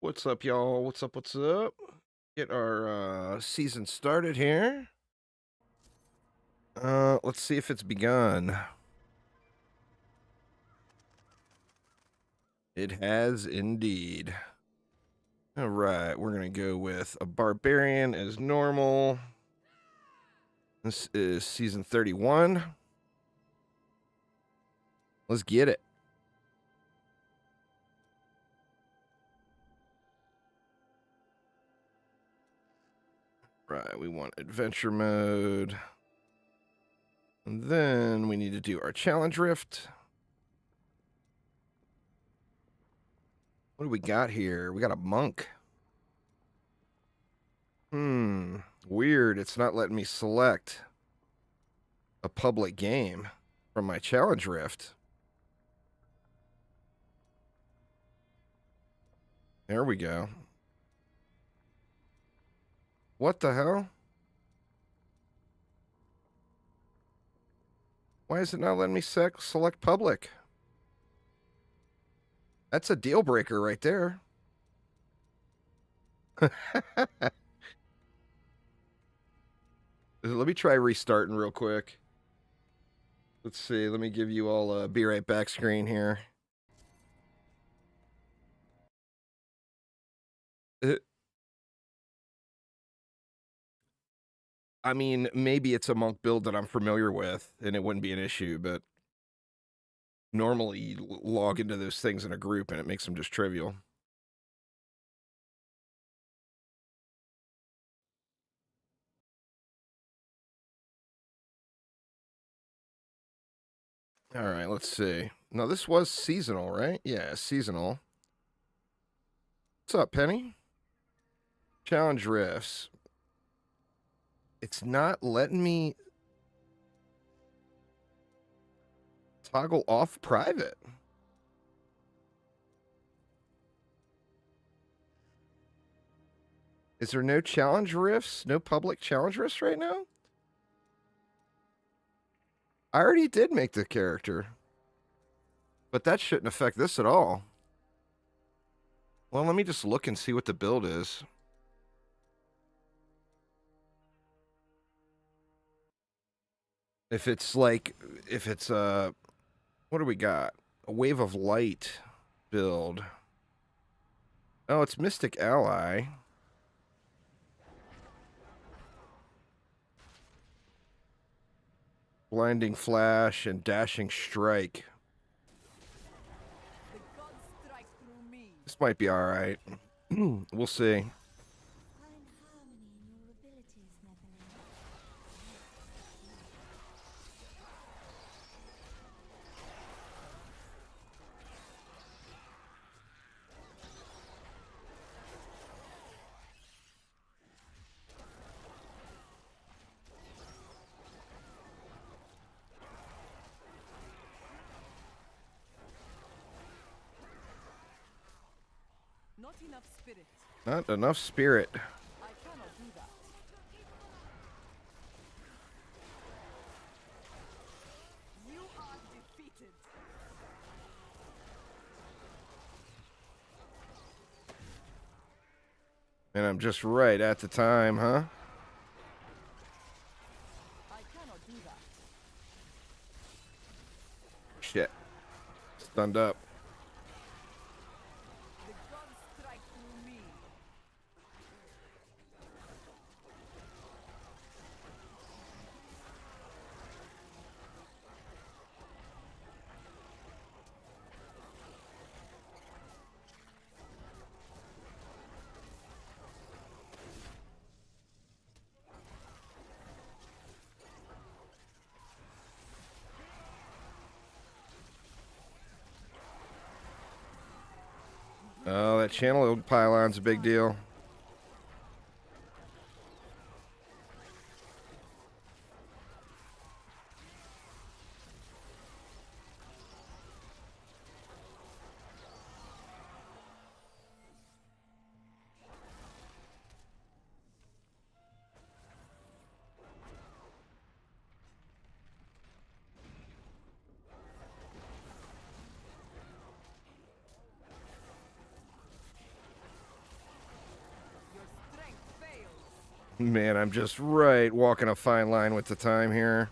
What's up, y'all? What's up? What's up? Get our season started here. Let's see if it's begun. It has indeed. All right, we're gonna go with a barbarian as normal. This is season 31. Let's get it. Right, we want adventure mode. And then we need to do our challenge rift. What do we got here? We got a monk. Weird. It's not letting me select a public game from my challenge rift. There we go. What the hell? Why is it not letting me select public? That's a deal breaker right there. Let me try restarting real quick. Let's see. Let me give you all a be right back screen here. I mean, maybe it's a monk build that I'm familiar with and it wouldn't be an issue, but normally you log into those things in a group and it makes them just trivial. All right, let's see. No, this was seasonal, right? Yeah, seasonal. What's up, Penny? Challenge rifts. It's not letting me toggle off private. Is there no challenge rifts? No public challenge rifts right now? I already did make the character. But that shouldn't affect this at all. Well, let me just look and see what the build is. If it's like, what do we got? A Wave of Light build. Oh, it's Mystic Ally. Blinding Flash and Dashing Strike. This might be alright. We'll see. Not enough spirit. Not enough spirit. I cannot do that. You are defeated. And I'm just right at the time, huh? I cannot do that. Shit. Stunned up. The gods strike through me. Oh, that channel pylon's a big deal. Man, I'm just right walking a fine line with the time here.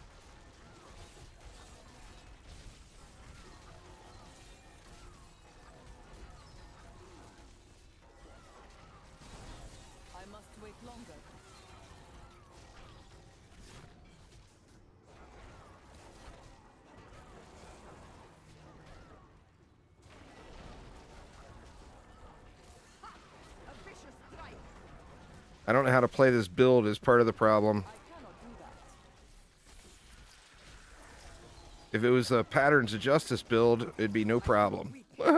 I must wait longer. Ha! A vicious strike. I don't know how to play this build is part of the problem. I cannot do that. If it was a Patterns of Justice build, it'd be no problem. I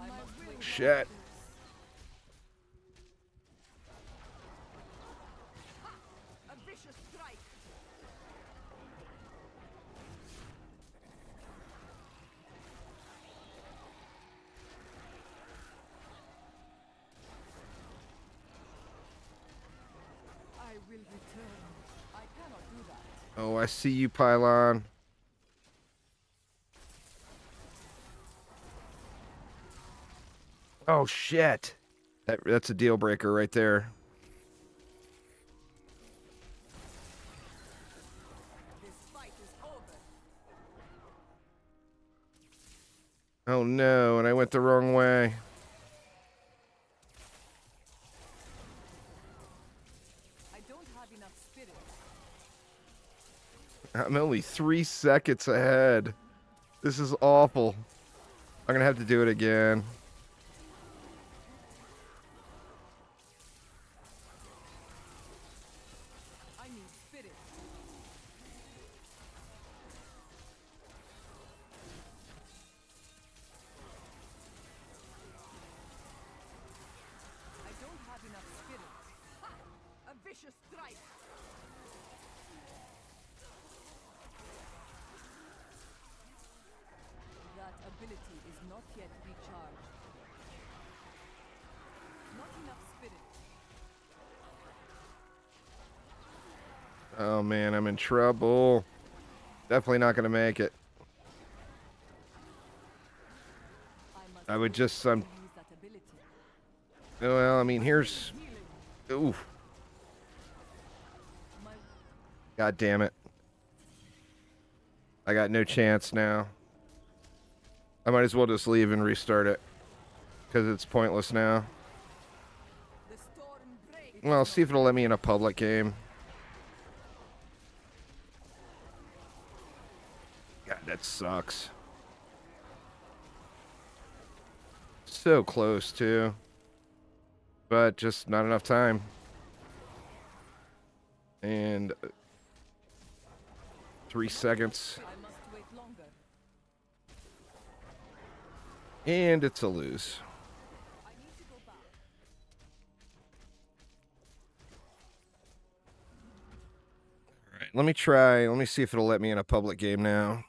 must wait. Shit. A vicious strike. I will return. I cannot do that. Oh, I see you, Pylon. Oh, shit. That's a deal breaker right there. This fight is over. Oh, no, and I went the wrong way. I don't have enough spirit. I'm only 3 seconds ahead. This is awful. I'm gonna have to do it again. I need spirit. I don't have enough spirit. Ha! A vicious strike. That ability is not yet recharged. Not enough spirit. Oh, man, I'm in trouble. Definitely not gonna make it. I would just, use that ability. well, I mean, here's, Healing. oof. My God damn it. I got no chance now. I might as well just leave and restart it. Because it's pointless now. the storm breaks. Well, see if it'll let me in a public game. God, that sucks. So close, too. But just not enough time. And 3 seconds. I must wait longer. And it's a lose. I need to go back. All right, let me try. Let me see if it'll let me in a public game now.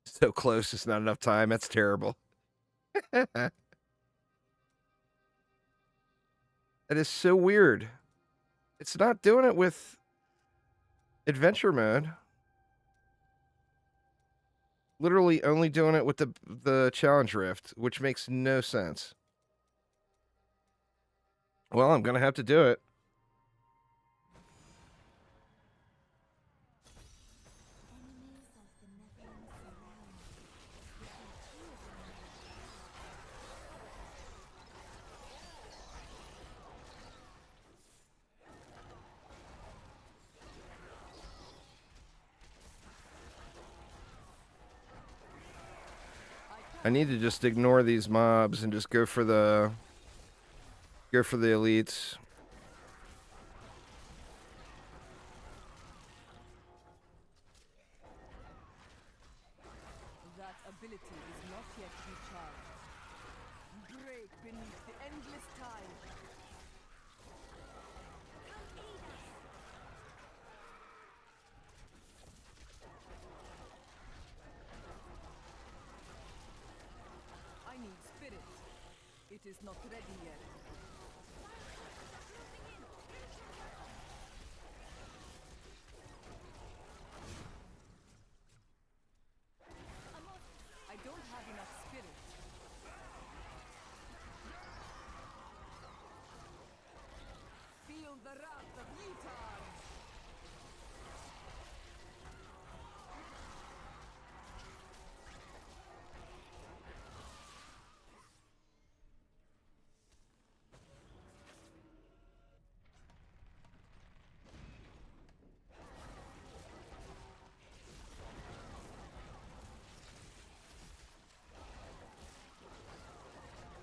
So close, it's not enough time. That's terrible. That is so weird. It's not doing it with adventure mode. Literally only doing it with the challenge rift, which makes no sense. Well, I'm gonna have to do it. I need to just ignore these mobs and just go for the elites. That ability is not yet recharged. Break beneath the endless tide. I need spirit. It is not ready yet.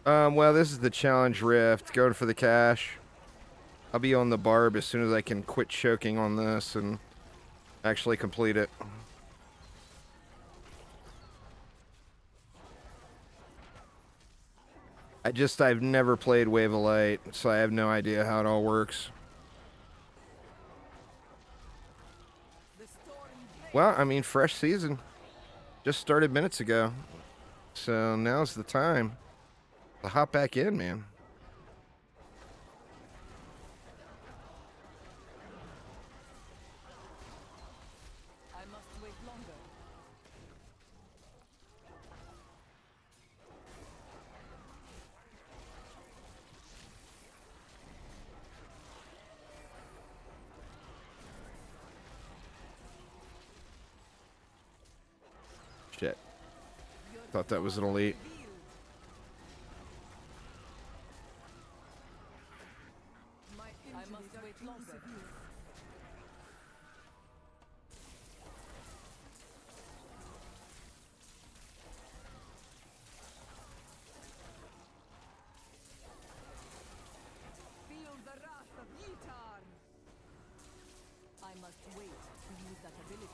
Well, this is the challenge rift. Going for the cash. I'll be on the barb as soon as I can quit choking on this and actually complete it. I've never played Wave of Light, so I have no idea how it all works. Well, I mean, fresh season. Just started minutes ago. So now's the time to hop back in, man. I must wait longer. Shit. Thought that was an elite. I must wait longer. Feel the wrath of Yitar. I must wait to use that ability.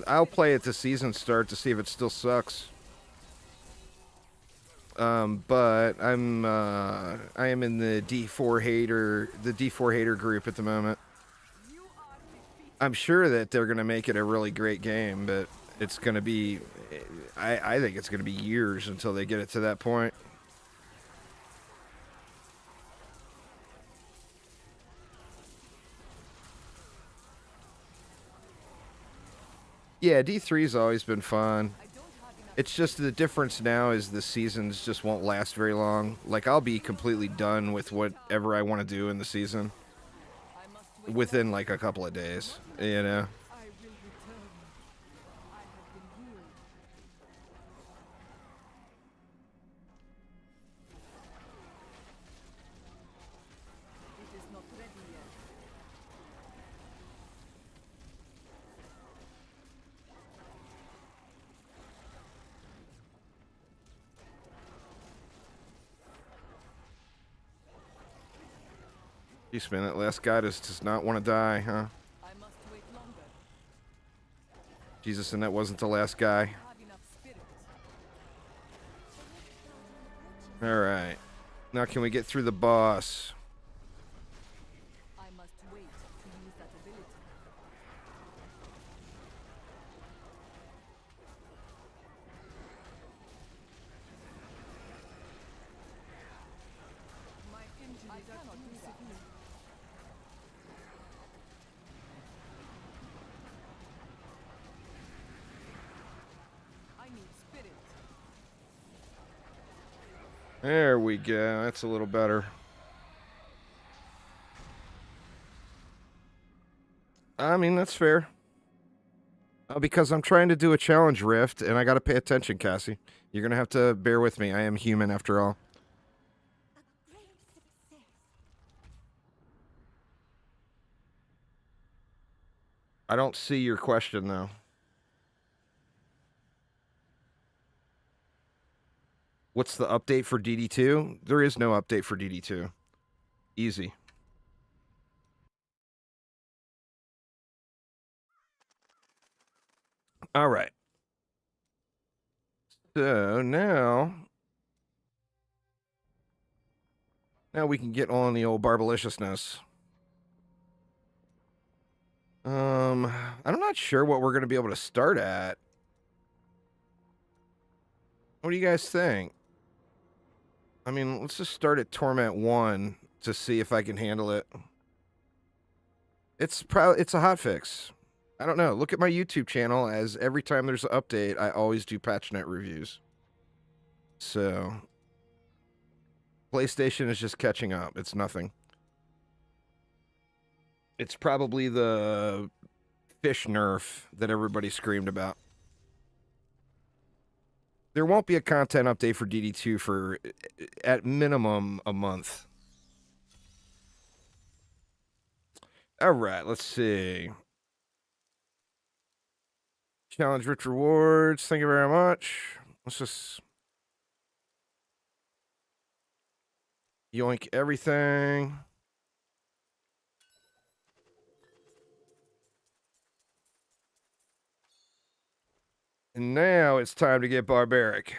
I'll play it to season start to see if it still sucks. But I am in the D4 hater group at the moment. You are defeated. I'm sure that they're gonna make it a really great game, but it's gonna be, I think it's gonna be years until they get it to that point. Yeah, D3's always been fun. I don't have enough. It's just the difference now is the seasons just won't last very long. Like, I'll be completely done with whatever I want to do in the season I must wait within like a couple of days, you know? I will return. I have been healed. It is not ready yet. Jeez, man, that last guy does not want to die, huh? I must wait longer. Jesus, and that wasn't the last guy. I have enough spirit. Alright. Now can we get through the boss? I must wait to use that ability. My injuries are too severe. I need spirit. There we go. That's a little better. I mean, that's fair. Because I'm trying to do a challenge rift, and I gotta pay attention, Cassie. You're gonna have to bear with me. I am human after all. I don't see your question, though. What's the update for DD2? There is no update for DD2. Easy. All right. So now we can get on the old barbaliciousness. I'm not sure what we're gonna be able to start at. What do you guys think? I mean, let's just start at Torment 1 to see if I can handle it. It's a hotfix. I don't know. Look at my YouTube channel, as every time there's an update, I always do patch note reviews. So, PlayStation is just catching up. It's nothing. It's probably the fish nerf that everybody screamed about. There won't be a content update for DD2 for, at minimum, a month. All right, let's see. Challenge rich rewards. Thank you very much. Let's just Yoink everything. And now it's time to get barbaric.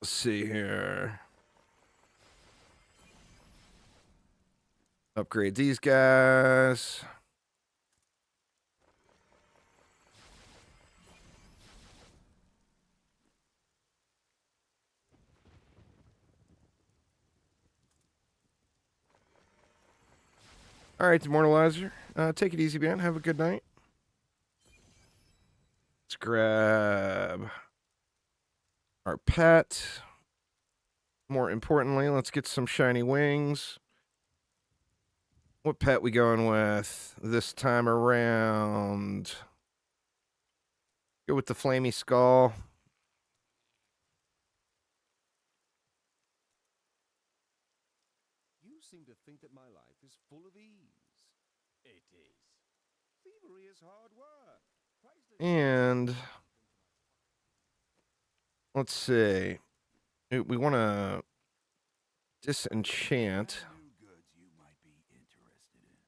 Let's see here. Upgrade these guys. All right, Demoralizer. Take it easy, man. Have a good night. Let's grab our pet. More importantly, let's get some shiny wings. What pet we going with this time around? Go with the flamey skull. You seem to think that my life is full of ease. It is. Thievery is hard work. And let's see. We want to disenchant. New goods you might be interested in.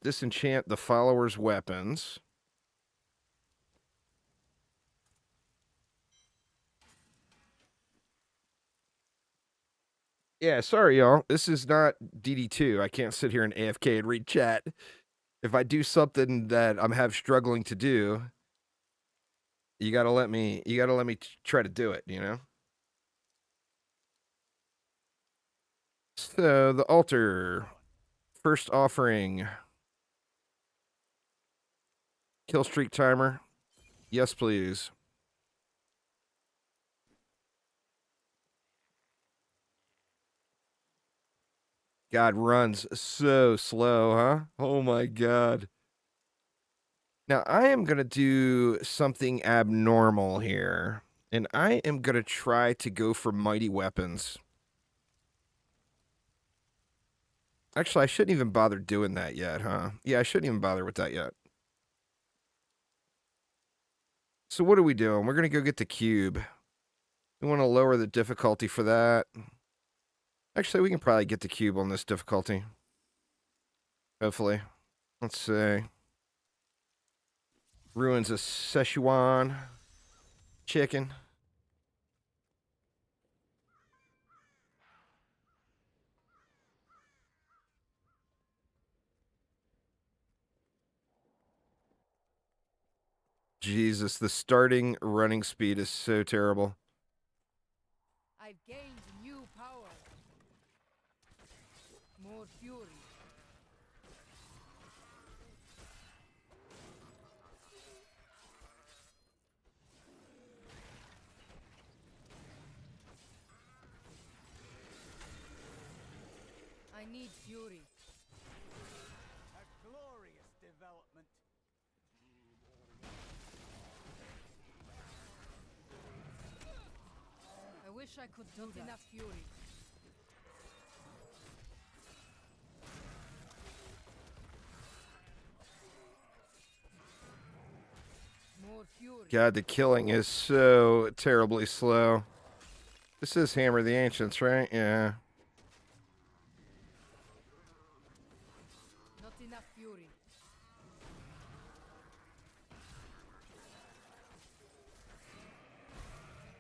Disenchant the follower's weapons. Yeah, sorry, y'all. This is not DD2. I can't sit here and AFK and read chat. If I do something that I'm struggling to do, you gotta let me try to do it, you know? So the altar. First offering. Kill streak timer. Yes, please. God, runs so slow, huh? Oh my god. Now, I am going to do something abnormal here. And I am going to try to go for mighty weapons. Actually, I shouldn't even bother doing that yet, huh? Yeah, I shouldn't even bother with that yet. So what are we doing? We're going to go get the cube. We want to lower the difficulty for that. Actually, we can probably get the cube on this difficulty. Hopefully. Let's see. Ruins of Szechuan. Chicken. Jesus, the starting running speed is so terrible. I've gained new power. More fury. I need fury. A glorious development. I wish I could do that. Enough fury. More fury. God, the killing is so terribly slow. This is Hammer of the Ancients, right? Yeah. Not enough fury.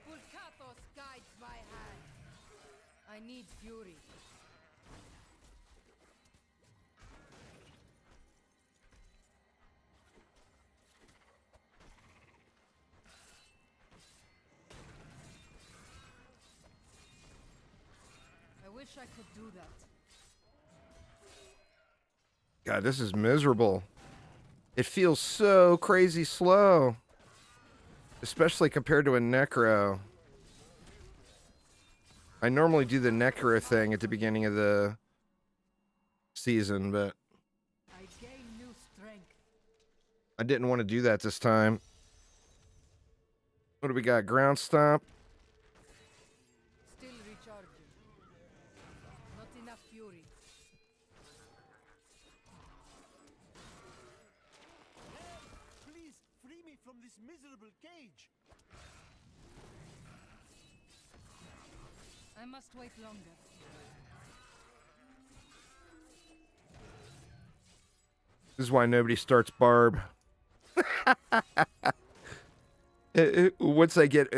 Pulkatos guides my hand. I need fury. I wish I could do that. God, this is miserable. It feels so crazy slow. Especially compared to a Necro. I normally do the Necro thing at the beginning of the season, but I gain new strength. I didn't want to do that this time. What do we got? Ground Stomp? Still recharging. Not enough fury. Please free me from this this miserable cage. I must wait longer. This is why nobody starts Barb. Once I get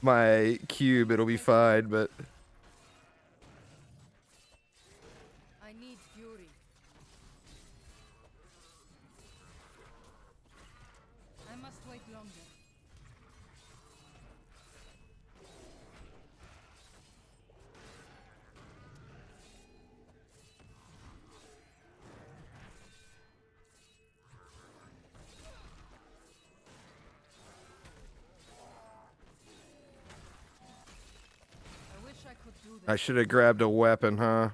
my cube, it'll be fine, but... I need fury. I must wait longer. I wish I could do that. I should have grabbed a weapon, huh?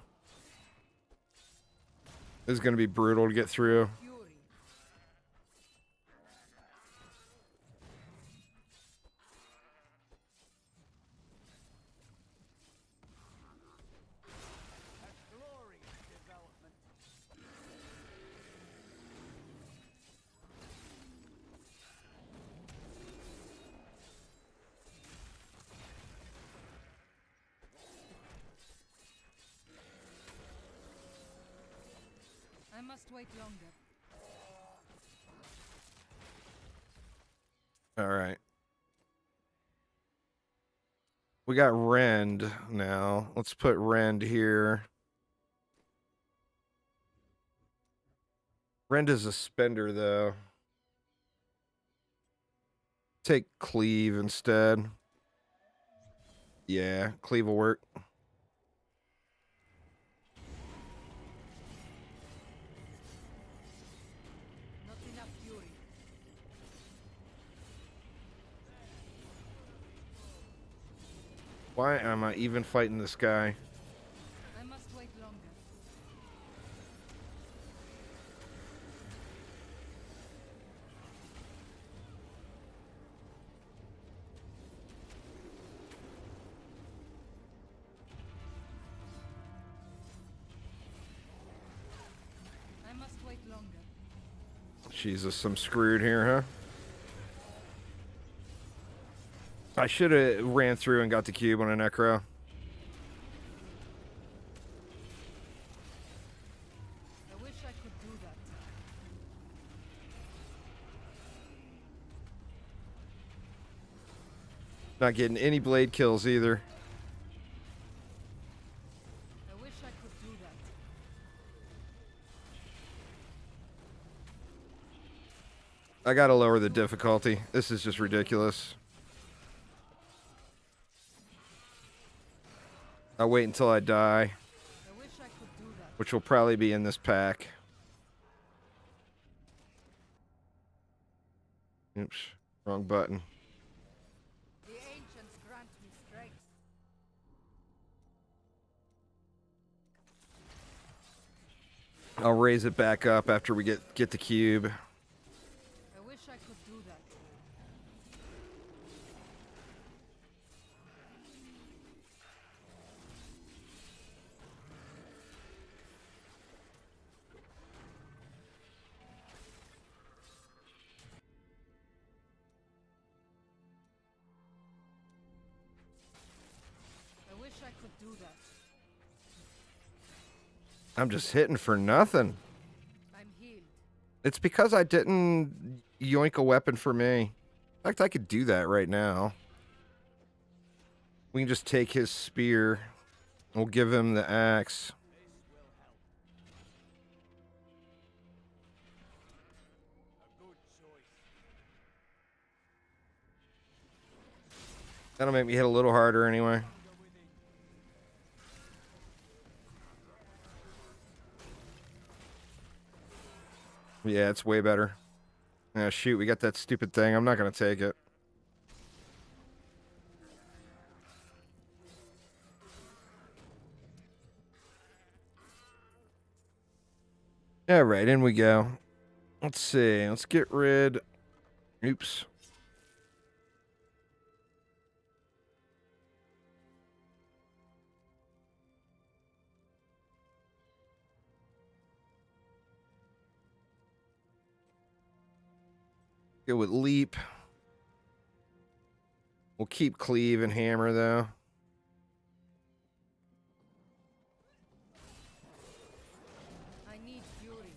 This is gonna be brutal to get through. Fury. A glorious development. I must wait longer. All right. We got Rend now. Let's put Rend here. Rend is a spender, though. Take Cleave instead. Yeah, Cleave will work. Not enough fury. Why am I even fighting this guy? I must wait longer. I must wait longer. Jesus, I'm screwed here, huh? I should have ran through and got the cube on a Necro. I wish I could do that. Not getting any blade kills either. I wish I could do that. I gotta lower the difficulty. This is just ridiculous. I'll wait until I die, I wish I could do that. which will probably be in this pack. Oops, wrong button. The ancients grant me strength. I'll raise it back up after we get the cube. I wish I could do that. I wish I could do that. I'm just hitting for nothing. I'm healed. It's because I didn't yoink a weapon for me. In fact, I could do that right now. We can just take his spear. We'll give him the axe. A good choice. That'll make me hit a little harder anyway. Yeah, it's way better. Yeah, shoot, we got that stupid thing. I'm not gonna take it. All right, in we go. Let's see. Let's get rid. Oops. Go with leap. We'll keep cleave and hammer though. I need fury.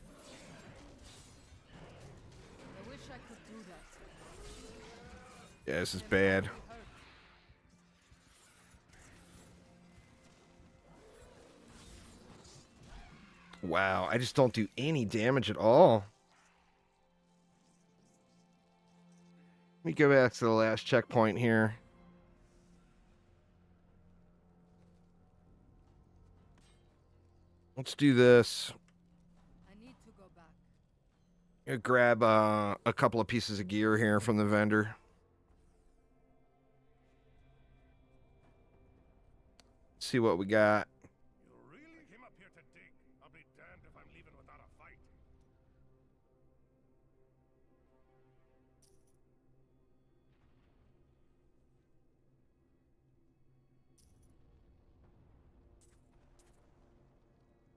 I wish I could do that. Yeah, this is bad. Wow, I just don't do any damage at all. Let me go back to the last checkpoint here. Let's do this. I need to go back. Gonna grab a couple of pieces of gear here from the vendor. See what we got. You really came up here to dig? I'll be damned if I'm leaving without a fight.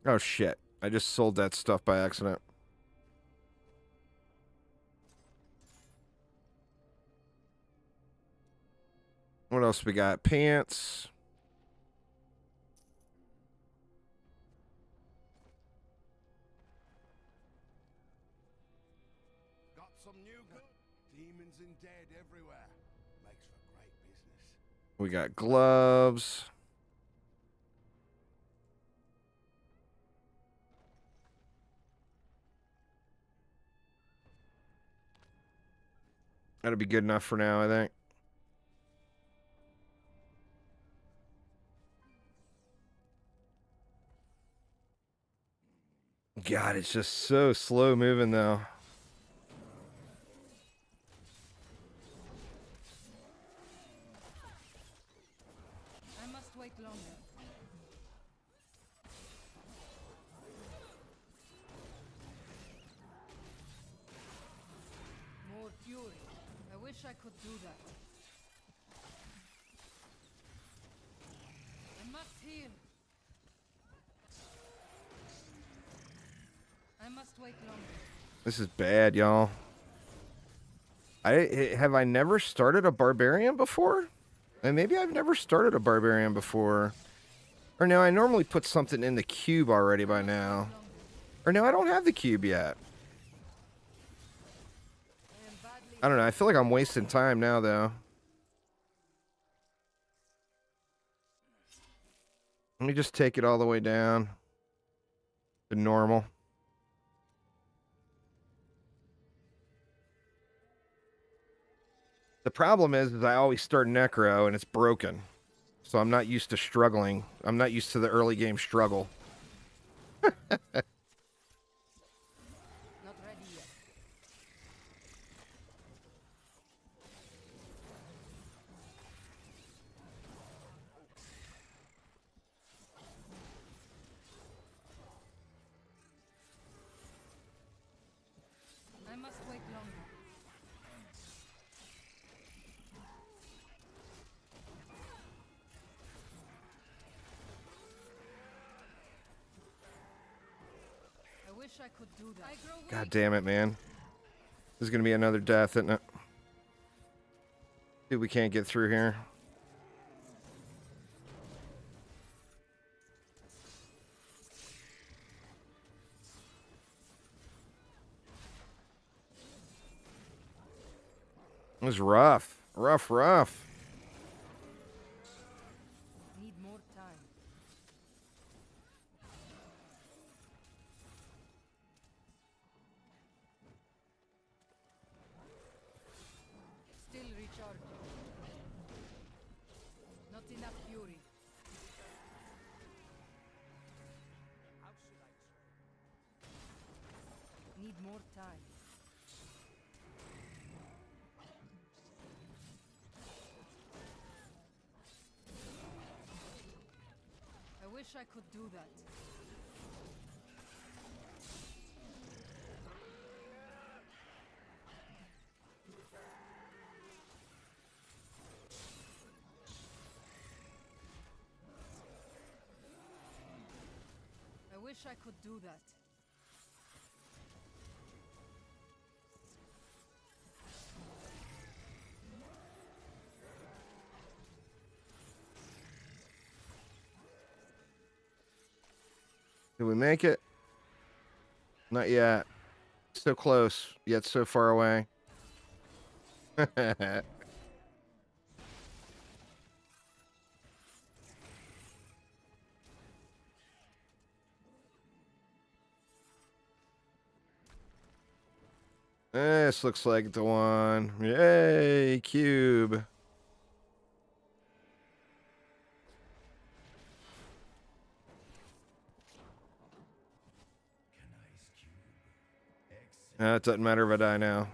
Oh shit. I just sold that stuff by accident. What else we got? Pants. Got some new good. Demons and dead everywhere. Makes for great business. We got gloves. That'll be good enough for now, I think. God, it's just so slow moving though. I must wait longer. More fury. I wish I could do that. I must heal. I must wait longer. This is bad, y'all. Have I never started a barbarian before? And maybe I've never started a barbarian before. Or no, I normally put something in the cube already by now. Or no, I don't have the cube yet. I am badly I don't know. I feel like I'm wasting time now, though. Let me just take it all the way down to normal. The problem is I always start Necro and it's broken. So I'm not used to struggling. I'm not used to the early game struggle. not ready yet. I must wait longer. I wish I could do that. I grow weak. God damn it, man. This is going to be another death, isn't it? Dude, we can't get through here. It was rough. Rough. Need more time. Still recharging. Not enough fury. How should I try? Need more time. I wish I could do that. I wish I could do that. Did we make it? Not yet. So close, yet so far away. This looks like the one. Yay, cube. It doesn't matter if I die now.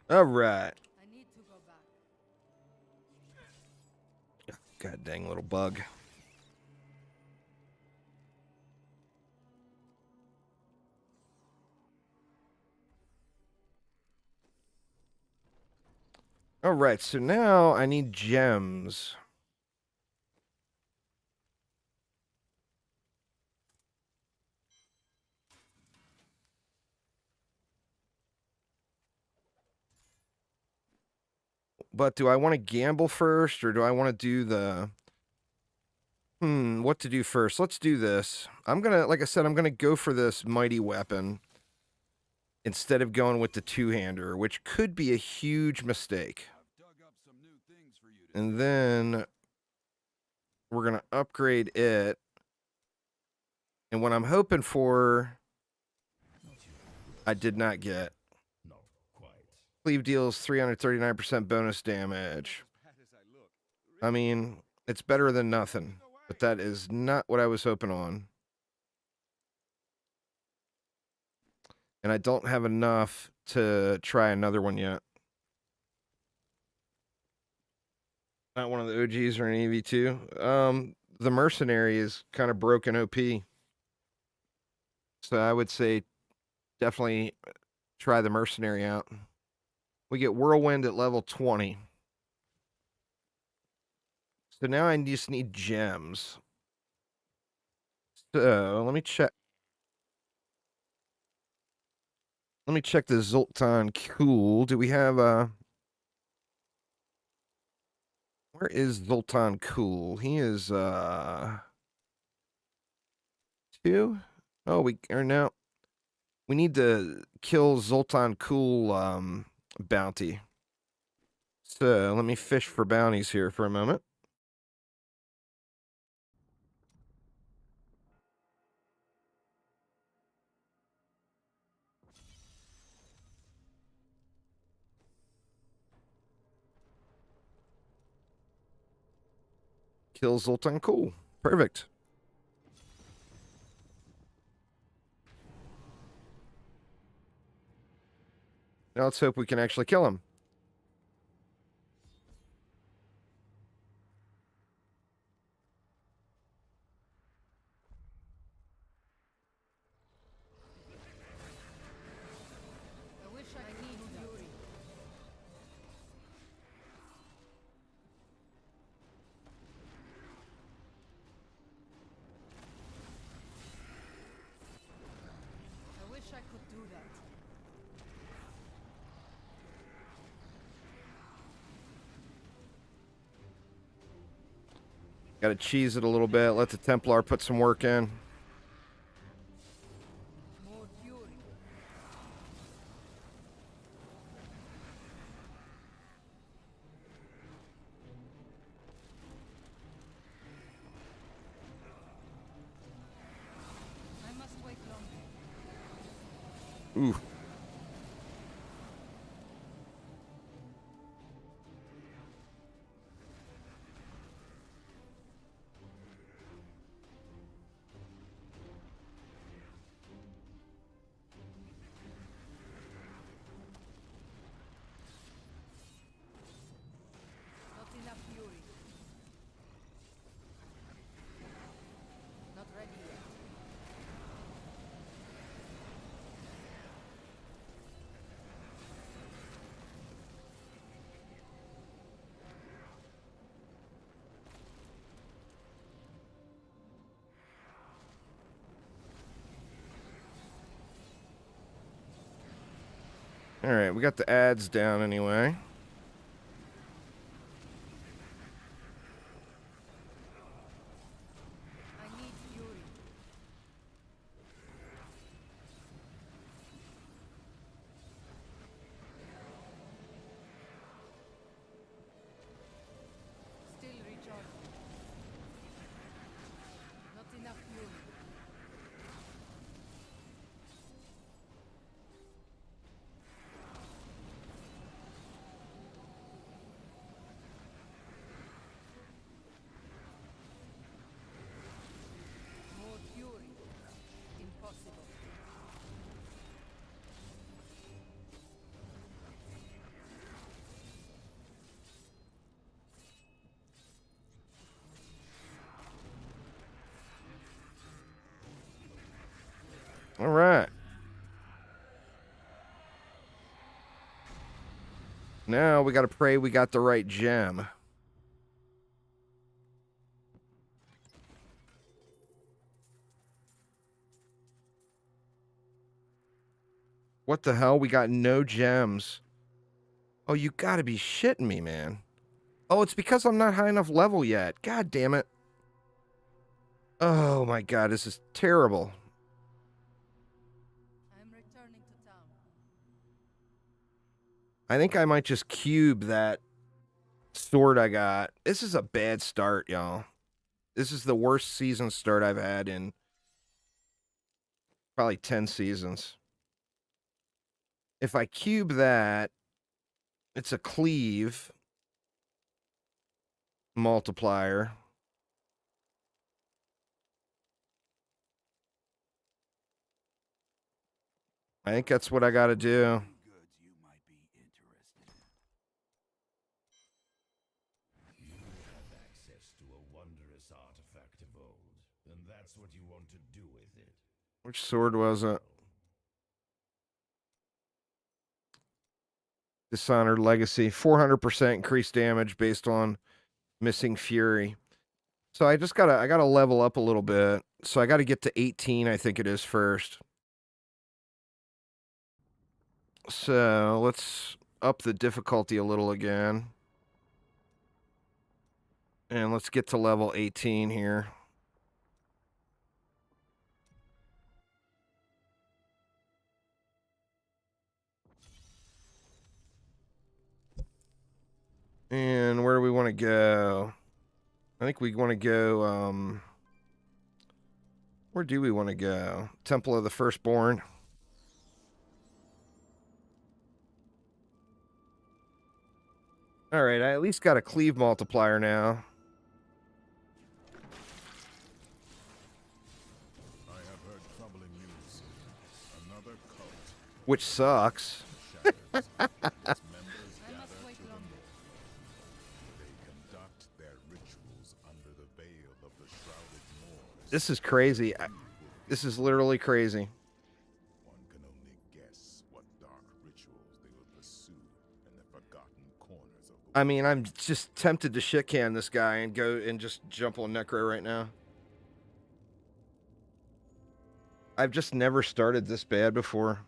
All right. I need to go back. God dang little bug. All right, so now I need gems. But do I want to gamble first, or do I want to do the... what to do first? Let's do this. I'm gonna, like I said, I'm gonna go for this mighty weapon instead of going with the two-hander, which could be a huge mistake. And then we're gonna upgrade it. And what I'm hoping for, I did not get. Cleave deals 339% bonus damage. I mean, it's better than nothing, but that is not what I was hoping on. And I don't have enough to try another one yet. Not one of the OGs or an EV2. The Mercenary is kind of broken OP. So I would say definitely try the Mercenary out. We get Whirlwind at level 20. So now I just need gems. So let me check. Let me check the Zoltan Cool. Do we have where is Zoltan Cool? He is 2? Oh, we are now. We need to kill Zoltan Cool bounty. So let me fish for bounties here for a moment. Kill Zoltan Cool. Perfect. Now let's hope we can actually kill him. I wish I need fury. I wish I could do that. Got to cheese it a little bit. Let the Templar put some work in. More fury. I must wait longer. Ooh. Not enough fury. Not ready yet. All right, we got the ads down anyway. I need fury. Still recharging. Not enough fury. More fury. Impossible. All right. Now we got to pray we got the right gem. What the hell? We got no gems. Oh, you got to be shitting me, man. Oh, it's because I'm not high enough level yet. God damn it. Oh my god, this is terrible. I'm returning to town. I think I might just cube that sword I got. This is a bad start, y'all. This is the worst season start I've had in probably 10 seasons. If I cube that, it's a cleave multiplier. I think that's what I got to do. Goods you might be interested in. You have access to a wondrous artifact of old, and that's what you want to do with it. Which sword was it? Dishonored Legacy. 400% increased damage based on missing Fury. So I gotta level up a little bit. So I gotta get to 18, I think it is first. So let's up the difficulty a little again. And let's get to level 18 here. And where do we want to go? I think we want to go, where do we want to go? Temple of the Firstborn. All right, I at least got a cleave multiplier now. I have heard troubling news. Another cult. Which sucks. Shadows. Its members I must gather wait to the longer. north. They conduct their rituals under the veil of the shrouded moors. This is crazy. This is literally crazy. One can only guess what dark rituals they will pursue in the forgotten corners of the I mean, I'm just tempted to shit can this guy and go and just jump on Necro right now. I've just never started this bad before.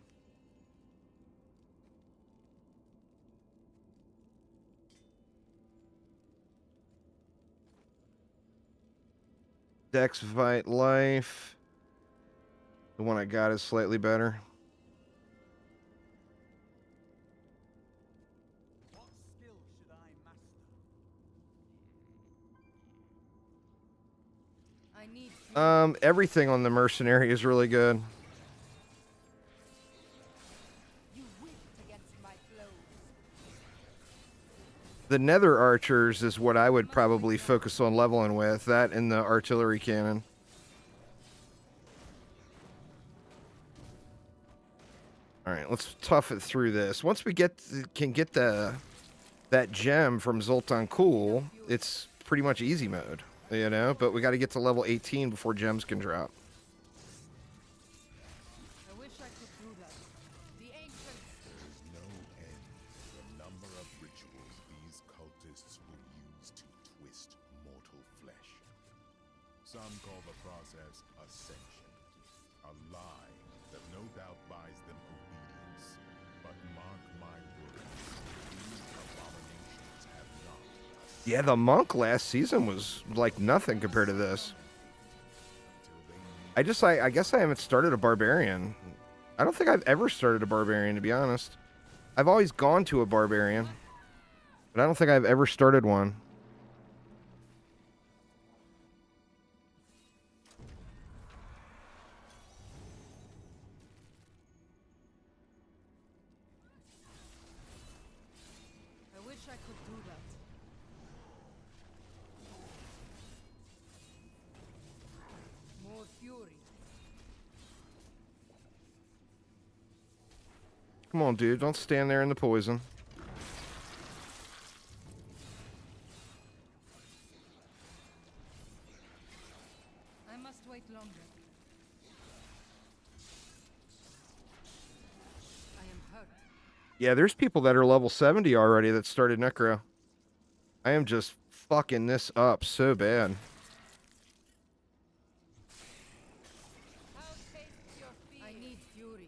Dex Fight Life. The one I got is slightly better. What skill should I master? I need fury. Everything on the mercenary is really good. You whipped against my flows. The Nether Archers is what I would probably focus on leveling with. That and the artillery cannon. All right, let's tough it through this. Once we can get that gem from Zoltan Cool, it's pretty much easy mode, you know. But we got to get to level 18 before gems can drop. I wish I could do that. The ancients. There is no end to the number of rituals these cultists will use to twist mortal flesh. Some call the process ascension, a lie that no doubt buys them obedience, but Mark my words, these abominations have not a Yeah, the monk last season was like nothing compared to this. I guess I haven't started a barbarian. I don't think I've ever started a barbarian, to be honest. I've always gone to a barbarian, but I don't think I've ever started one. I wish I could do that. More fury. Come on, dude. Don't stand there in the poison. I must wait longer. I am hurt. Yeah, there's people that are level 70 already that started Necro. I am just fucking this up so bad. How tastes your fear? I need fury.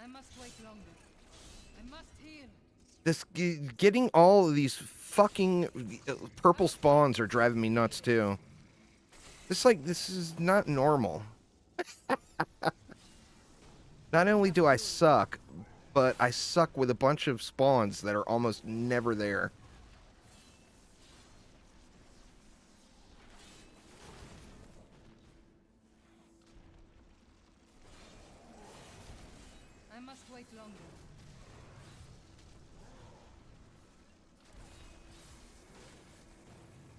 I must wait longer. I must heal. This getting all of these fucking purple spawns are driving me nuts too. This is not normal. Not only do I suck, but I suck with a bunch of spawns that are almost never there. I must wait longer.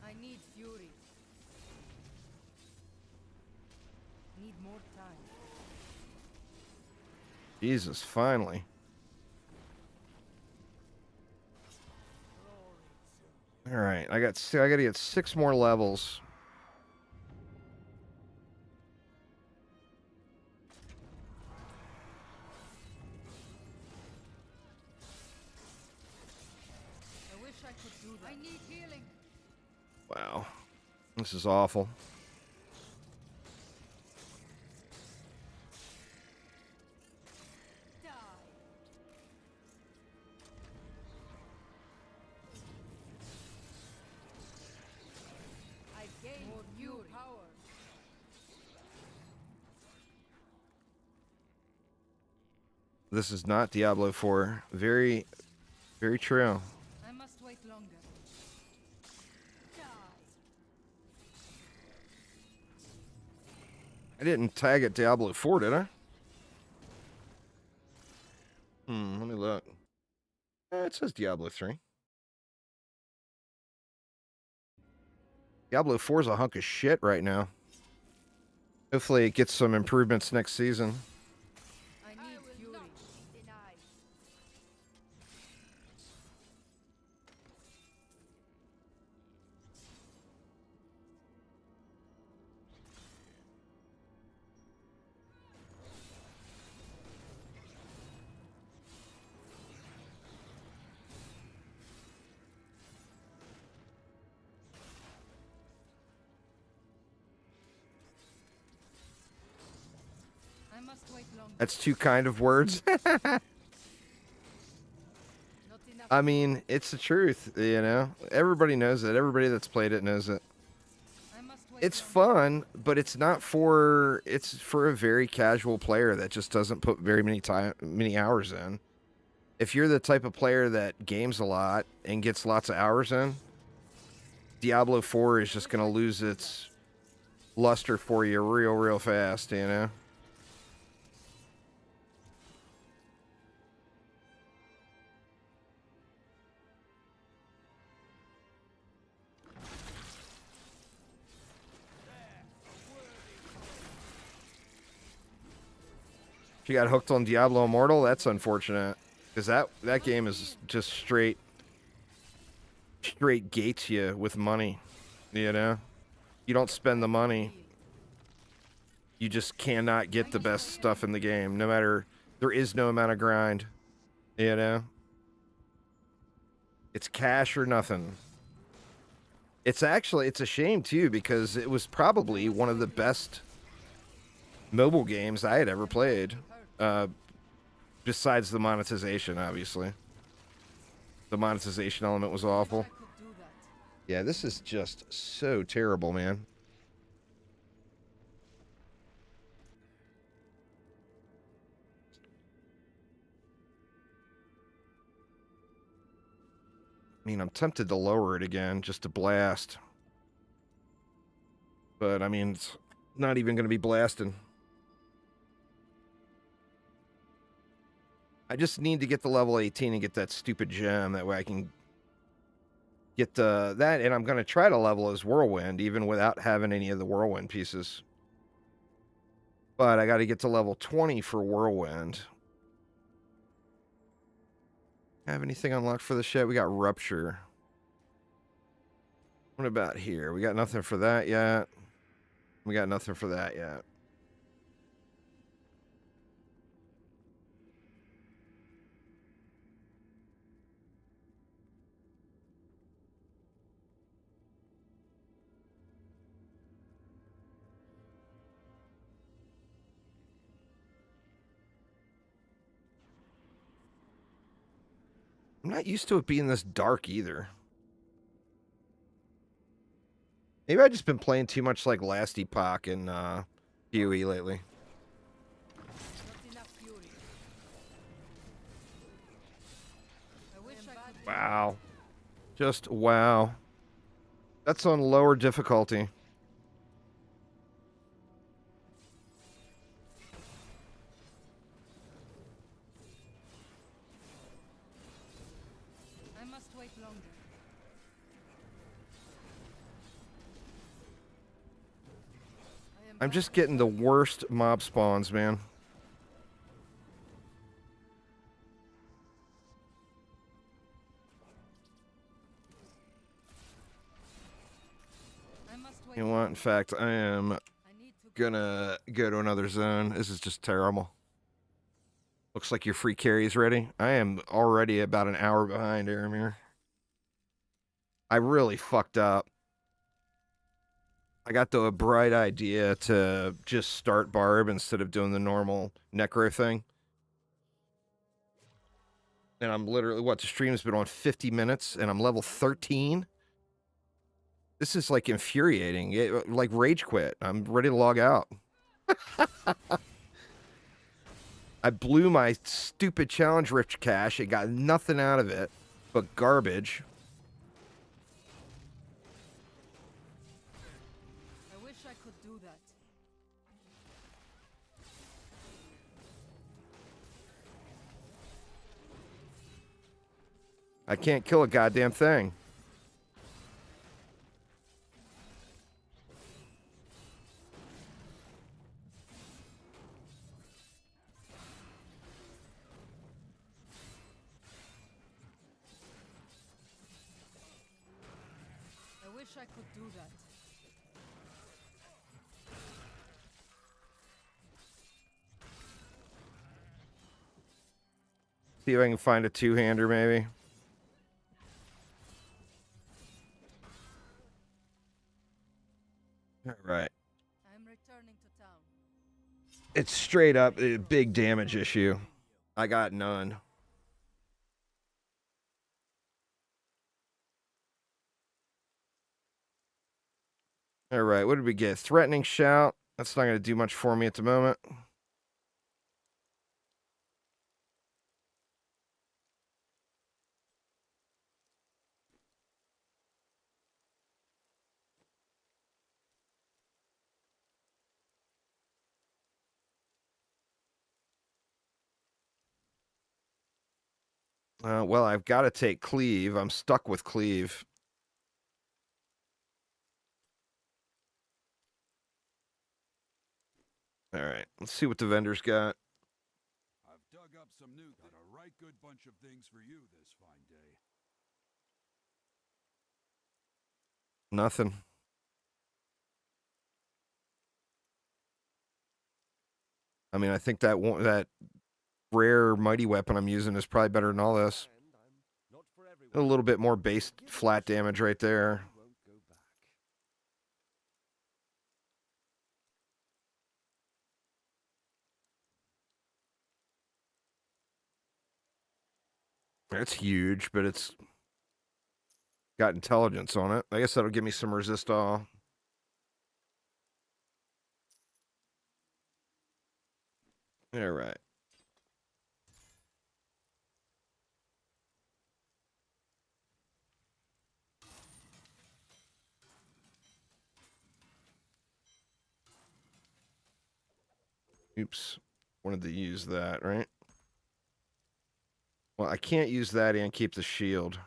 I need fury. Need more time. Jesus, finally. All right, I got to get 6 more levels. I wish I could do that. I need healing. Wow. This is awful. Die. I gain more new power. This is not Diablo 4. Very, very true. I must wait longer. Die. I didn't tag it Diablo 4, did I? Let me look. It says Diablo 3. Diablo 4 is a hunk of shit right now. Hopefully it gets some improvements next season. I need fury. Denied. I must wait longer. That's 2 kind of words. Not enough. I mean, it's the truth, you know? Everybody knows it. Everybody that's played it knows it. I must wait It's longer. fun, but it's not for... It's for a very casual player that just doesn't put very many hours in. If you're the type of player that games a lot and gets lots of hours in, Diablo 4 is just going to lose its luster for you real fast, you know? If you got hooked on Diablo Immortal, that's unfortunate. Because that game is just straight gates you with money, you know? You don't spend the money. You just cannot get the best stuff in the game, no matter... There is no amount of grind. You know? It's cash or nothing. It's a shame too, because it was probably one of the best mobile games I had ever played. Besides the monetization, obviously. The monetization element was awful. Yeah, this is just so terrible, man. I mean, I'm tempted to lower it again just to blast. But, I mean, it's not even going to be blasting. I just need to get to level 18 and get that stupid gem. That way I can get that. And I'm going to try to level as Whirlwind, even without having any of the Whirlwind pieces. But I got to get to level 20 for Whirlwind. Have anything unlocked for this yet? We got Rupture. What about here? We got nothing for that yet. We got nothing for that yet. I'm not used to it being this dark either. Maybe I've just been playing too much like Last Epoch and Huey lately. Wow. Just wow. That's on lower difficulty. I must wait longer. I'm just getting the worst mob spawns, man. You know what? In fact, I am gonna go to another zone. This is just terrible. Looks like your free carry is ready. I am already about an hour behind, Aramir. I really fucked up. I got the bright idea to just start Barb instead of doing the normal Necro thing. And I'm literally, the stream's been on 50 minutes, and I'm level 13? This is, like, infuriating. Like, rage quit. I'm ready to log out. I blew my stupid challenge rift cash. It got nothing out of it but garbage. I wish I could do that. I can't kill a goddamn thing. I wish I could do that. See if I can find a two-hander, maybe. All right. I'm returning to town. It's straight up a big damage issue. I got none. All right, what did we get? Threatening shout. That's not going to do much for me at the moment. Well, I've got to take Cleave. I'm stuck with Cleave. All right, let's see what the vendor's got. I've dug up some new. Got a right good bunch of things for you this fine day. Nothing. I mean, I think that rare mighty weapon I'm using is probably better than all this. A little bit more base flat damage right there. It's huge, but it's got intelligence on it. I guess that'll give me some resist all. All right. Oops. Wanted to use that, right? Well, I can't use that and keep the shield.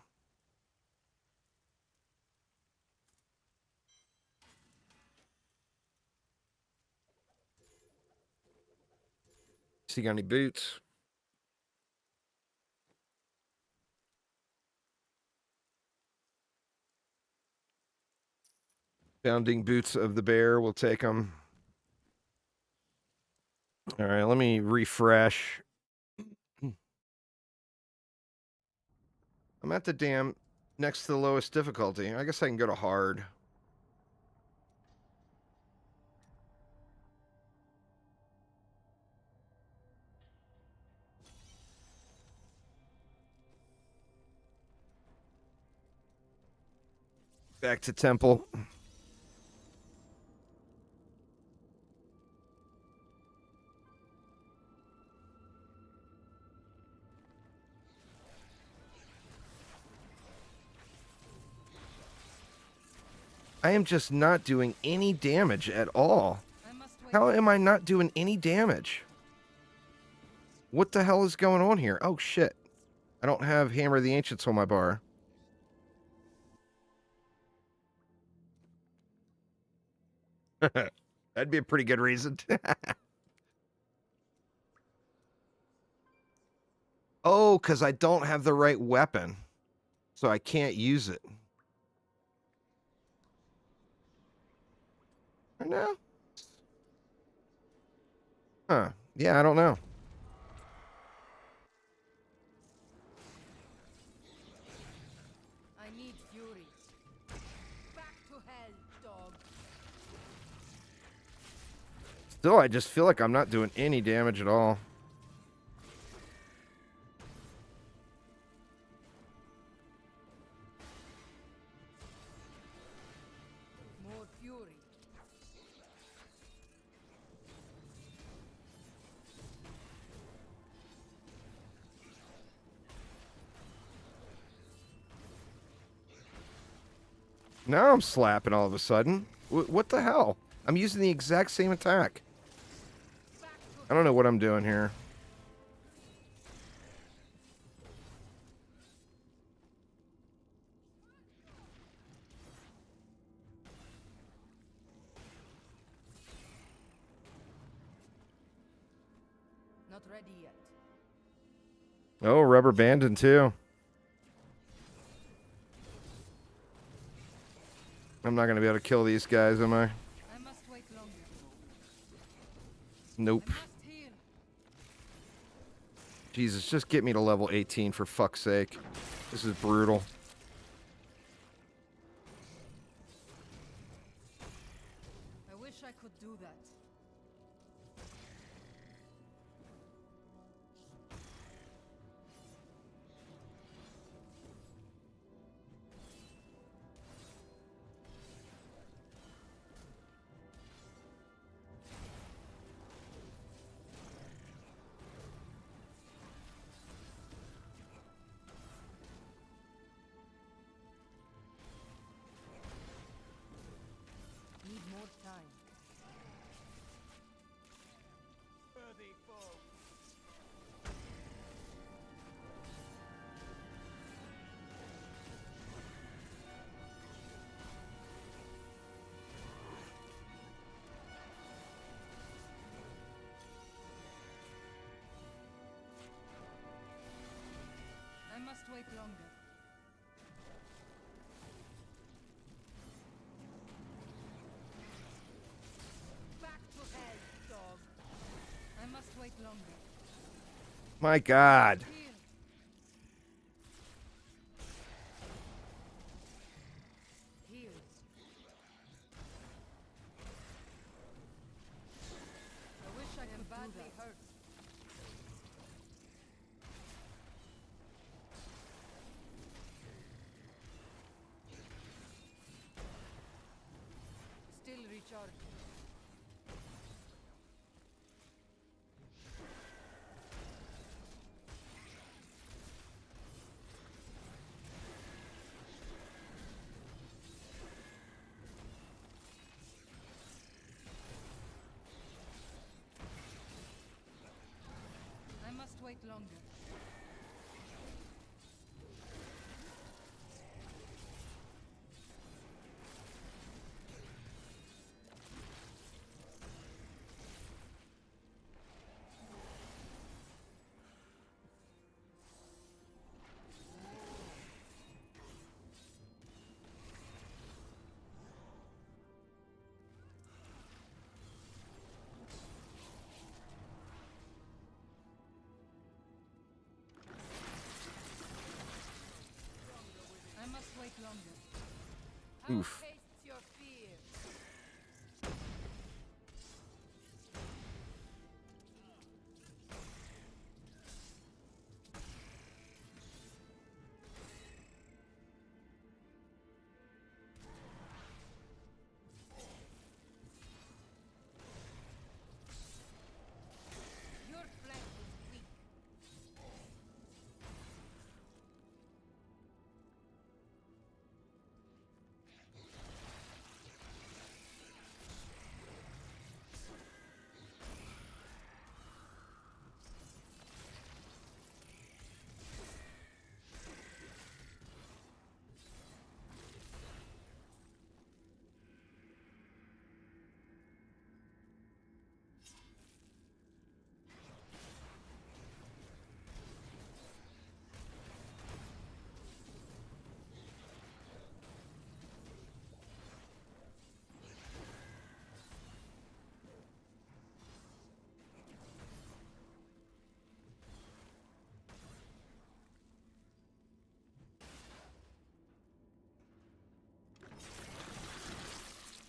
See, got any boots? Bounding boots of the bear. We'll take them. All right, let me refresh. I'm at the damn next to the lowest difficulty. I guess I can go to hard. Back to temple. I am just not doing any damage at all. How am I not doing any damage? What the hell is going on here? Oh, shit. I don't have Hammer of the Ancients on my bar. That'd be a pretty good reason. Oh, because I don't have the right weapon. So I can't use it. Or no? Huh. Yeah, I don't know. I need fury. Back to hell, dog. Still, I just feel like I'm not doing any damage at all. More fury. Now I'm slapping all of a sudden. What the hell? I'm using the exact same attack. I don't know what I'm doing here. Not ready yet. Oh, rubber banding too. I'm not going to be able to kill these guys, am I? I must wait longer. Nope. I must heal. Jesus, just get me to level 18 for fuck's sake. This is brutal. I wish I could do that. Need more time. Worthy foe. I must wait longer. Back to hell, dog. I must wait longer. My God. Here. Here. I wish I could badly hurt. Still recharging. I must wait longer. I must wait longer. Oof. How tastes your fear? Your flesh is weak.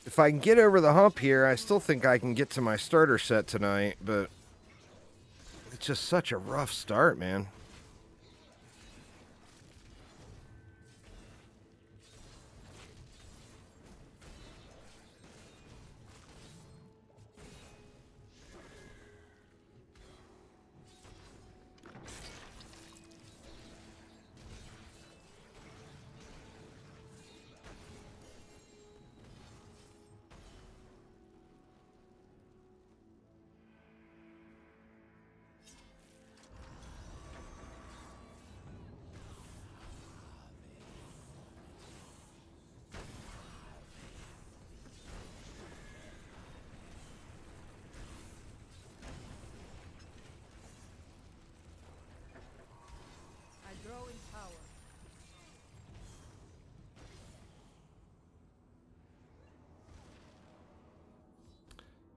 If I can get over the hump here, I still think I can get to my starter set tonight, but it's just such a rough start, man. I grow in power.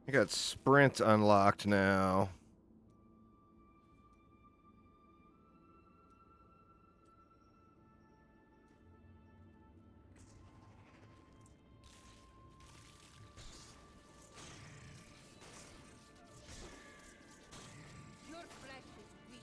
I got sprint unlocked now. Your flesh is weak.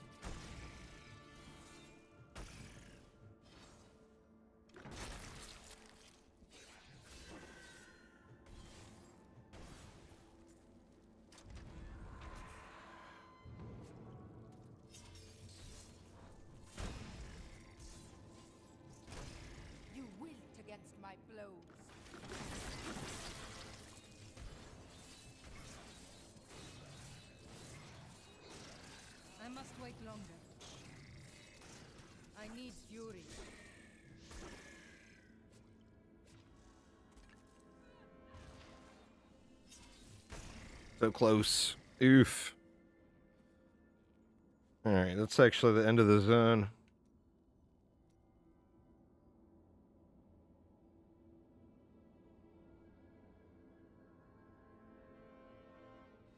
You wilt against my blows. I must wait longer. I need fury. So close. Oof. Alright, that's actually the end of the zone.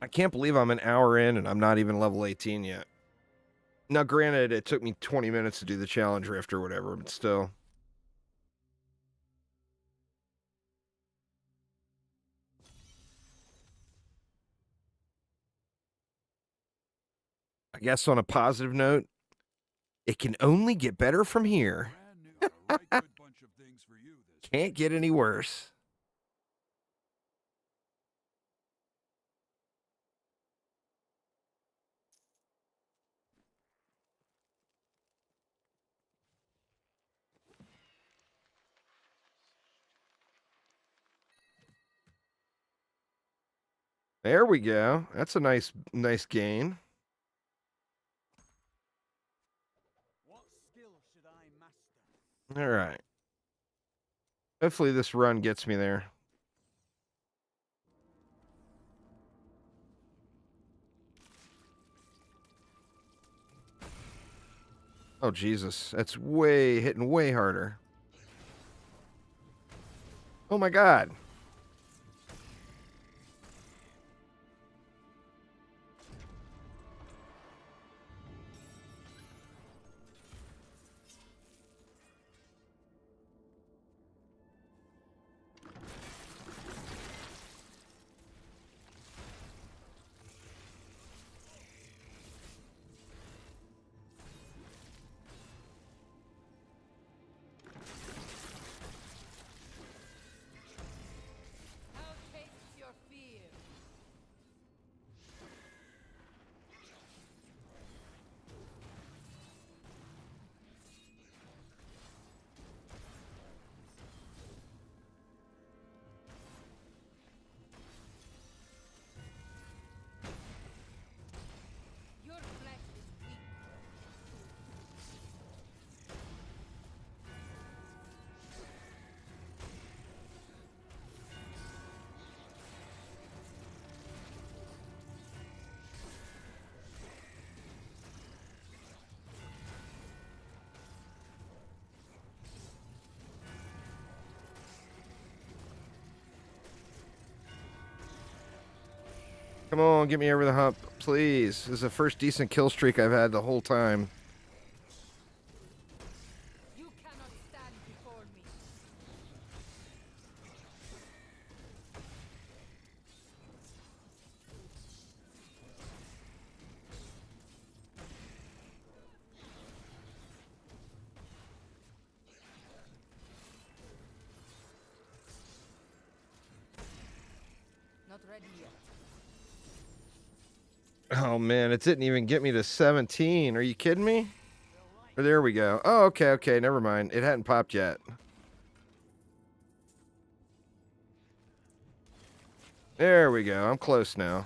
I can't believe I'm an hour in and I'm not even level 18 yet. Now, granted, it took me 20 minutes to do the challenge rift or whatever, but still. I guess on a positive note, it can only get better from here. Brand new, a right good bunch of things for you this Can't get any worse. There we go. That's a nice gain. What skill should I master? All right. Hopefully this run gets me there. Oh, Jesus. That's hitting way harder. Oh, my God. How tastes your fear? Your flesh is weak. Come on, get me over the hump, please. This is the first decent kill streak I've had the whole time. You cannot stand before me. Not ready yet. Oh, man, it didn't even get me to 17. Are you kidding me? Oh, there we go. Oh, okay, never mind. It hadn't popped yet. There we go. I'm close now.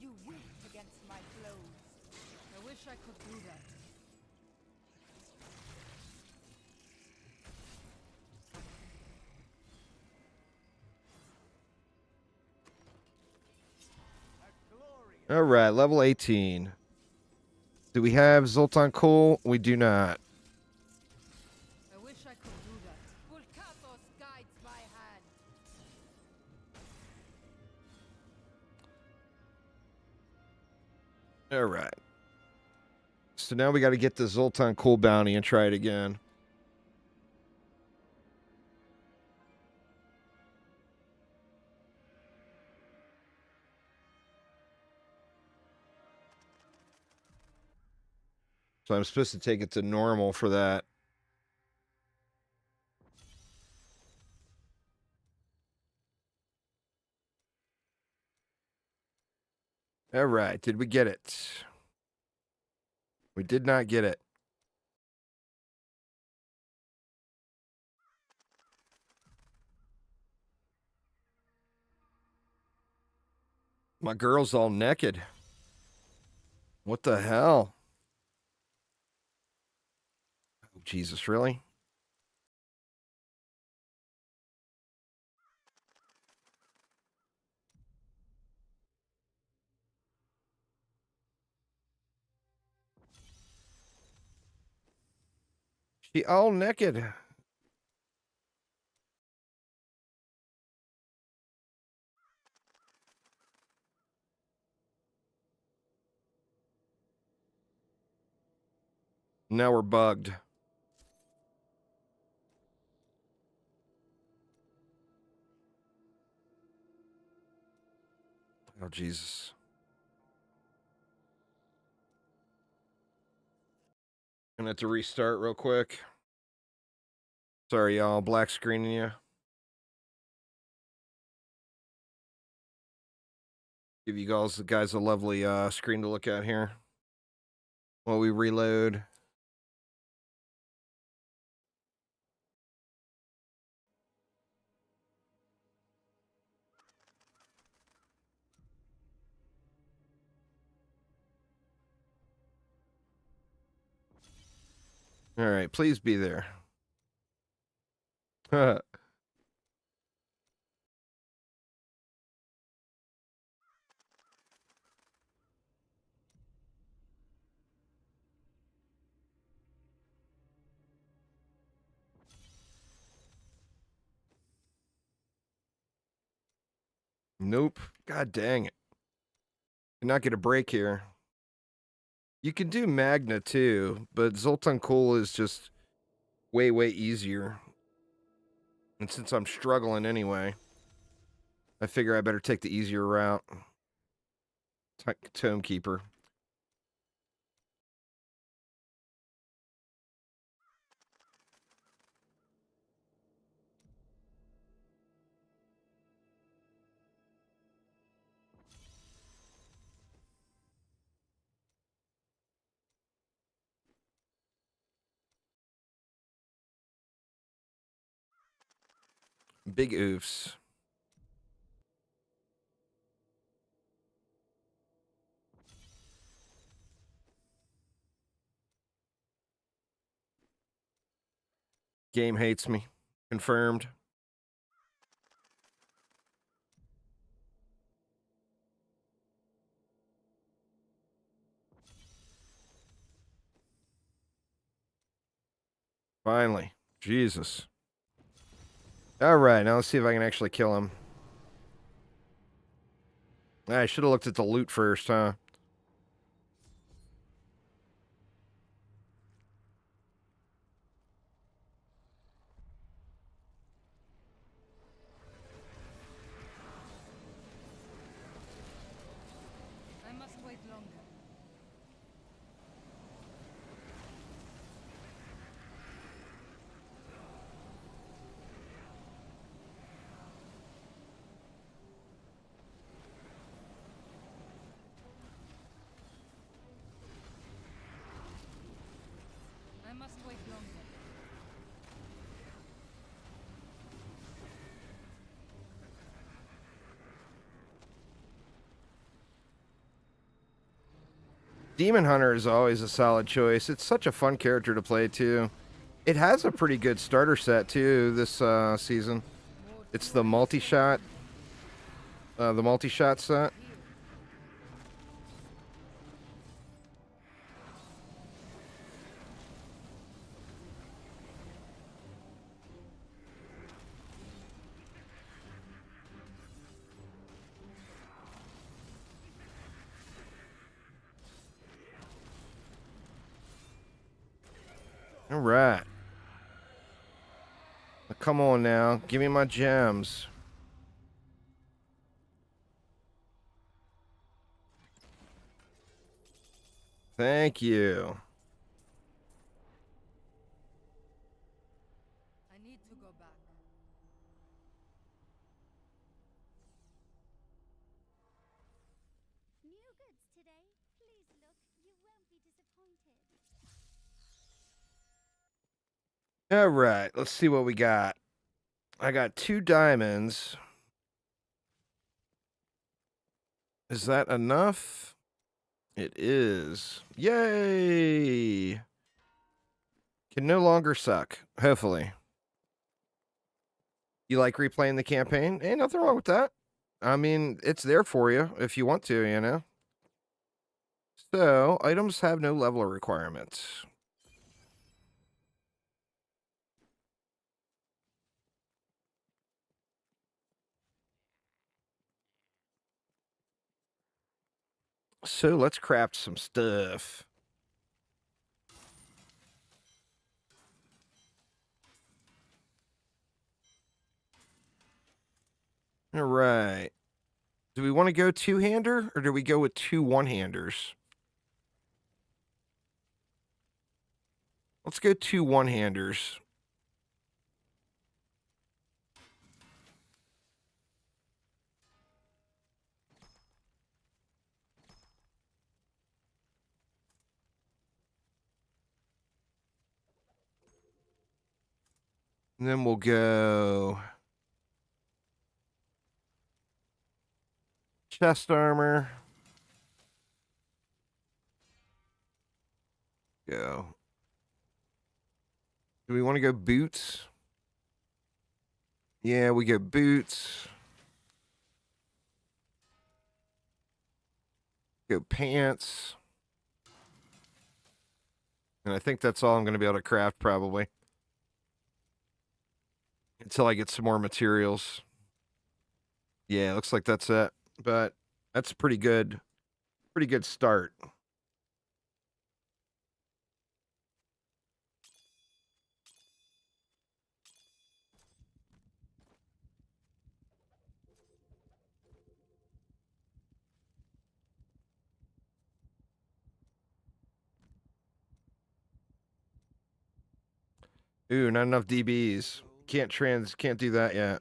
You weak against my blows. I wish I could do that. All right, level 18. Do we have Zoltan Cool? We do not. I wish I could do that. Vulkatos guides my hand. All right. So now we got to get the Zoltan Cool bounty and try it again. So I'm supposed to take it to normal for that. All right. Did we get it? We did not get it. My girl's all naked. What the hell? Jesus, really? She all naked. Now we're bugged. Oh, Jesus. Gonna have to restart real quick. Sorry, y'all. Black screening you. Give you guys a lovely screen to look at here while we reload. All right, please be there. Nope. God dang it. Did not get a break here. You can do Magna too, but Zoltan Kul is just way, way easier. And since I'm struggling anyway, I figure I better take the easier route. Tome Keeper. Big oofs. Game hates me. Confirmed. Finally. Jesus. All right, now let's see if I can actually kill him. I should have looked at the loot first, huh? I must wait longer. I must wait longer. Demon Hunter is always a solid choice. It's such a fun character to play, too. It has a pretty good starter set, too, this season. It's the multi-shot. The multi-shot set. All right. Come on now. Give me my gems. Thank you. I need to go back. New goods today. Please look. You won't be disappointed. All right. Let's see what we got. I got 2 diamonds. Is that enough? It is. Yay! Can no longer suck. Hopefully. You like replaying the campaign? Ain't nothing wrong with that. I mean, it's there for you if you want to, you know? So, items have no level requirements. So, let's craft some stuff. All right. Do we want to go two-hander or do we go with two one-handers? Let's go two one-handers. And then we'll go chest armor. Go. Do we want to go boots? Yeah, we go boots. Go pants. And I think that's all I'm going to be able to craft probably. Until I get some more materials. Yeah, looks like that's it. But that's pretty good. Pretty good start. Ooh, not enough DBs. Can't do that yet.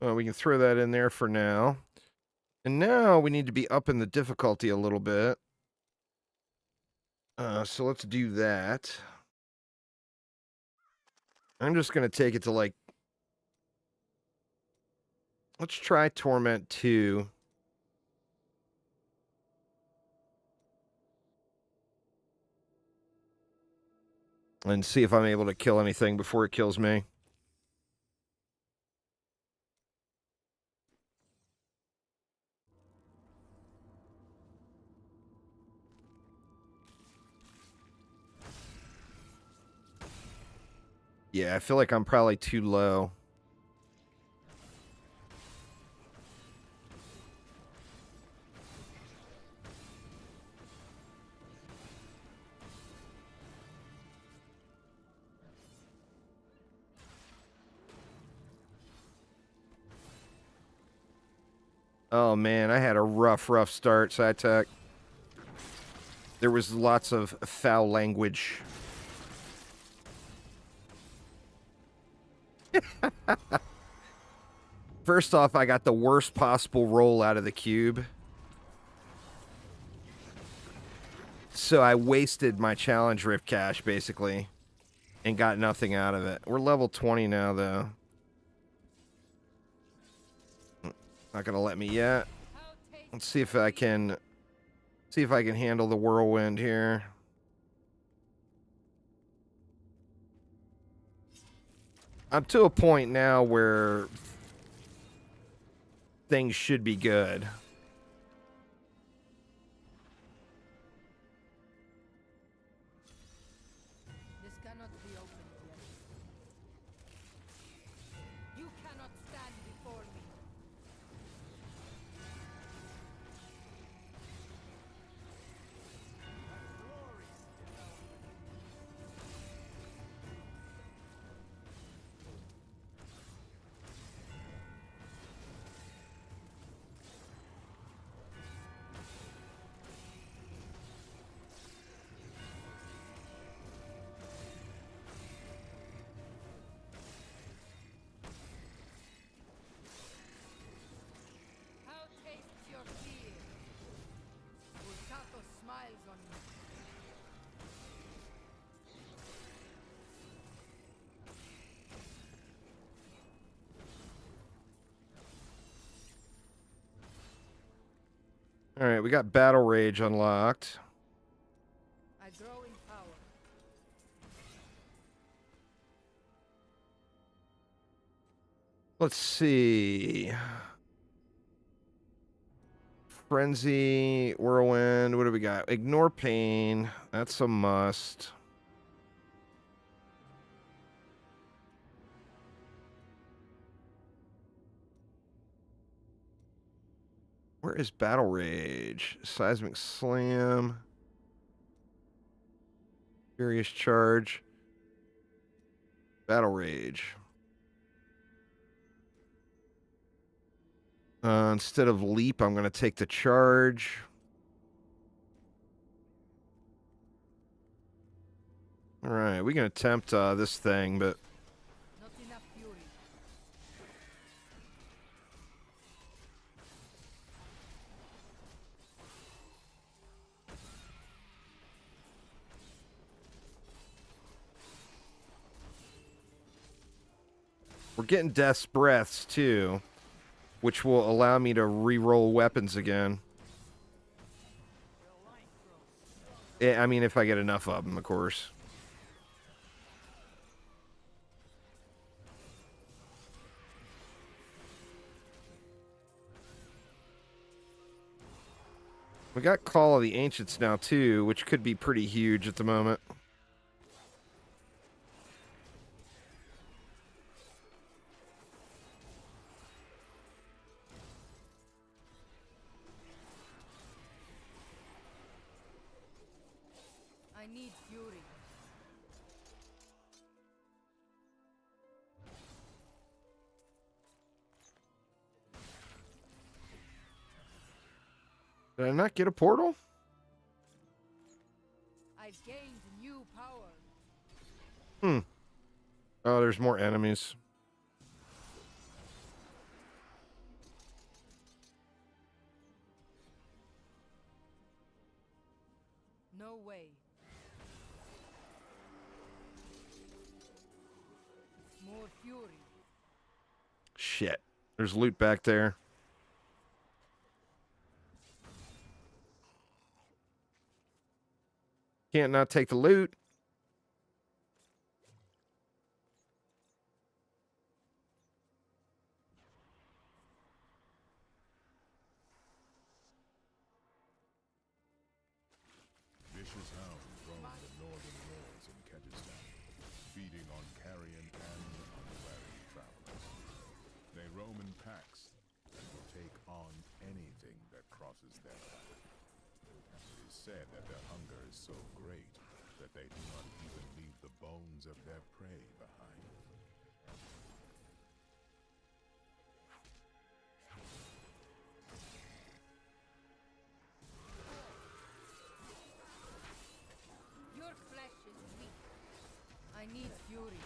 Well, we can throw that in there for now. And now we need to be up in the difficulty a little bit. So let's do that. I'm just going to take it to like... Let's try Torment 2. And see if I'm able to kill anything before it kills me. Yeah, I feel like I'm probably too low. Oh man, I had a rough start, SciTech. There was lots of foul language. First off, I got the worst possible roll out of the cube. So I wasted my challenge rift cash, basically. And got nothing out of it. We're level 20 now, though. Not gonna let me yet. Let's see if I can... See if I can handle the whirlwind here. I'm to a point now where... things should be good. This cannot be opened yet. You cannot stand before me. All right, we got Battle Rage unlocked. I grow in power. Let's see. Frenzy, Whirlwind. What do we got? Ignore Pain. That's a must. Where is Battle Rage? Seismic Slam. Furious Charge. Battle Rage. Instead of Leap, I'm going to take the Charge. All right, we can attempt this thing, but Not enough fury. we're getting Death's Breaths, too, which will allow me to re-roll weapons again. I mean, if I get enough of them, of course. We got Call of the Ancients now, too, which could be pretty huge at the moment. I need fury. Did I not get a portal? I've gained new power. Oh, there's more enemies. No way. More fury. Shit. There's loot back there. Can't not take the loot. Vicious hounds roam the northern moors in Kyrgyzstan, feeding on carrion and unwary travelers. They roam in packs and will take on anything that crosses their path. It is said that their hunger is so great that they do not even leave the bones of their prey behind. Your flesh is weak. I need fury.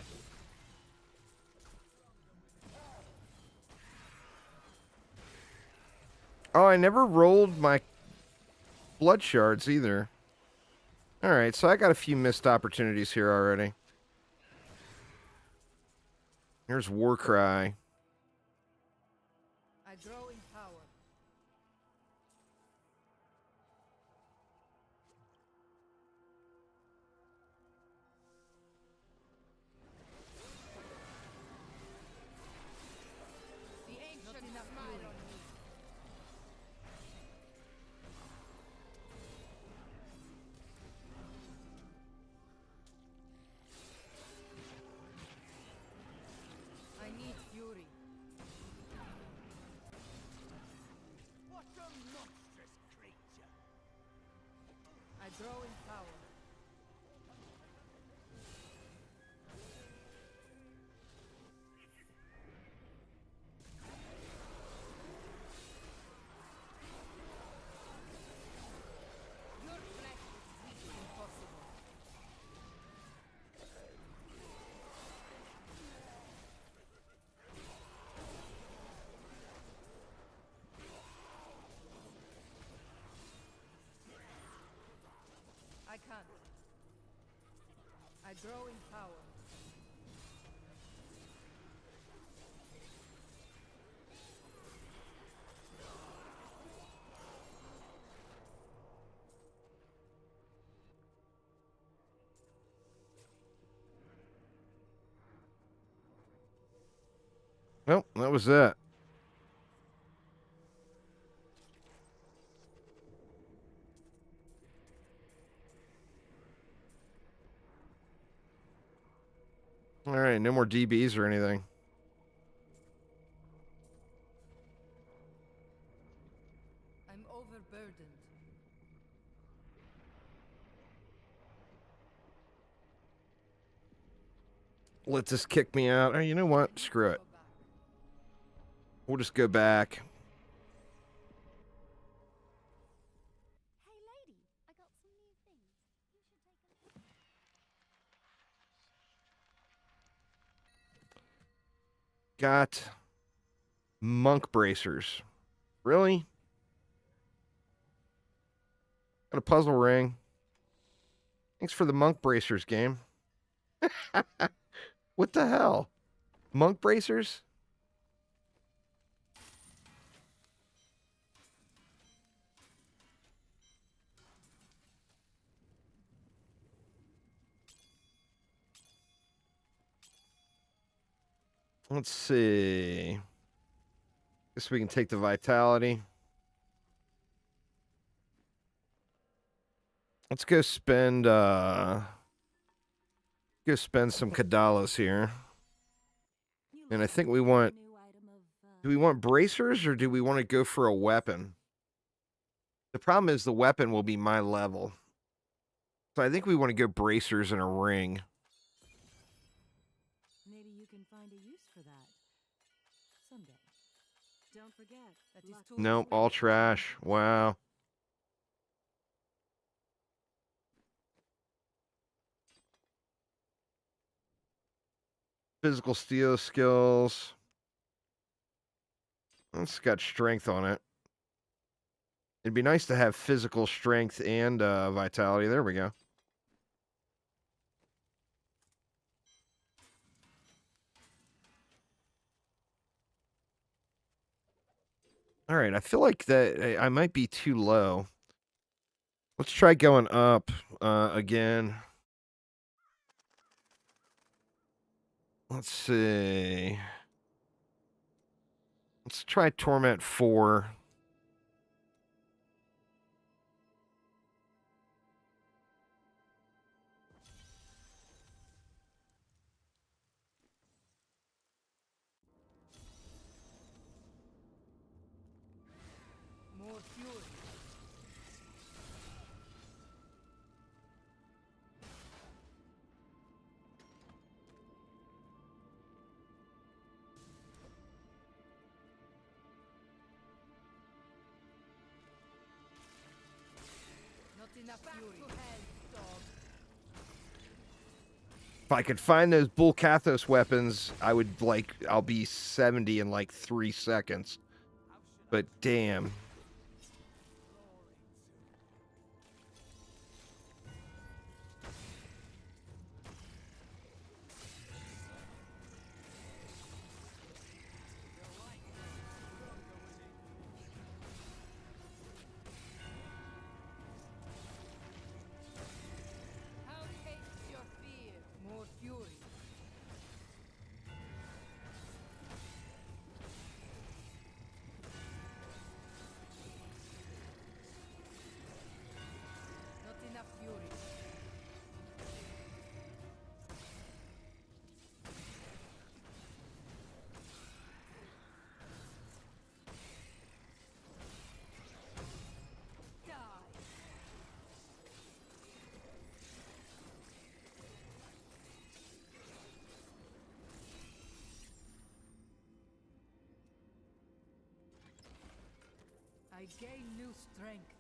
Oh, I never rolled my blood shards either. Alright, so I got a few missed opportunities here already. Here's Warcry. I grow in power. The ancient smile on me. I need fury. What a monstrous creature! I grow in power. Your flesh is weak and impossible. I can't. I grow in power. Well, that was it. All right, no more DBs or anything. I'm overburdened. Let this kick me out. Oh, you know what? Screw it. Go back. We'll just go back. Hey, lady, I got some new things. You should take a look. Got monk bracers. Really? Got a puzzle ring. Thanks for the monk bracers game. What the hell? Monk bracers? Let's see. Guess we can take the vitality. Let's go spend some Kadalos here. And I think we want, do we want bracers or do we want to go for a weapon? The problem is the weapon will be my level. So I think we want to go bracers and a ring. Maybe you can find a use for that someday. Don't forget that is too Nope, all trash. Wow. Physical steel skills. It's got strength on it. It'd be nice to have physical strength and vitality. There we go. All right, I feel like that I might be too low. Let's try going up again. Let's see. Let's try Torment 4. more fury. Not enough fury. Back to hell, dog. If I could find those Bull Kathos weapons, I would I'll be 70 in like 3 seconds. But damn. How takes your fear? More fury. Not enough fury. Die. I gain new strength.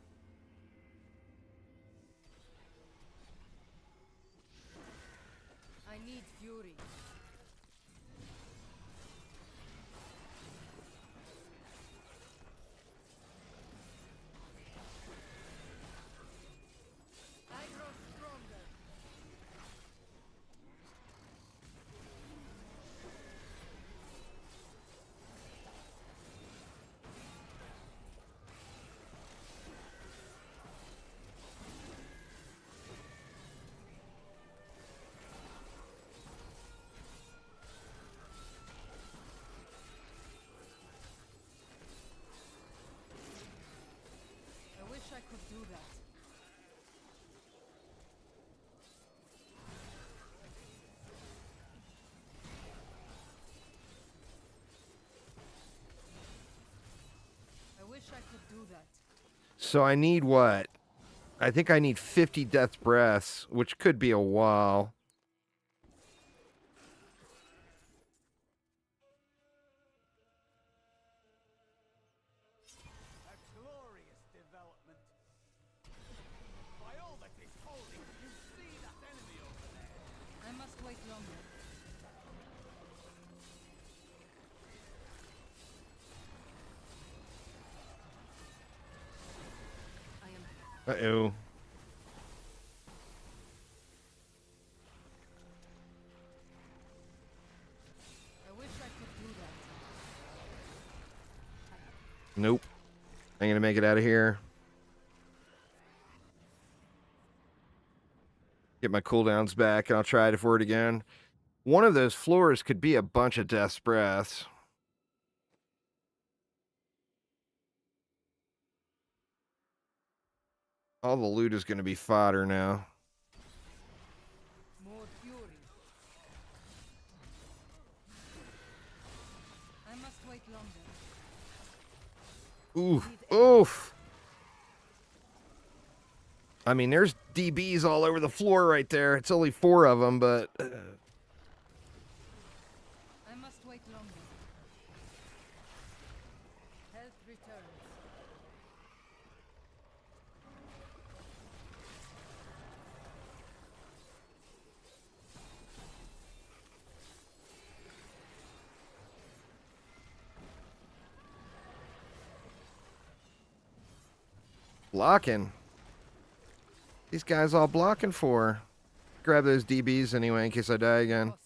I need fury. I grow stronger. do that. So I need what? I think I need 50 death breaths, which could be a while. A glorious development. By all that is holy, you see that enemy over there? I must wait longer. I am. Uh-oh. I wish I could do that. Nope. I'm gonna make it out of here. Get my cooldowns back, and I'll try it for it again. One of those floors could be a bunch of death's breaths. All the loot is going to be fodder now. More fury. I must wait longer. Oof. Oof. I mean, there's DBs all over the floor right there. It's only 4 of them, but... I must wait longer. Health returns. Blocking. These guys all blocking for. Grab those DBs anyway in case I die again. Possible.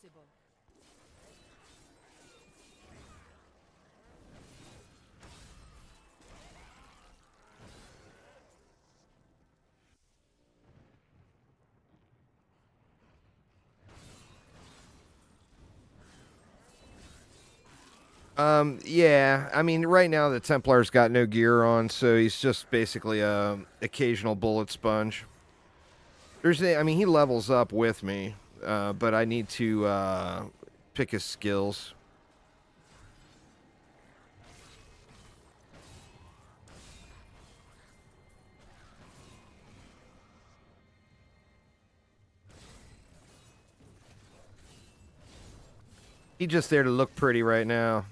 Yeah. I mean, right now the Templar's got no gear on, so he's just basically a occasional bullet sponge. I mean, he levels up with me, but I need to pick his skills. He's just there to look pretty right now.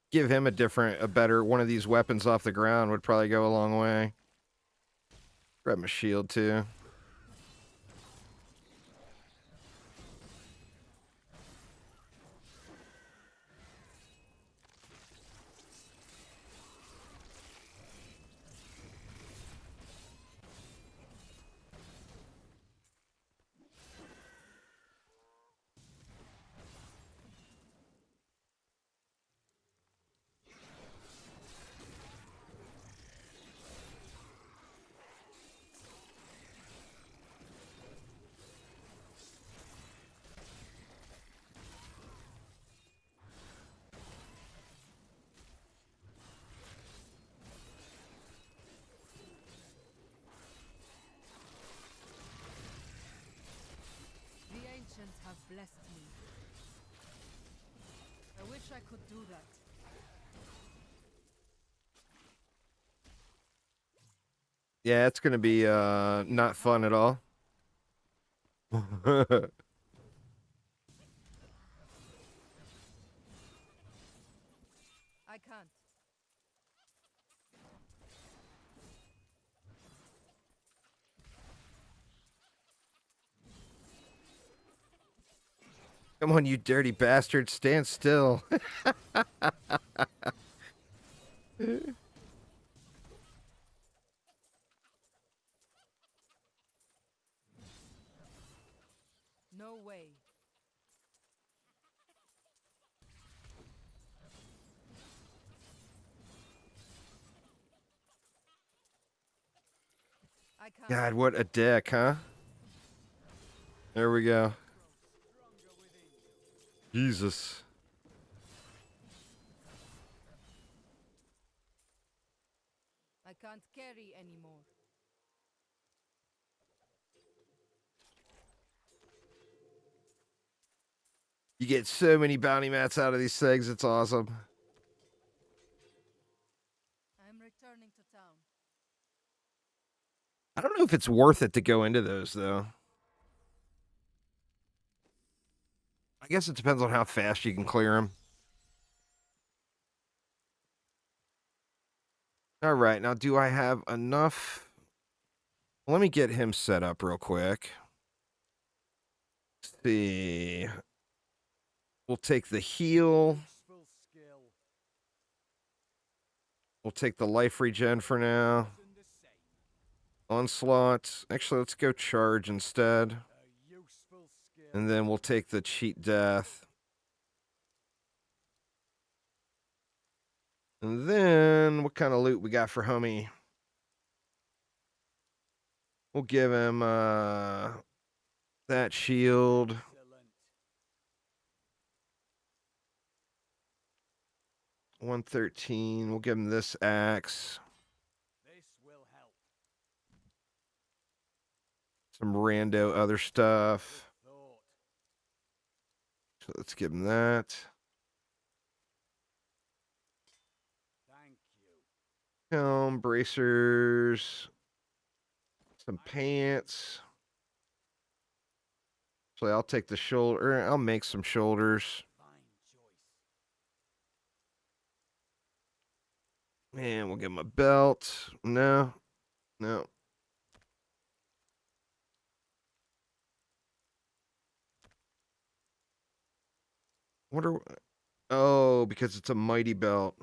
Give him a better one of these weapons off the ground would probably go a long way. Grab my shield too. The ancients have blessed me. I wish I could do that. Yeah, it's gonna be not fun at all. I can't. Come on, you dirty bastard, stand still. No way. I can't. God, what a dick, huh? There we go. Jesus. I can't carry anymore. You get so many bounty mats out of these things. It's awesome. I'm returning to town. I don't know if it's worth it to go into those, though. I guess it depends on how fast you can clear them. All right, now do I have enough? Let me get him set up real quick. Let's see. We'll take the heal. Useful skill. We'll take the life regen for now. Often the same. Onslaught. Actually, let's go charge instead. A useful skill. And then we'll take the cheat death. And then what kind of loot we got for homie? We'll give him that shield. Excellent. 113. We'll give him this axe. This will help. Some rando other stuff. Thought. So let's give him that. Thank you. Helm, bracers, some pants. So I'll take the shoulder. I'll make some shoulders. Fine choice. And we'll give him a belt. No. What are... Oh, because it's a mighty belt.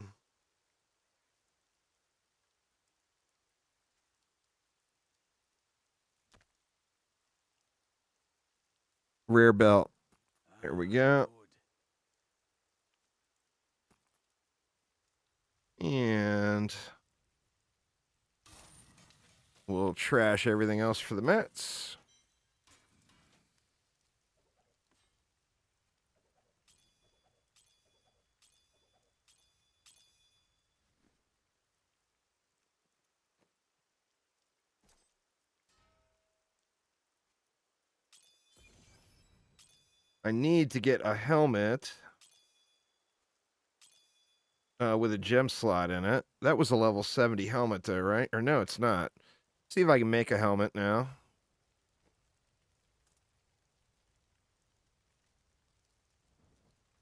Rare belt. There we go. Good. And we'll trash everything else for the Mets. I need to get a helmet with a gem slot in it. That was a level 70 helmet though, right? Or no, it's not. See if I can make a helmet now.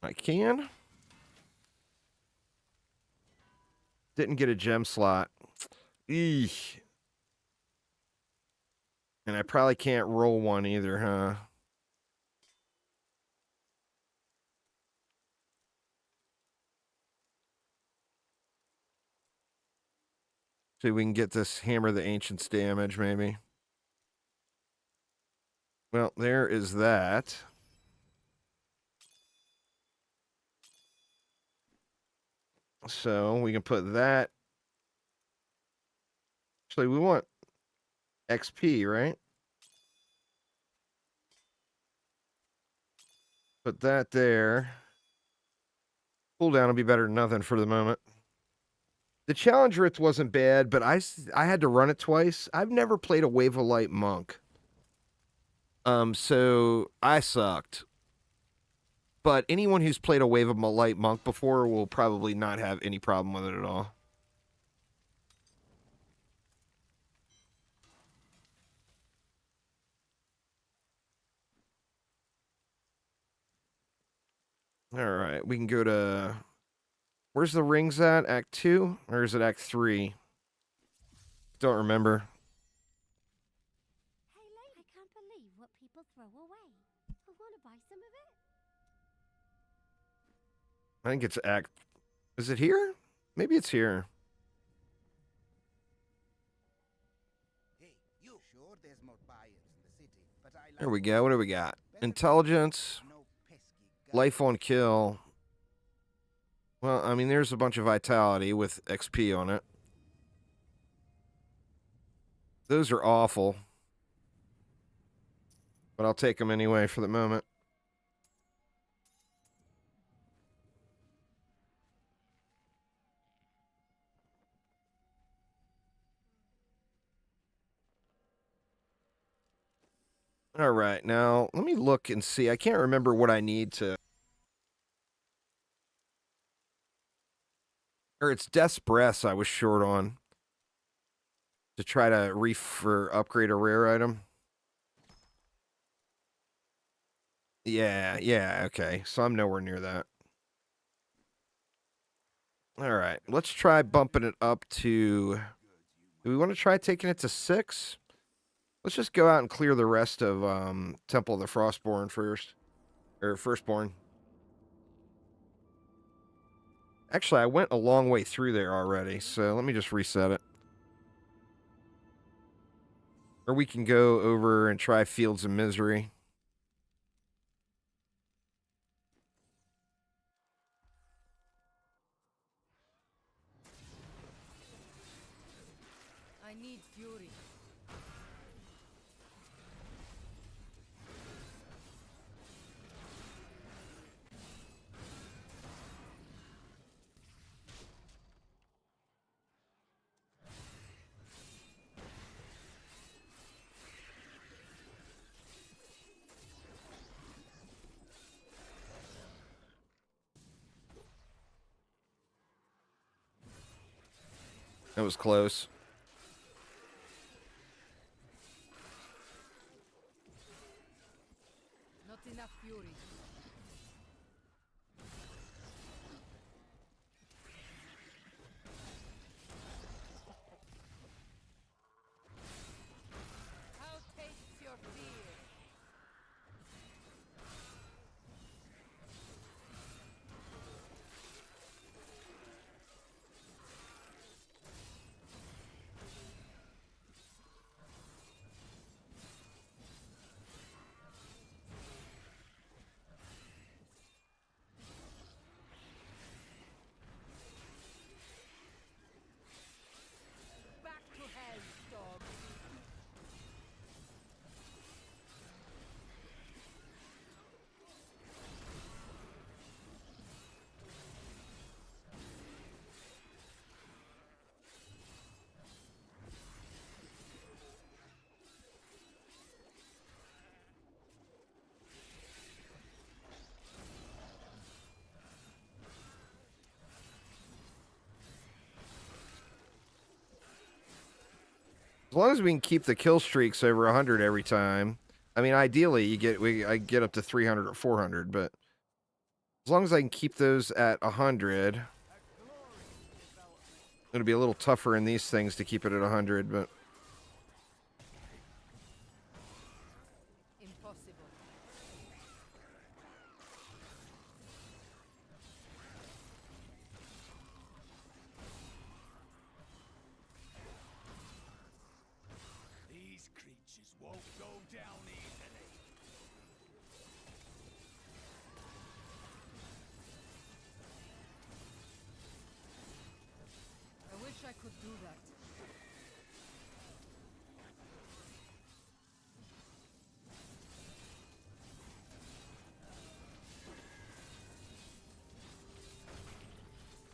I can. Didn't get a gem slot. Eesh. And I probably can't roll one either, huh? See if we can get this Hammer the Ancients damage, maybe. Well, there is that. So we can put that. Actually, we want XP, right? Put that there. Cooldown will be better than nothing for the moment. The challenge writ wasn't bad, but I had to run it twice. I've never played a Wave of Light monk. So I sucked. But anyone who's played a Wave of Light monk before will probably not have any problem with it at all. All right, we can go to... Where's the rings at? Act 2? Or is it Act 3? Don't remember. Hey, lady, I can't believe what people throw away. I want to buy some of it. I think it's Act... Is it here? Maybe it's here. Hey, you sure there's more buyers in the city, but I There we go. What do we got? Intelligence. no pesky guy. Life on kill. Well, I mean, there's a bunch of vitality with XP on it. Those are awful. But I'll take them anyway for the moment. All right, now let me look and see. I can't remember what I need to. Or it's Death's Breath I was short on to try to upgrade a rare item. Yeah, okay. So I'm nowhere near that. All right, let's try bumping it up to. Do we want to try taking it to 6? Let's just go out and clear the rest of Temple of the Frostborn first. Or Firstborn. Actually, I went a long way through there already, so let me just reset it. Or we can go over and try Fields of Misery. I need fury. That was close. Not enough fury. How tastes your fear? Back to hell, dog. As long as we can keep the kill streaks over 100 every time. I mean, ideally, I get up to 300 or 400, but as long as I can keep those at 100, it'll be a little tougher in these things to keep it at 100, but Impossible. These creatures won't go down easily. I wish I could do that.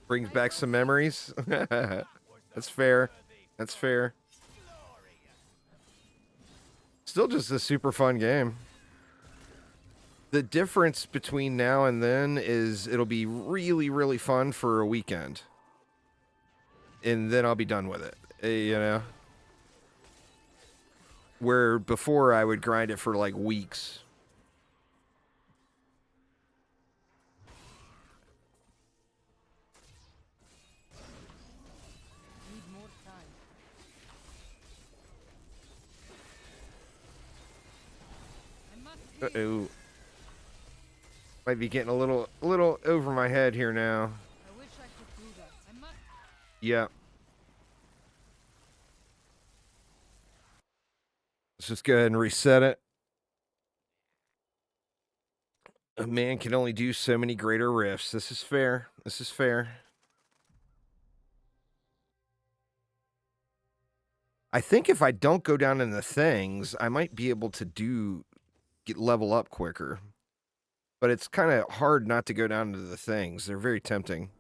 brings back some memories. That's fair. That's fair. Still just a super fun game. The difference between now and then is it'll be really, really fun for a weekend. And then I'll be done with it. You know? Where before I would grind it for like weeks. Need more time. I must heal. Uh-oh. Might be getting a little over my head here now. I wish I could do that. I must. Yeah. Let's just go ahead and reset it. A man can only do so many greater rifts. This is fair. This is fair. I think if I don't go down in the things, I might be able to get level up quicker. But it's kind of hard not to go down to the things. They're very tempting.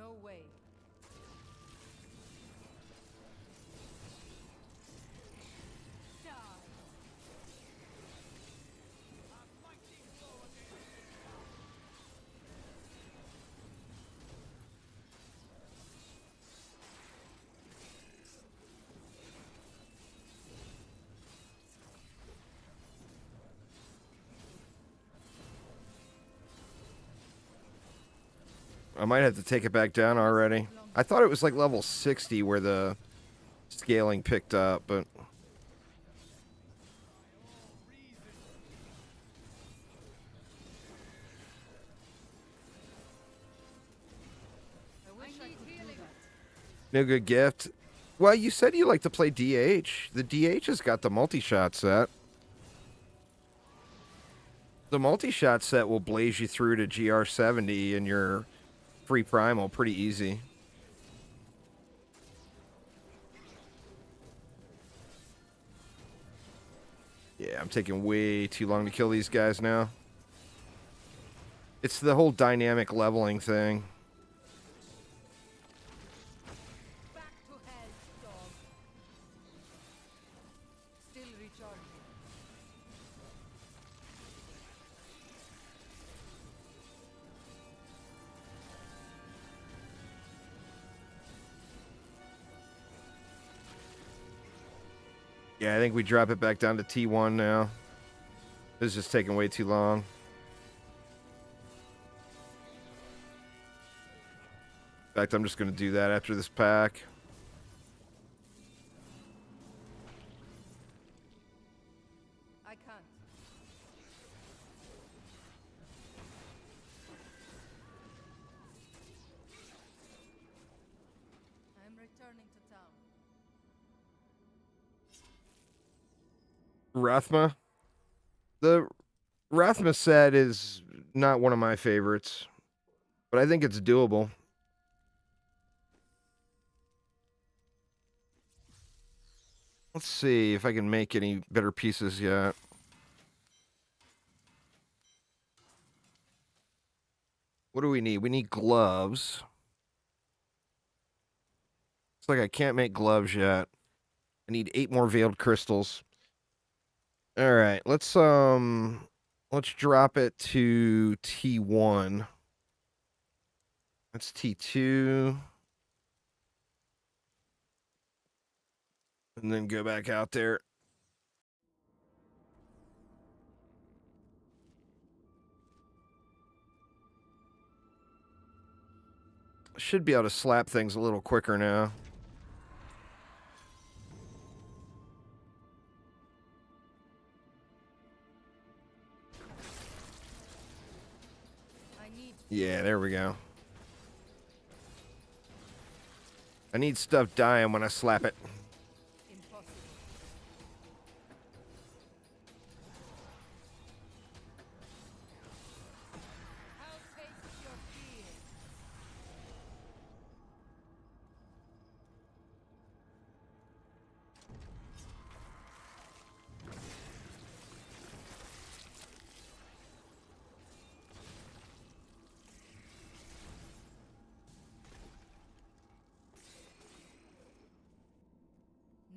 No way. Die. I might have to take it back down already. I thought it was like level 60 where the scaling picked up, but I wish I could do that. no good gift. Well, you said you like to play DH. The DH has got the multi-shot set. The multi-shot set will blaze you through to GR70 and your free primal pretty easy. Yeah, I'm taking way too long to kill these guys now. It's the whole dynamic leveling thing. Back to hell, dog. Still recharging. Yeah, I think we drop it back down to T1 now. This is just taking way too long. In fact, I'm just going to do that after this pack. I can't. I'm returning to town. Rathma. The Rathma set is not one of my favorites, but I think it's doable. Let's see if I can make any better pieces yet. What do we need? We need gloves. It's like I can't make gloves yet. I need 8 more veiled crystals. All right, let's drop it to T1. That's T2. And then go back out there. Should be able to slap things a little quicker now. I need Yeah, there we go. I need stuff dying when I slap it. impossible. How tastes your fear?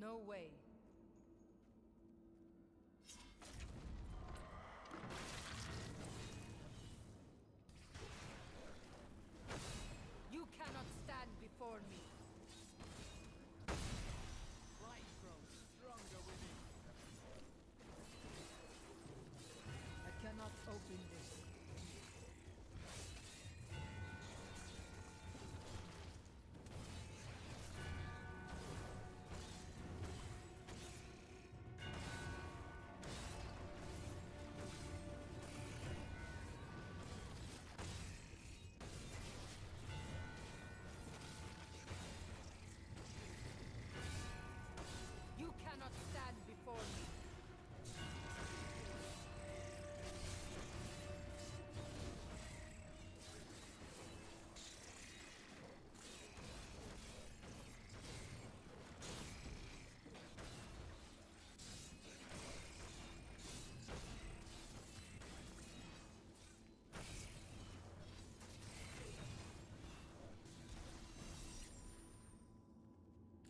No way. You cannot stand before me. Light grows stronger within. I cannot open this.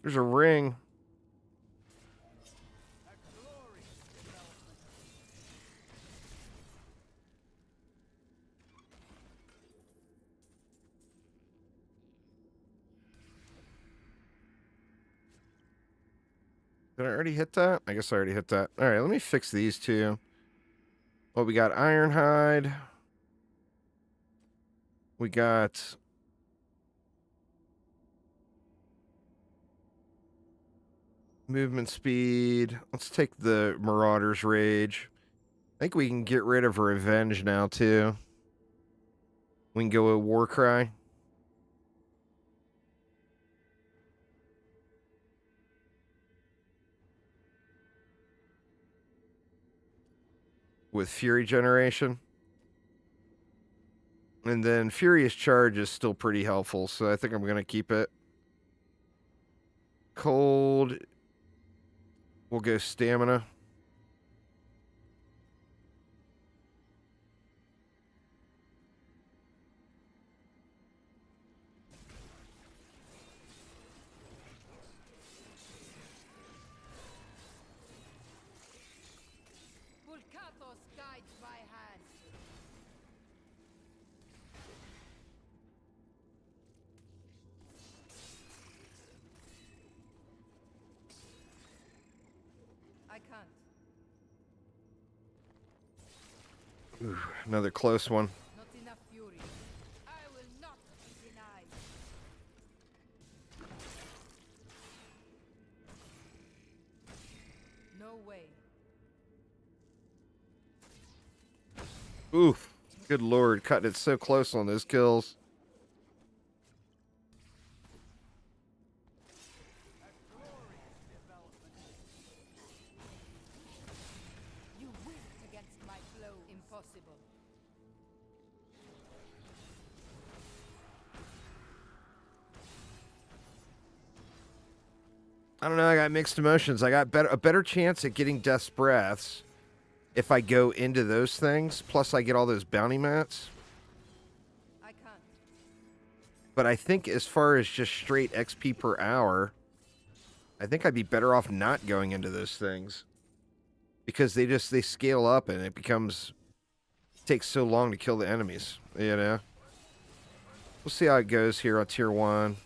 There's a ring. A glorious development. Did I already hit that? I guess I already hit that. All right, let me fix these two. Well, we got Ironhide. We got... movement speed. Let's take the Marauder's Rage. I think we can get rid of Revenge now, too. We can go with Warcry. With Fury Generation. And then Furious Charge is still pretty helpful, so I think I'm going to keep it. Cold. We'll go Stamina. Vulkatos guides my hand. I can't. Ooh, another close one. Not enough fury. I will not be denied. No way. Oof. Good lord, cutting it so close on those kills. A glorious development. You whiffed against my blow. Impossible. I don't know, I got mixed emotions. I got a better chance at getting Death's Breaths if I go into those things. Plus, I get all those bounty mats. I can't. But I think as far as just straight XP per hour, I think I'd be better off not going into those things. Because they scale up and it takes so long to kill the enemies, you know? We'll see how it goes here on Tier 1.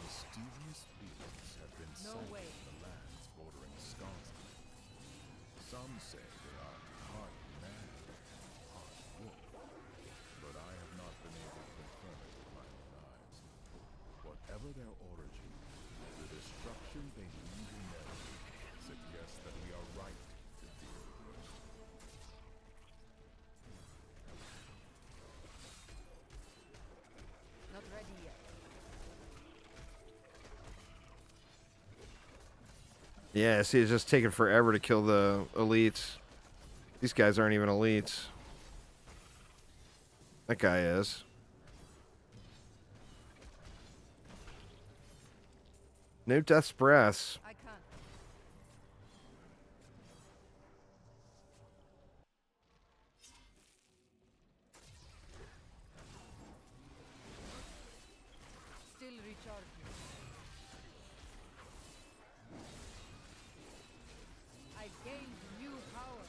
Mysterious beings have been No sent way. from the lands bordering Scarsdale. Some say they are part man, part wolf, but I have not been able to confirm it with my own eyes. Whatever their origin, the destruction they leave in their wake suggests that we are right to fear them. Not ready yet. Yeah, see, it's just taking forever to kill the elites. These guys aren't even elites. That guy is. No Death's Breaths. I can't. Still recharging. I gained new power.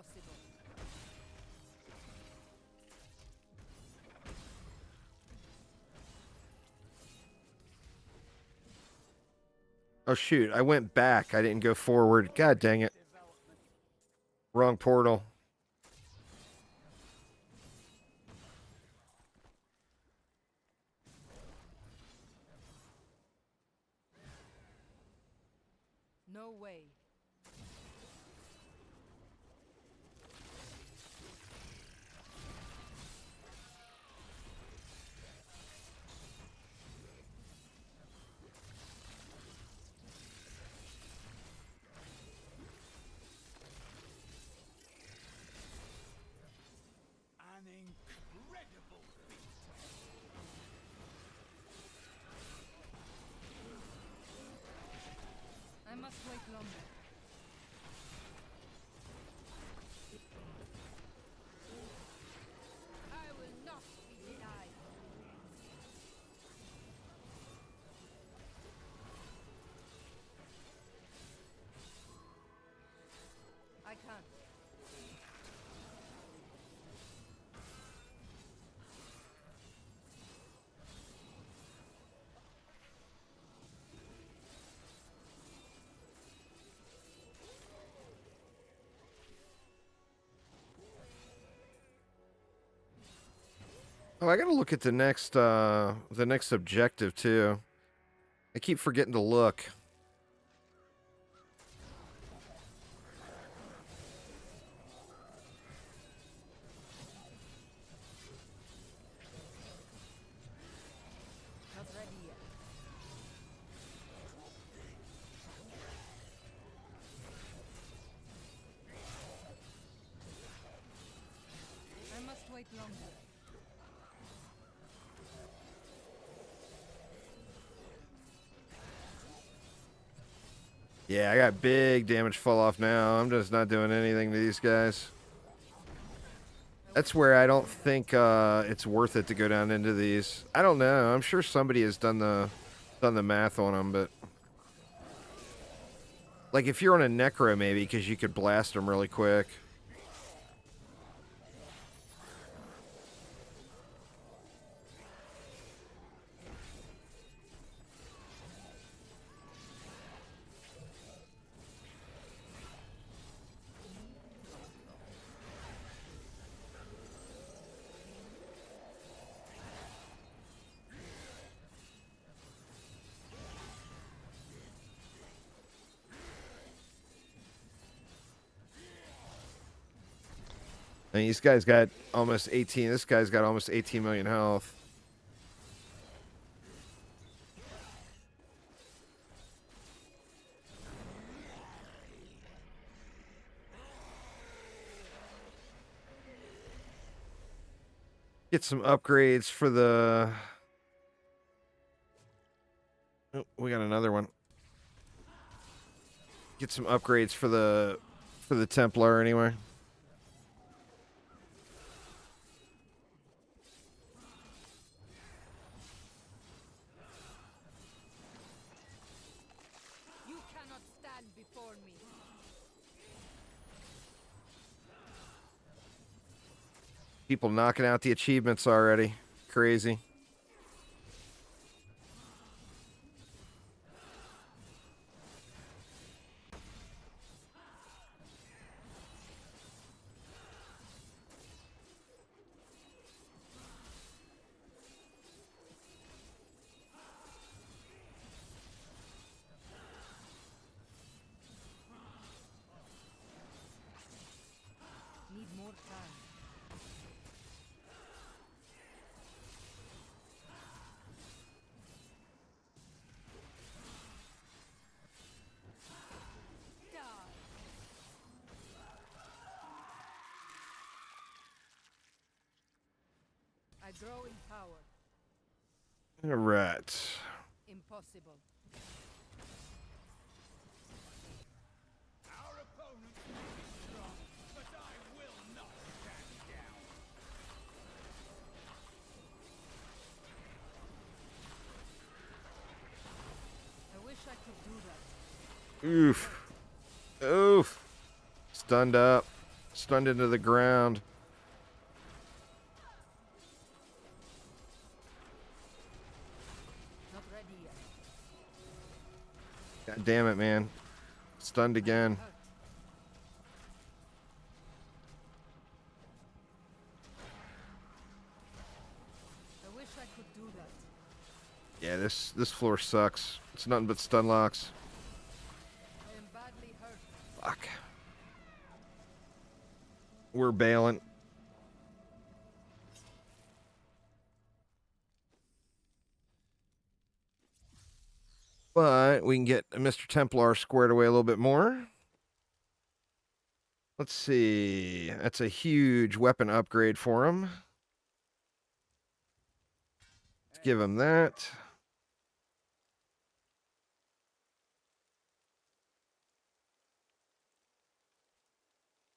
Impossible. Oh shoot, I went back. I didn't go forward. God dang it. Wrong portal. No way. An incredible feat. I must wait longer. I will not be denied. I can't. Oh, I gotta look at the next objective too. I keep forgetting to look. Not ready yet. I must wait longer. Yeah, I got big damage fall off now. I'm just not doing anything to these guys. That's where I don't think it's worth it to go down into these. I don't know. I'm sure somebody has done the math on them, but like if you're on a necro, maybe because you could blast them really quick. I mean, these guys got almost 18. This guy's got almost 18 million health. Get some upgrades for the... Oh, we got another one. Get some upgrades for the Templar anyway. You cannot stand before me. People knocking out the achievements already. Crazy. Need more time. Die. I grow in power. All right. Impossible. Our opponent may be strong, but I will not stand down. I wish I could do that. Oof. Oof. Stunned up. Stunned into the ground. Not ready yet. God damn it, man. Stunned again. Hurt. I wish I could do that. Yeah, this floor sucks. It's nothing but stun locks. I am badly hurt. Fuck. We're bailing. But we can get Mr. Templar squared away a little bit more. Let's see. That's a huge weapon upgrade for him. Let's give him that.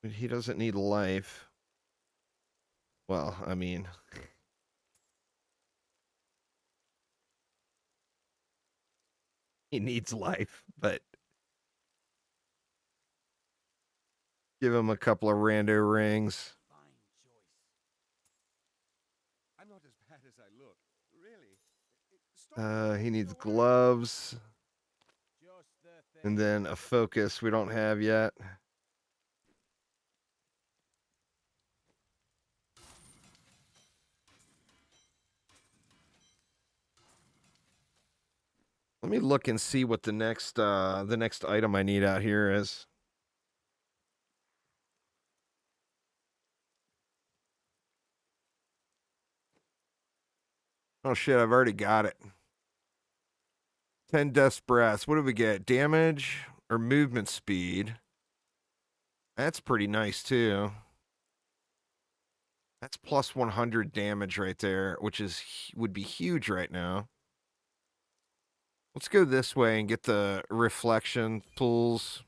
But he doesn't need life. Well, I mean... he needs life, but... give him a couple of rando rings. Fine choice. I'm not as bad as I look. Really. He needs gloves. Just the thing. And then a focus we don't have yet. Let me look and see what the next item I need out here is. Oh shit, I've already got it. 10 death breaths. What do we get? Damage or movement speed? That's pretty nice too. That's plus 100 damage right there, which would be huge right now. Let's go this way and get the reflection pools.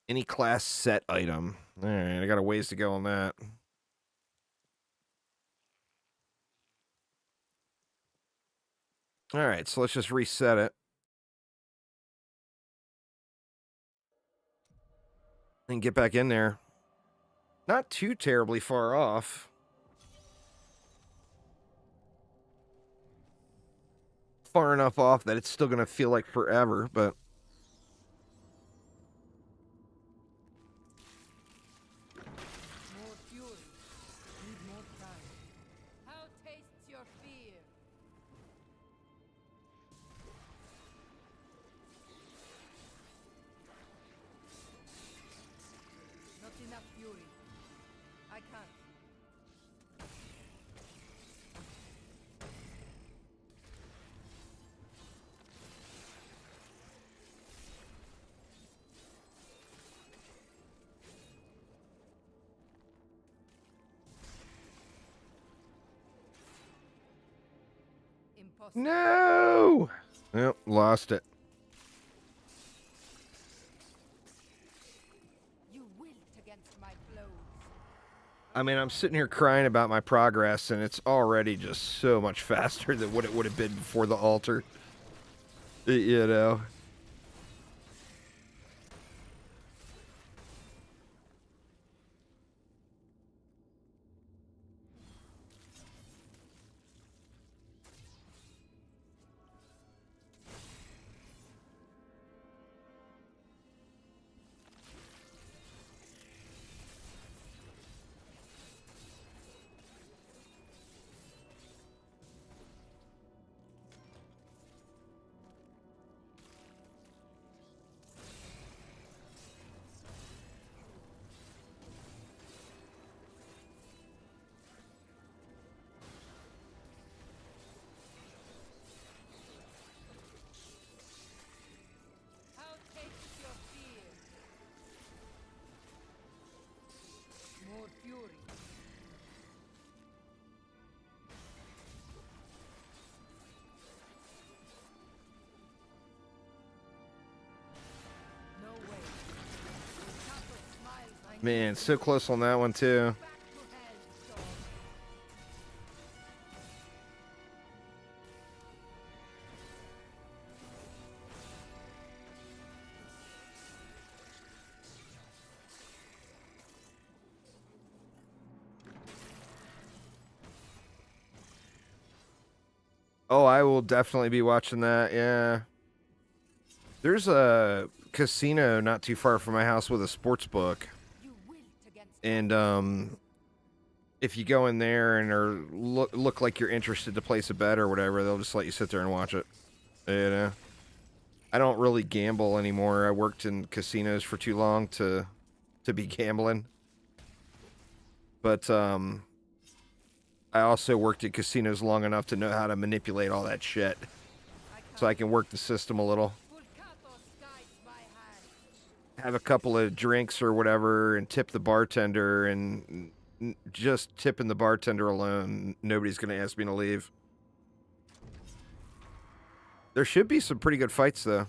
Any class set item. All right, I got a ways to go on that. All right, so let's just reset it. And get back in there. Not too terribly far off. Far enough off that it's still going to feel like forever, but... More fury. Need more time. How tastes your fear? Not enough fury. I can't. Impossible. No! Yep, lost it. You wilt against my blows. I mean, I'm sitting here crying about my progress, and it's already just so much faster than what it would have been before the altar. You know? How tastes your fear? More fury. No way. Castle smiles. I Man, so close on that one, too. back to hell, dog. Oh, I will definitely be watching that. Yeah. There's a casino not too far from my house with a sports book. You wilt against And if you go in there and or look like you're interested to place a bet or whatever, they'll just let you sit there and watch it. You know. I don't really gamble anymore. I worked in casinos for too long to be gambling. But I also worked at casinos long enough to know how to manipulate all that shit. So I can work the system a little. Pulcatos guides my hand. Have a couple of drinks or whatever and tip the bartender, and just tipping the bartender alone, nobody's going to ask me to leave. There should be some pretty good fights, though.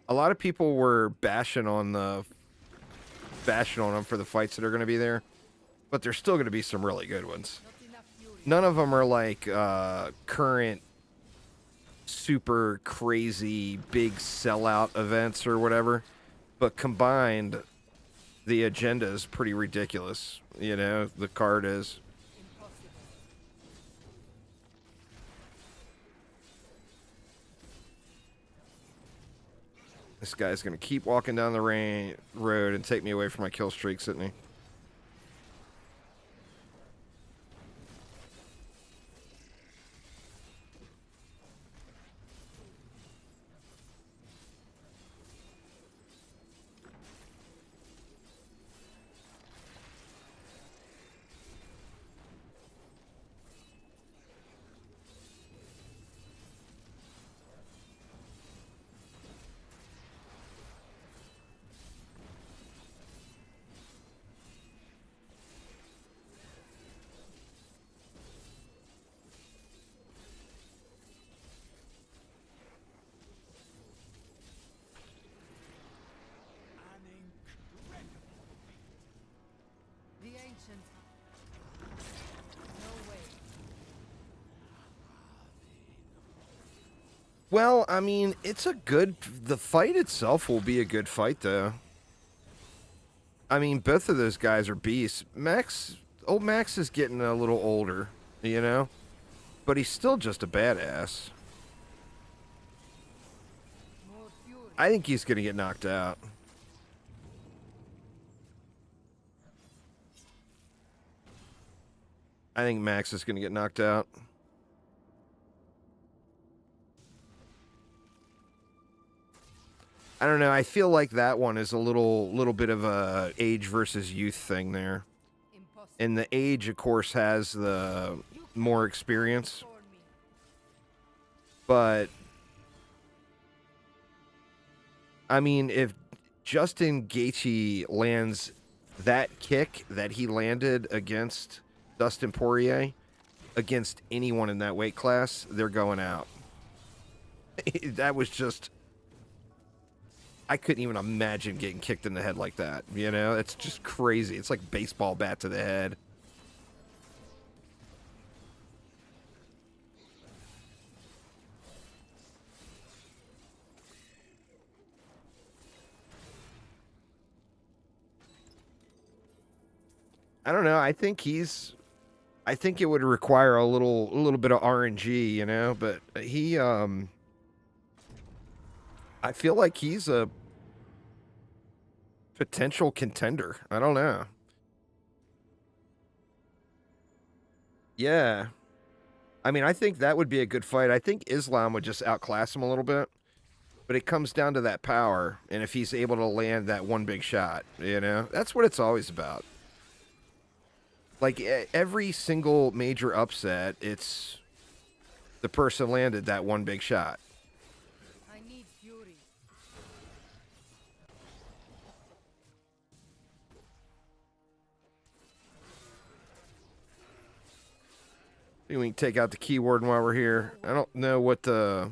A lot of people were bashing on them for the fights that are going to be there, but there's still going to be some really good ones. Not enough fury. None of them are like current super crazy big sellout events or whatever, but combined, the agenda is pretty ridiculous. You know, the card is. Impossible. This guy's gonna keep walking down the road and take me away from my kill streaks, isn't he? An incredible feat. The ancient. No way. Well, I mean, it's a good. The fight itself will be a good fight, though. I mean, both of those guys are beasts. Old Max is getting a little older, you know? But he's still just a badass. More fury. I think he's going to get knocked out. I think Max is going to get knocked out. I don't know. I feel like that one is a little bit of a age versus youth thing there. Impossible. And the age, of course, has the more experience. For me. But I mean, if Justin Gaethje lands that kick that he landed against Dustin Poirier, against anyone in that weight class, they're going out. That was just... I couldn't even imagine getting kicked in the head like that. You know, it's just crazy. It's like baseball bat to the head. I don't know. I think it would require a little bit of RNG, you know, but he I feel like he's a potential contender. I don't know. Yeah. I mean, I think that would be a good fight. I think Islam would just outclass him a little bit. But it comes down to that power, and if he's able to land that one big shot, you know? That's what it's always about. Like, every single major upset, it's the person landed that one big shot. I need fury. Maybe we can take out the keyword while we're here. I don't know what the...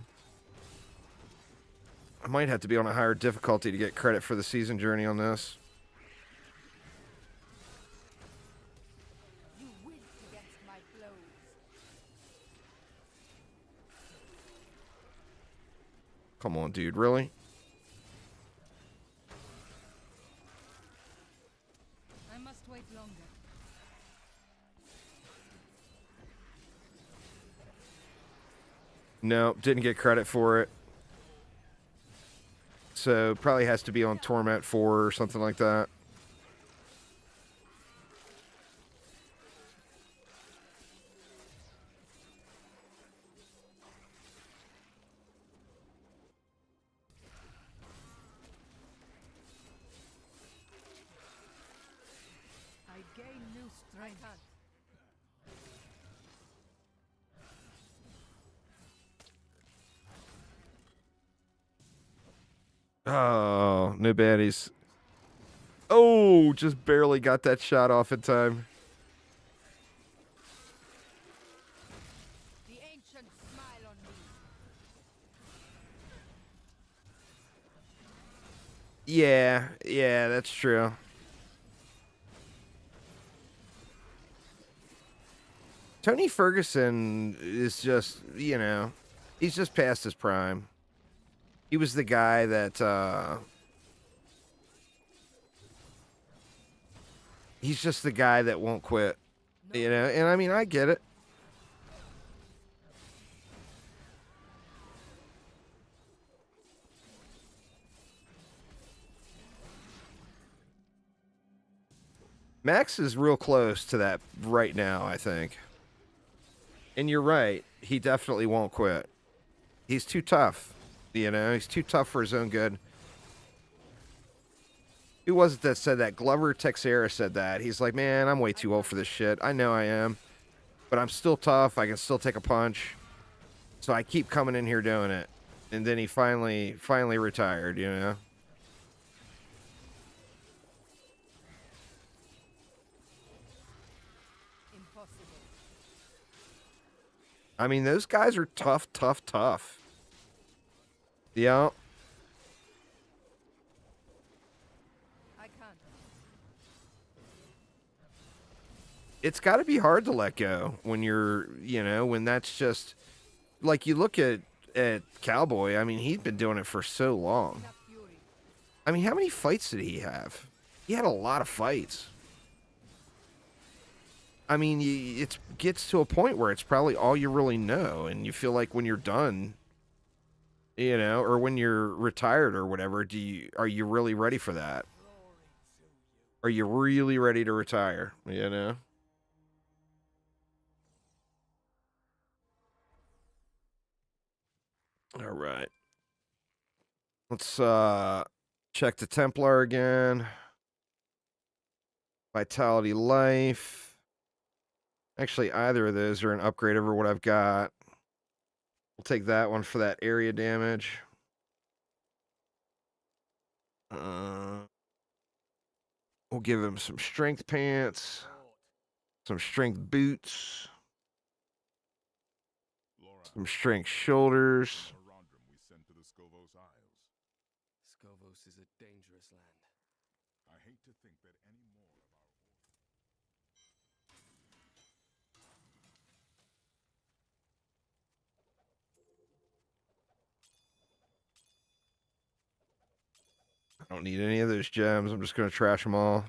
I might have to be on a higher difficulty to get credit for the season journey on this. You wilt against my blows. Come on, dude. Really? I must wait longer. No, didn't get credit for it. So probably has to be on Torment 4 or something like that. I gain new strength. I can't. Oh, no baddies. Oh, just barely got that shot off in time. The ancients smile on me. Yeah, that's true. Tony Ferguson is just, he's just past his prime. He was the guy that, he's just the guy that won't quit, and I mean, I get it. Max is real close to that right now, I think. And you're right. He definitely won't quit. He's too tough. He's too tough for his own good. Who was it that said that? Glover Texera said that. He's like, man, I'm way too old for this shit. I know I am. But I'm still tough. I can still take a punch. So I keep coming in here doing it. And then he finally retired, Impossible. I mean, those guys are tough. Yeah. I can't. It's got to be hard to let go when you're, when that's just like you look at Cowboy. I mean, he'd been doing it for so long. Enough fury. I mean, how many fights did he have? He had a lot of fights. I mean, it gets to a point where it's probably all you really know, and you feel like when you're done, or when you're retired or whatever, are you really ready for that? Are you really ready to retire? All right. Let's check the Templar again. Vitality Life. Actually, either of those are an upgrade over what I've got. We'll take that one for that area damage. We'll give him some strength pants, some strength boots, some strength shoulders. Memorandum we sent to the Scovos Isles. Scovos is a dangerous land. I hate to think that any more of our I don't need any of those gems. I'm just going to trash them all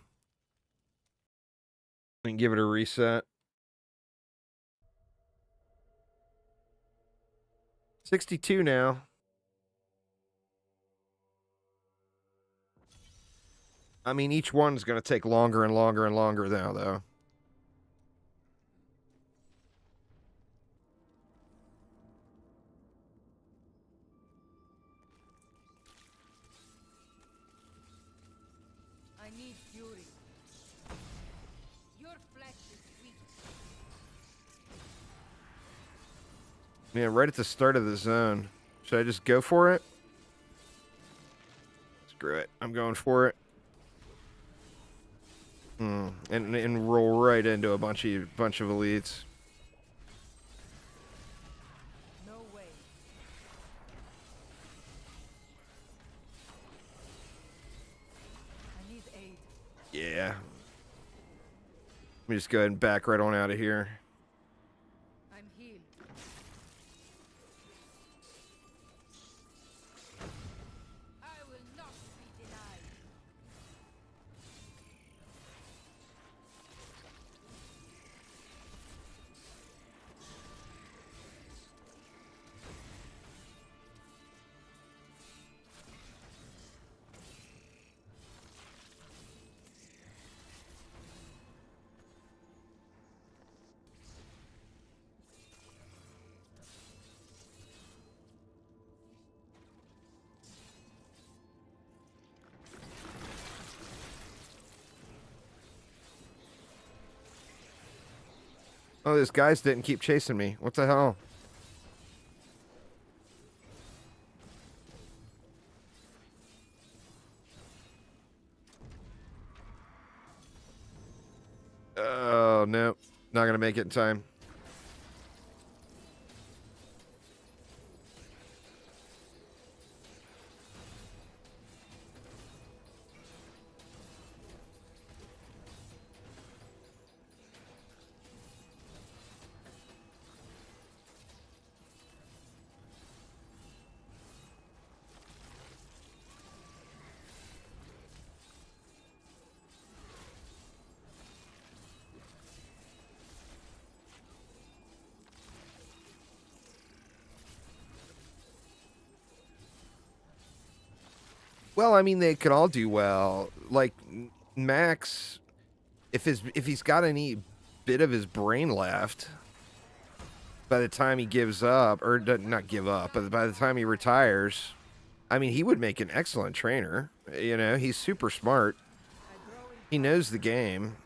and give it a reset. 62 now. I mean, each one's going to take longer and longer and longer now, though. I need fury. Your flesh is weak. Man, right at the start of the zone. Should I just go for it? Screw it. I'm going for it. And roll right into a bunch of elites. No way. I need aid. Yeah. Let me just go ahead and back right on out of here. I'm healed. I will not be denied. Oh, those guys didn't keep chasing me. What the hell? Oh, no. Not going to make it in time. Well, I mean, they could all do well. Like Max, if he's got any bit of his brain left, by the time he gives up, or not give up, but by the time he retires, I mean, he would make an excellent trainer. You know, he's super smart. He knows the game.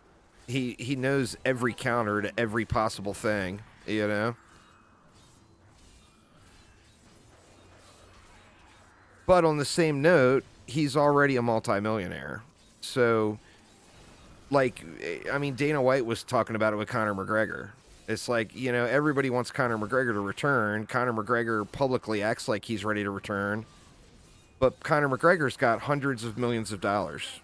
He knows every counter to every possible thing. You know. But on the same note, he's already a multimillionaire. So, like, I mean, Dana White was talking about it with Conor McGregor. It's like, you know, everybody wants Conor McGregor to return. Conor McGregor publicly acts like he's ready to return. But Conor McGregor's got hundreds of millions of dollars.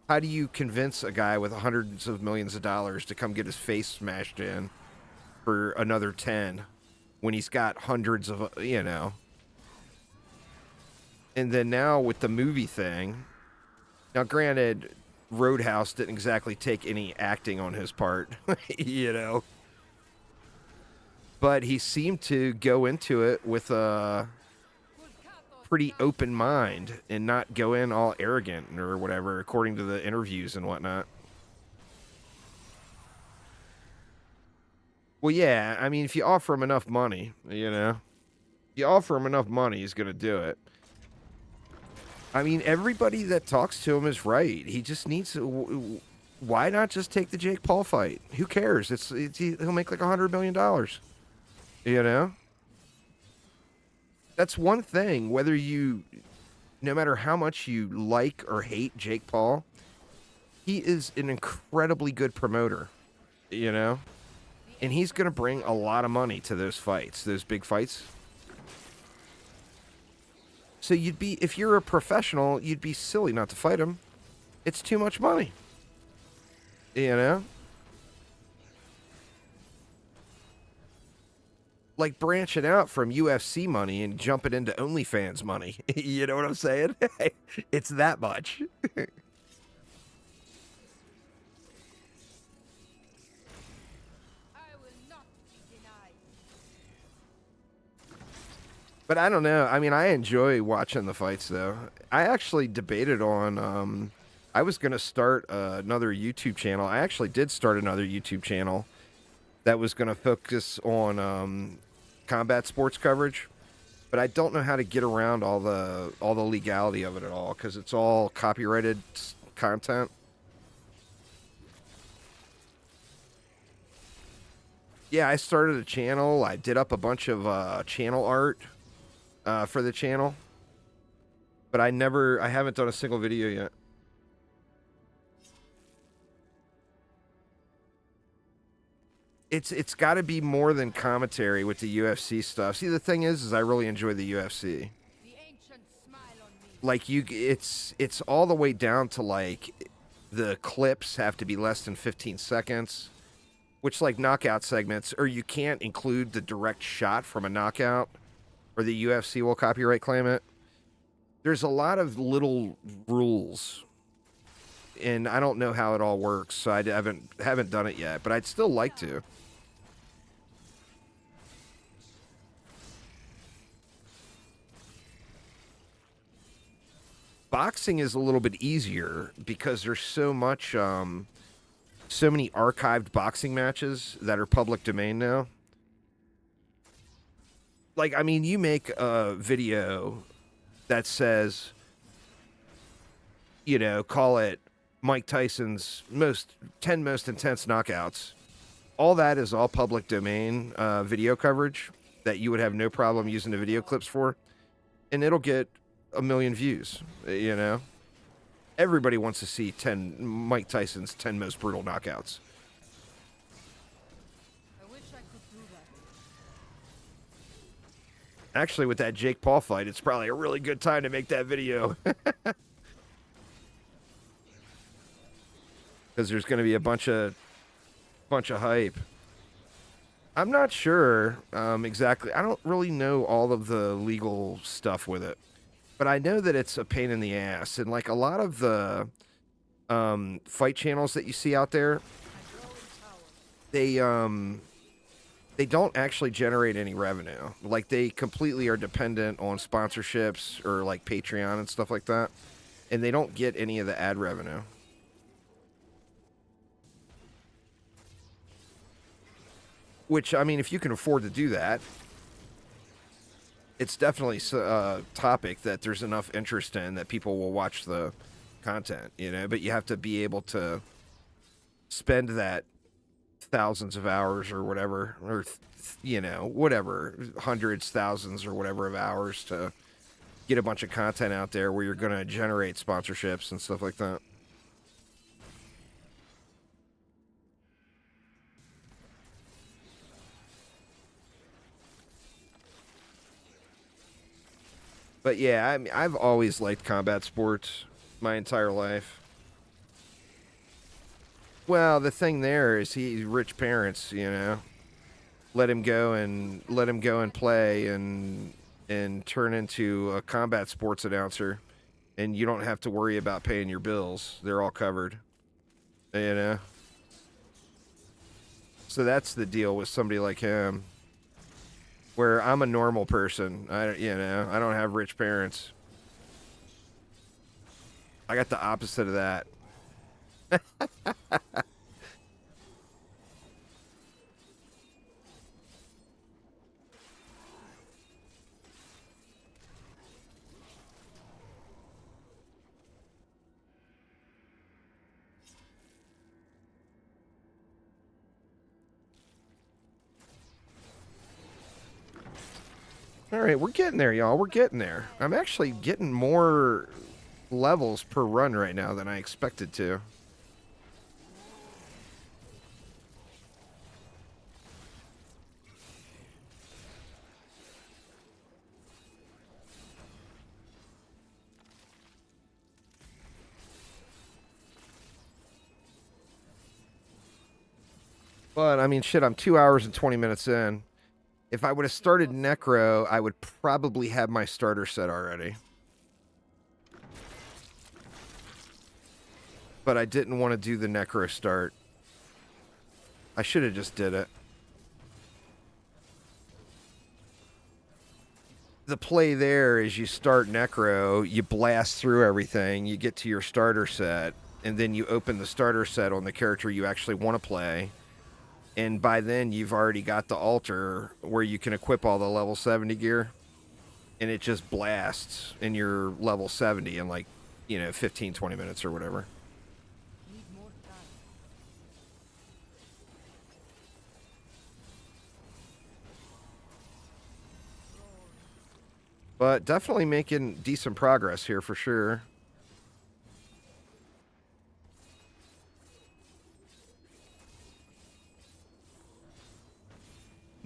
How do you convince a guy with hundreds of millions of dollars to come get his face smashed in for another 10 when he's got hundreds of, you know? And then now with the movie thing, now granted, Roadhouse didn't exactly take any acting on his part, you know. But he seemed to go into it with a pretty open mind and not go in all arrogant or whatever, according to the interviews and whatnot. Well, yeah, I mean, if you offer him enough money, you know, you offer him enough money, he's going to do it. I mean, everybody that talks to him is right. He just needs to. Why not just take the Jake Paul fight? Who cares? He'll make like $100 million. You know? That's one thing. Whether you, no matter how much you like or hate Jake Paul, he is an incredibly good promoter. You know? And he's going to bring a lot of money to those fights, those big fights. So you'd be, if you're a professional, you'd be silly not to fight him. It's too much money. You know? Like branching out from UFC money and jumping into OnlyFans money. You know what I'm saying? It's that much. But I don't know. I mean, I enjoy watching the fights, though. I actually debated on. I was going to start another YouTube channel. I actually did start another YouTube channel that was going to focus on combat sports coverage. But I don't know how to get around all the legality of it at all because it's all copyrighted content. Yeah, I started a channel. I did up a bunch of channel art. For the channel, but I haven't done a single video yet. It's got to be more than commentary with the UFC stuff. See, the thing is I really enjoy the UFC. Like it's all the way down to like the clips have to be less than 15 seconds, which like knockout segments, or you can't include the direct shot from a knockout. Or the UFC will copyright claim it. There's a lot of little rules, and I don't know how it all works, so I haven't done it yet. But I'd still like to. Boxing is a little bit easier because there's so much, so many archived boxing matches that are public domain now. Like, I mean, you make a video that says, you know, call it Mike Tyson's 10 most intense knockouts. all that is all public domain video coverage that you would have no problem using the video clips for, and it'll get 1 million views. You know, everybody wants to see Mike Tyson's 10 most brutal knockouts. I wish I could do that. Actually, with that Jake Paul fight, it's probably a really good time to make that video. Because there's going to be a bunch of hype. I'm not sure exactly. I don't really know all of the legal stuff with it, but I know that it's a pain in the ass. And like a lot of the fight channels that you see out there, they don't actually generate any revenue. Like they completely are dependent on sponsorships or like Patreon and stuff like that, and they don't get any of the ad revenue. Which, I mean, if you can afford to do that, it's definitely a topic that there's enough interest in that people will watch the content, you know? But you have to be able to spend that thousands of hours or whatever, or, you know, whatever, hundreds, thousands or whatever of hours to get a bunch of content out there where you're going to generate sponsorships and stuff like that. But yeah, I mean, I've always liked combat sports my entire life. Well, the thing there is he's rich parents, you know. Let him go and play and turn into a combat sports announcer, and you don't have to worry about paying your bills. They're all covered. You know. So that's the deal with somebody like him. Where I'm a normal person, I don't have rich parents. I got the opposite of that. All right, we're getting there, y'all. We're getting there. I'm actually getting more levels per run right now than I expected to. But, I mean, shit, I'm 2 hours and 20 minutes in. If I would have started Necro, I would probably have my starter set already. But I didn't want to do the Necro start. I should have just did it. The play there is you start Necro, you blast through everything, you get to your starter set, and then you open the starter set on the character you actually want to play. And by then, you've already got the altar where you can equip all the level 70 gear. And it just blasts in your level 70 in like, 15, 20 minutes or whatever. Need more time. But definitely making decent progress here for sure.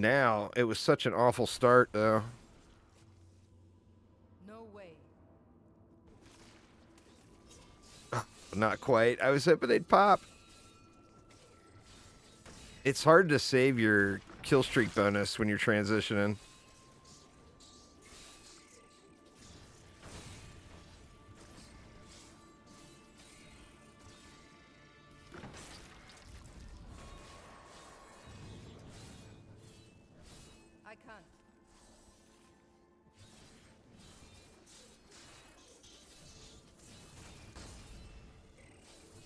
Now, it was such an awful start, though. No way. Not quite. I was hoping they'd pop. It's hard to save your kill streak bonus when you're transitioning. I can't.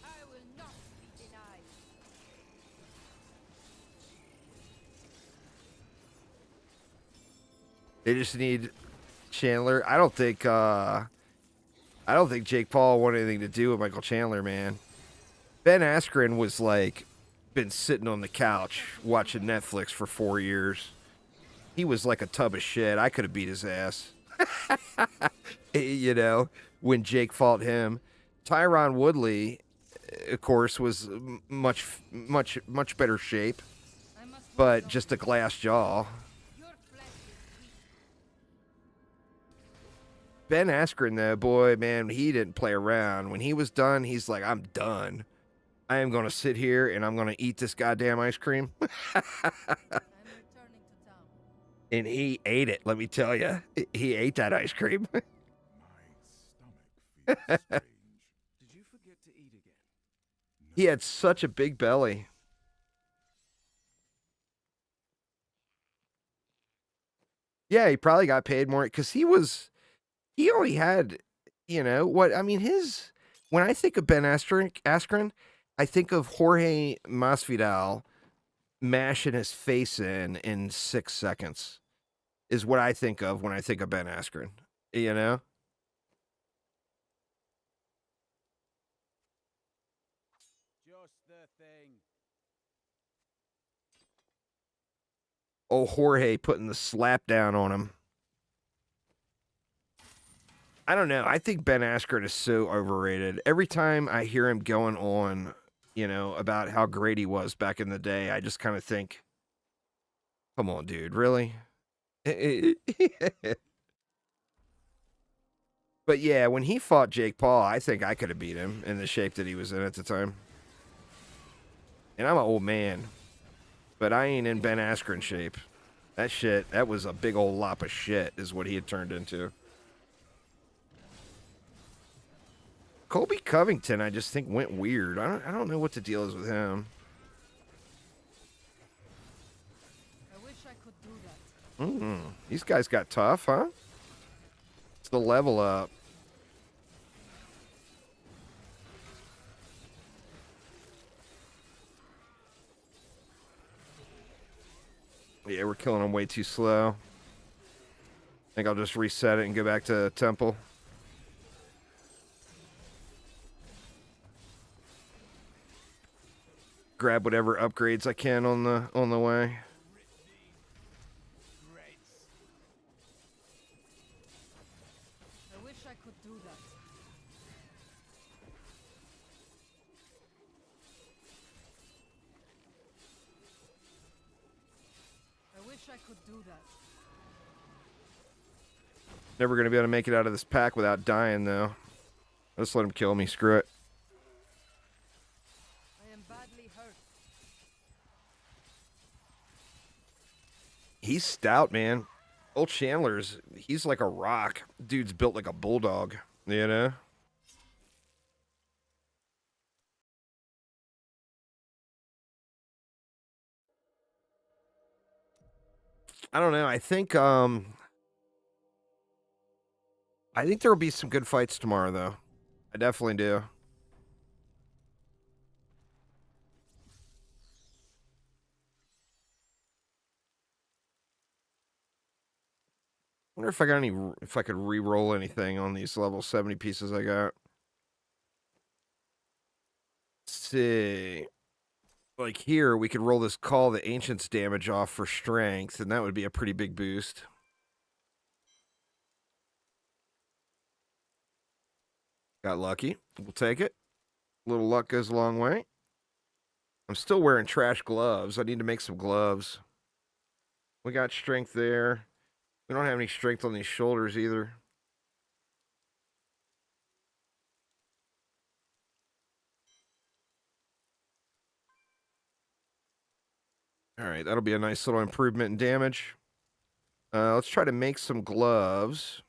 I will not be denied. They just need Chandler. I don't think Jake Paul wanted anything to do with Michael Chandler, man. Ben Askren was like been sitting on the couch watching Netflix for 4 years. He was like a tub of shit. I could have beat his ass. You know, when Jake fought him. Tyron Woodley, of course, was much better shape, I must but just a glass jaw. Your flesh is weak. Ben Askren, though, boy, man, he didn't play around. When he was done, he's like, I'm done. I am going to sit here and I'm going to eat this goddamn ice cream. I'm returning to town. And he ate it, let me tell you. He ate that ice cream. My stomach feels strange. Did you forget to eat again? He had such a big belly. Yeah, he probably got paid more because he only had, what, I mean, when I think of Ben Askren, I think of Jorge Masvidal mashing his face in 6 seconds is what I think of when I think of Ben Askren, you know? Just the thing. Oh, Jorge putting the slap down on him. I don't know. I think Ben Askren is so overrated. Every time I hear him going on, about how great he was back in the day, I just kind of think, come on, dude, really? But yeah, when he fought Jake Paul, I think I could have beat him in the shape that he was in at the time. And I'm an old man, but I ain't in Ben Askren shape. That was a big old lop of shit is what he had turned into. Colby Covington, I just think went weird. I don't know what the deal is with him. I wish I could do that. These guys got tough, huh? It's the level up. Yeah, we're killing them way too slow. I think I'll just reset it and go back to Temple. Grab whatever upgrades I can on the way. I wish I could do that. I wish I could do that. Never gonna be able to make it out of this pack without dying, though. I'll just let him kill me. Screw it. I am badly hurt. He's stout, man. Old he's like a rock. Dude's built like a bulldog, you know? I don't know. I think there will be some good fights tomorrow, though. I definitely do. Wonder if if I could re-roll anything on these level 70 pieces I got. Let's see. Like here, we could roll this Call the Ancients damage off for strength, and that would be a pretty big boost. Got lucky. We'll take it. A little luck goes a long way. I'm still wearing trash gloves. I need to make some gloves. We got strength there. We don't have any strength on these shoulders either. All right, that'll be a nice little improvement in damage. Let's try to make some gloves.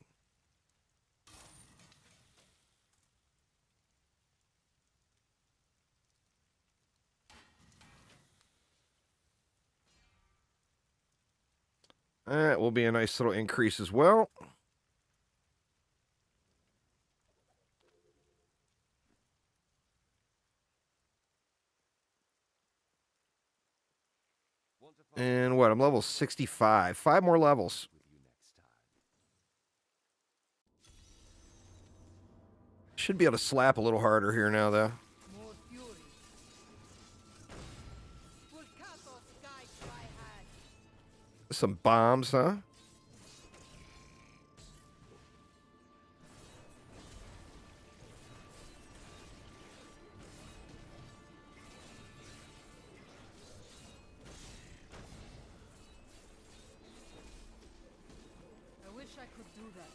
That will be a nice little increase as well. And what? I'm level 65. 5 more levels. Should be able to slap a little harder here now, though. More fury. Some bombs, huh? I wish I could do that.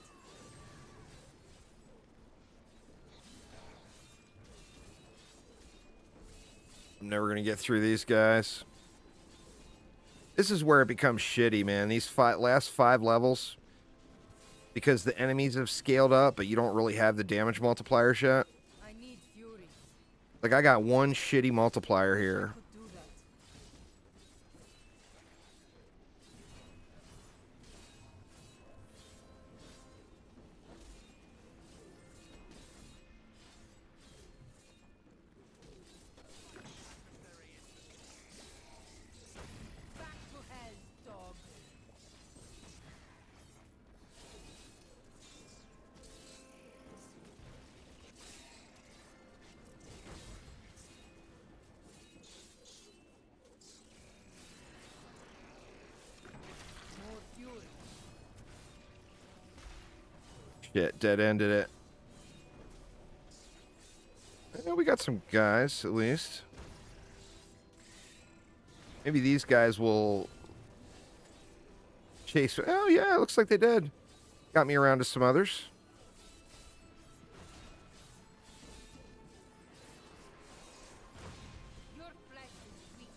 I'm never gonna get through these guys. This is where it becomes shitty, man. These last 5 levels, because the enemies have scaled up, but you don't really have the damage multipliers yet. I need fury. Like, I got one shitty multiplier here. Could do that. Back to hell, dog. More fury. Shit, dead-ended it. We got some guys, at least. Maybe these guys will chase... Oh, yeah, looks like they did. Got me around to some others. Your flesh is weak.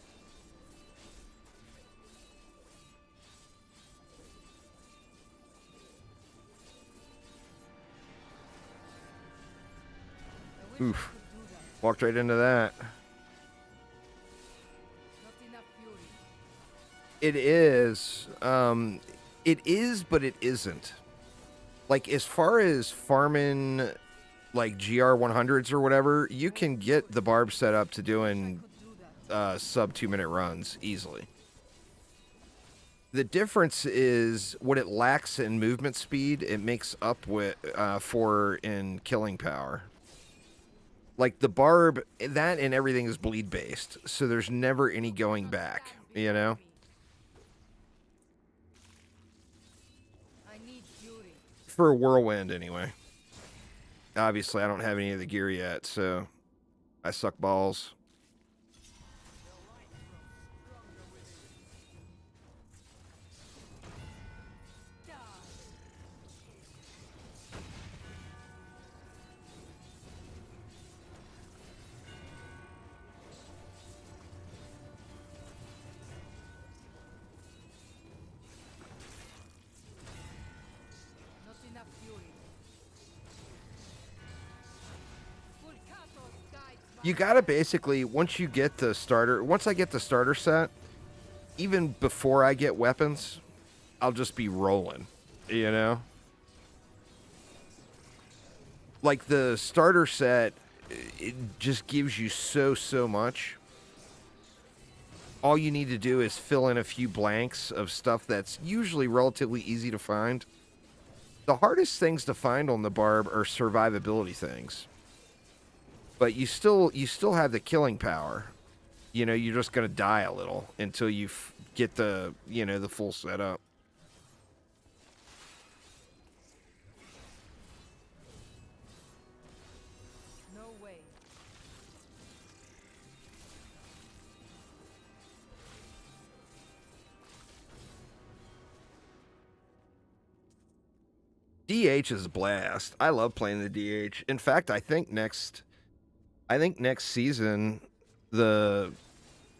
I wish Oof. I could do that. Walked right into that. Not enough fury. It is. It is, but it isn't. Like, as far as farming, like, GR 100s or whatever, you can get the barb set up to doing Could do that. sub 2-minute runs easily. The difference is what it lacks in movement speed, it makes up with for in killing power. Like, the barb, that and everything is bleed based, so there's never any going back, you know? I need fury. For a whirlwind, anyway. Obviously, I don't have any of the gear yet, so I suck balls. Die. Not enough fury. Fulcatos guides my You gotta basically, once you get the starter, once I get the starter set, even before I get weapons, I'll just be rolling, you know? Like, the starter set, it just gives you so much. All you need to do is fill in a few blanks of stuff that's usually relatively easy to find. The hardest things to find on the barb are survivability things. But you still have the killing power. You know, you're just going to die a little until you get the, you know, the full setup. no way. DH is a blast. I love playing the DH. In fact, I think next season the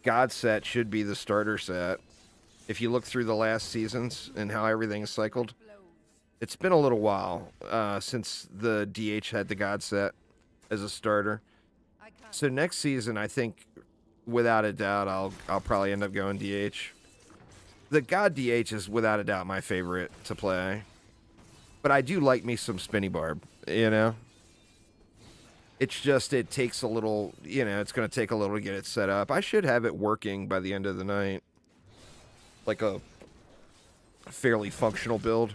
God set should be the starter set. If you look through the last seasons and how everything is cycled, Blows. it's been a little while since the DH had the God set as a starter. I can't. So next season, I think, without a doubt, I'll probably end up going DH. The God DH is without a doubt my favorite to play. But I do like me some Spinny Barb, you know? It's just, it takes a little, you know, it's going to take a little to get it set up. I should have it working by the end of the night. Like a fairly functional build.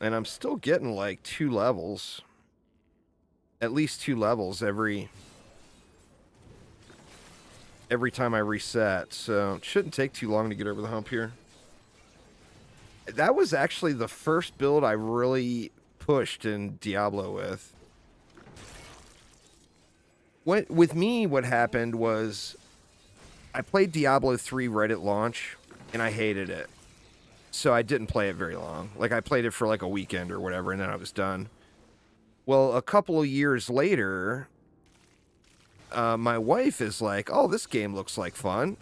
And I'm still getting like 2 levels. At least 2 levels every time I reset. So it shouldn't take too long to get over the hump here. That was actually the first build I really pushed in Diablo with. With me, what happened was I played Diablo 3 right at launch, and I hated it. So I didn't play it very long. Like, I played it for like a weekend or whatever, and then I was done. Well, a couple of years later, my wife is like, oh, this game looks like fun.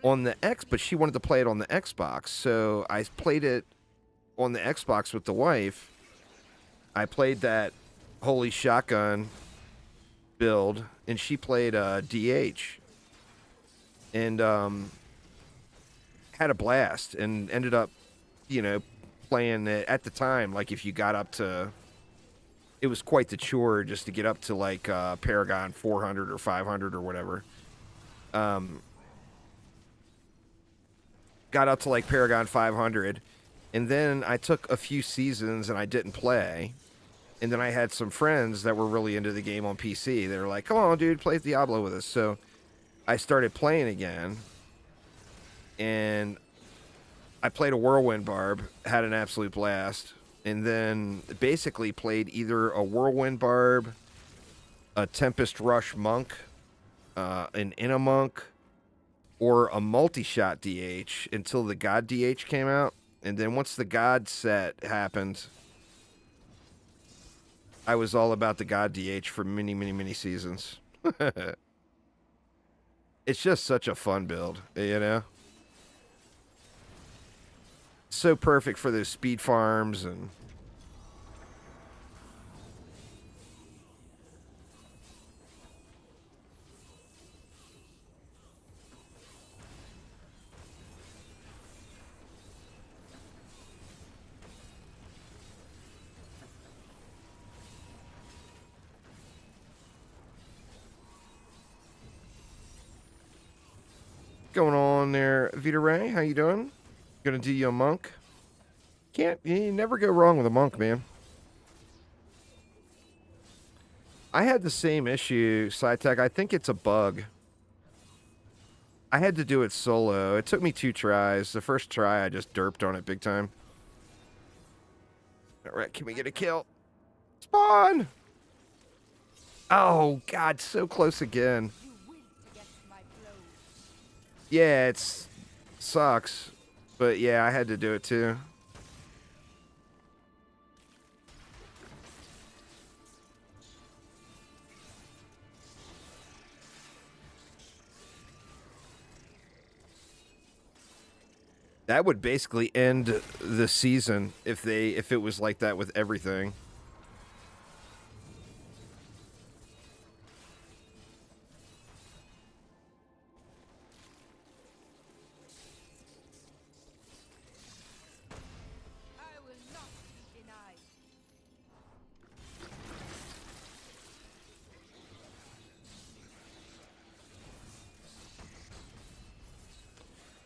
On the but she wanted to play it on the Xbox. So I played it on the Xbox with the wife. I played that Holy Shotgun build, and she played DH. And had a blast, and ended up, playing it at the time. Like, if you got up to, it was quite the chore just to get up to like Paragon 400 or 500 or whatever. Got up to like Paragon 500, and then I took a few seasons and I didn't play. And then I had some friends that were really into the game on PC. They were like, come on, dude, play Diablo with us. So I started playing again, and I played a Whirlwind Barb, had an absolute blast, and then basically played either a Whirlwind Barb, a Tempest Rush Monk, an Inna Monk, or a multi-shot DH until the God DH came out. And then once the God set happened, I was all about the God DH for many, many, many seasons. It's just such a fun build, So perfect for those speed farms and... going on there, Vita Ray? How you doing? Gonna do you a monk? You never go wrong with a monk, man. I had the same issue, SciTech. I think it's a bug. I had to do it solo. It took me 2 tries. The first try, I just derped on it big time. All right, can we get a kill? Spawn! Oh, God, so close again. You wilt against my blows. Yeah, it sucks. But yeah, I had to do it too. That would basically end the season if it was like that with everything. I will not be denied.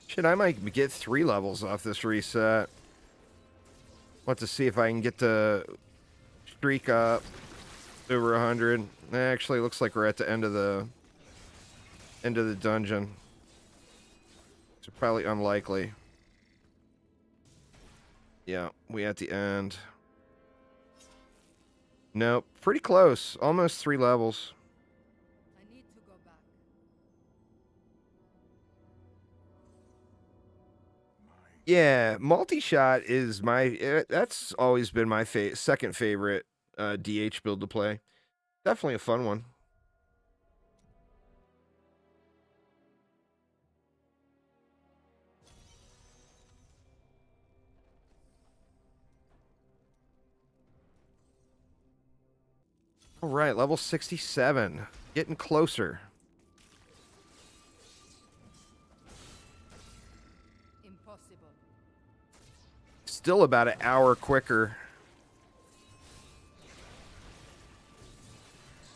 Shit, I might get 3 levels off this reset. Want to see if I can get the streak up over 100. Actually, looks like we're at the end of the dungeon. So probably unlikely. Yeah, we at the end. Nope, pretty close. Almost 3 levels. I need to go back. Yeah, multi-shot is that's always been my second favorite DH build to play. Definitely a fun one. All right, level 67. Getting closer. Impossible. Still about an hour quicker.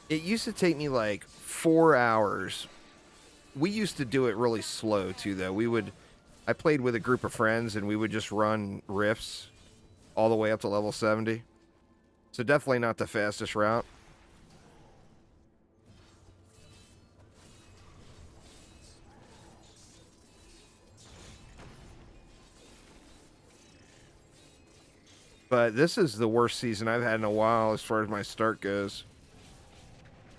It used to take me like 4 hours. We used to do it really slow too, though. I played with a group of friends, and we would just run rifts all the way up to level 70. So definitely not the fastest route. But this is the worst season I've had in a while as far as my start goes.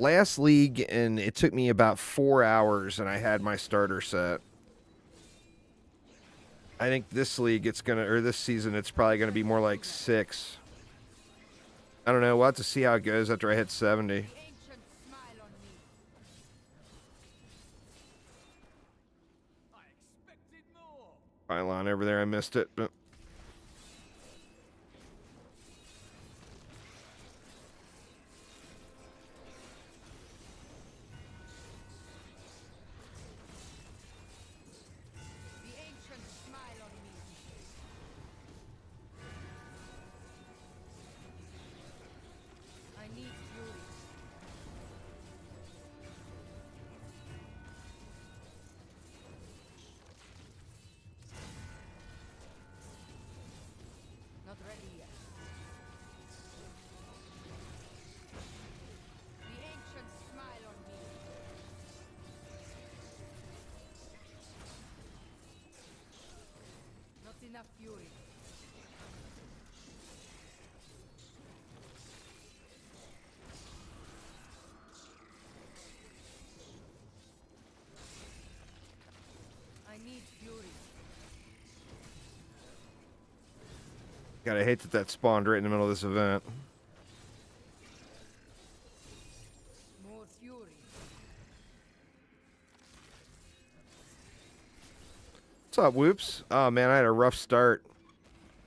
Last league, and it took me about 4 hours, and I had my starter set. I think this league, this season, it's probably gonna be more like 6. I don't know. We'll have to see how it goes after I hit 70. The ancient smile on me. I expected more. Pylon over there, I missed it, but The ancient smile on me. I need fury. Not ready yet. The ancient smile on me. Not enough fury. I need fury. God, I hate that spawned right in the middle of this event. More fury. What's up, Whoops? Oh, man, I had a rough start.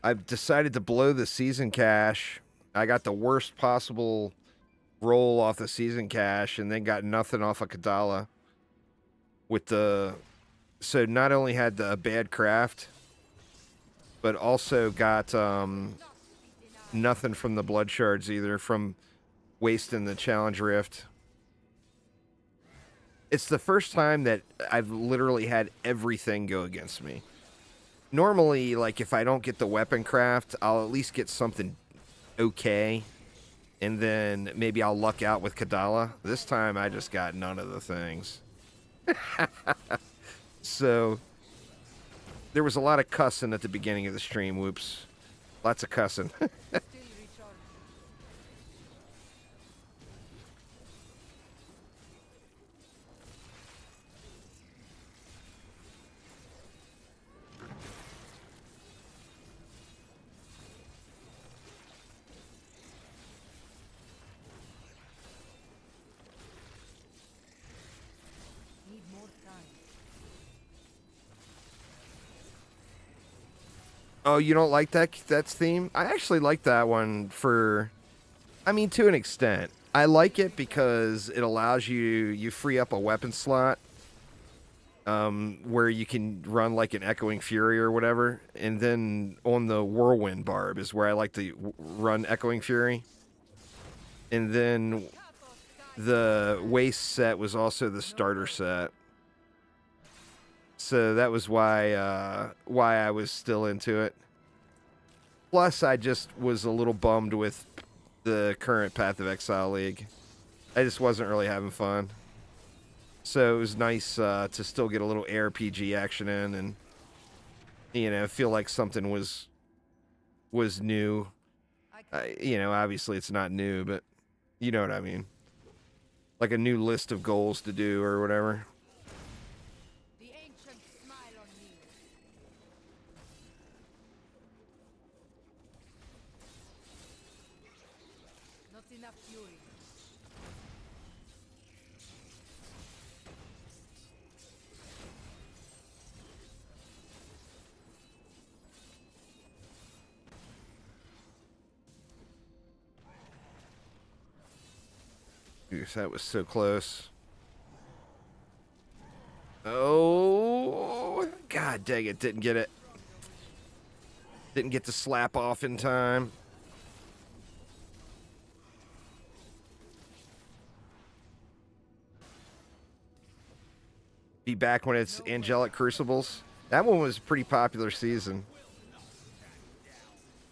I've decided to blow the season cache. I got the worst possible roll off the season cache and then got nothing off of Kadala. So not only had the bad craft, but also got nothing from the blood shards either from wasting the challenge rift. It's the first time that I've literally had everything go against me. Normally, like, if I don't get the weapon craft, I'll at least get something okay, and then maybe I'll luck out with Kadala. This time, I just got none of the things. So, there was a lot of cussing at the beginning of the stream, Whoops. Lots of cussing. Still recharging. Need more time. Oh, you don't like that's theme? I actually like that one to an extent. I like it because it allows you free up a weapon slot where you can run like an Echoing Fury or whatever. And then on the Whirlwind Barb is where I like to run Echoing Fury. And then the Waste set was also the starter set. So that was why I was still into it. Plus, I just was a little bummed with the current Path of Exile League. I just wasn't really having fun. So it was nice to still get a little ARPG action in and, feel like something was new. Obviously it's not new, but you know what I mean. Like a new list of goals to do or whatever. The ancient smile on me. Not enough fury. Goose, that was so close. Oh, God dang it, didn't get it. Didn't get to slap off in time. Be back when it's Angelic Crucibles. That one was a pretty popular season.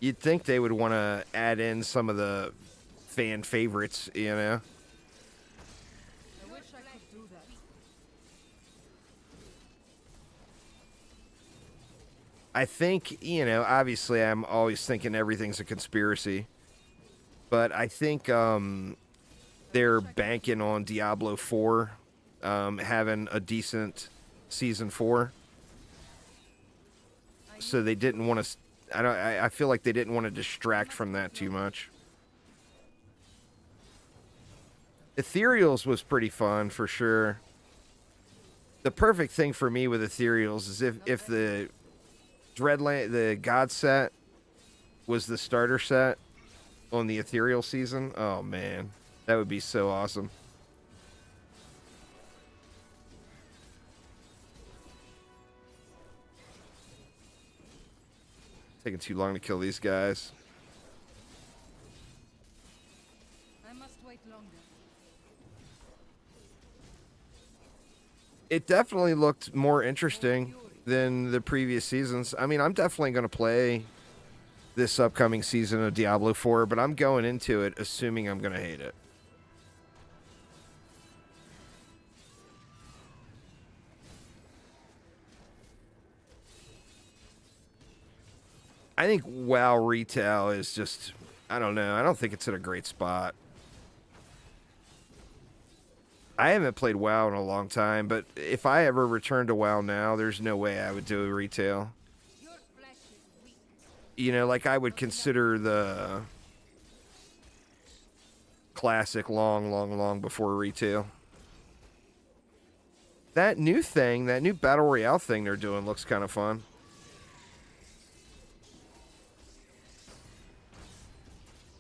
You'd think they would want to add in some of the fan favorites, you know? I wish I could do that. I think, you know, obviously I'm always thinking everything's a conspiracy. But I think they're banking on Diablo 4 having a decent season 4. So they didn't want to... I feel like they didn't want to distract from that too much. Ethereals was pretty fun, for sure. The perfect thing for me with Ethereals is if the Dreadland, the God set, was the starter set on the Ethereal season. Oh, man. That would be so awesome. Taking too long to kill these guys. I must wait longer. It definitely looked more interesting than the previous seasons. I mean, I'm definitely going to play this upcoming season of Diablo 4, but I'm going into it assuming I'm going to hate it. I think WoW retail is just, I don't know. I don't think it's in a great spot. I haven't played WoW in a long time, but if I ever return to WoW now, there's no way I would do retail. You know, like I would consider the classic long before retail. That new thing, that new Battle Royale thing they're doing looks kind of fun.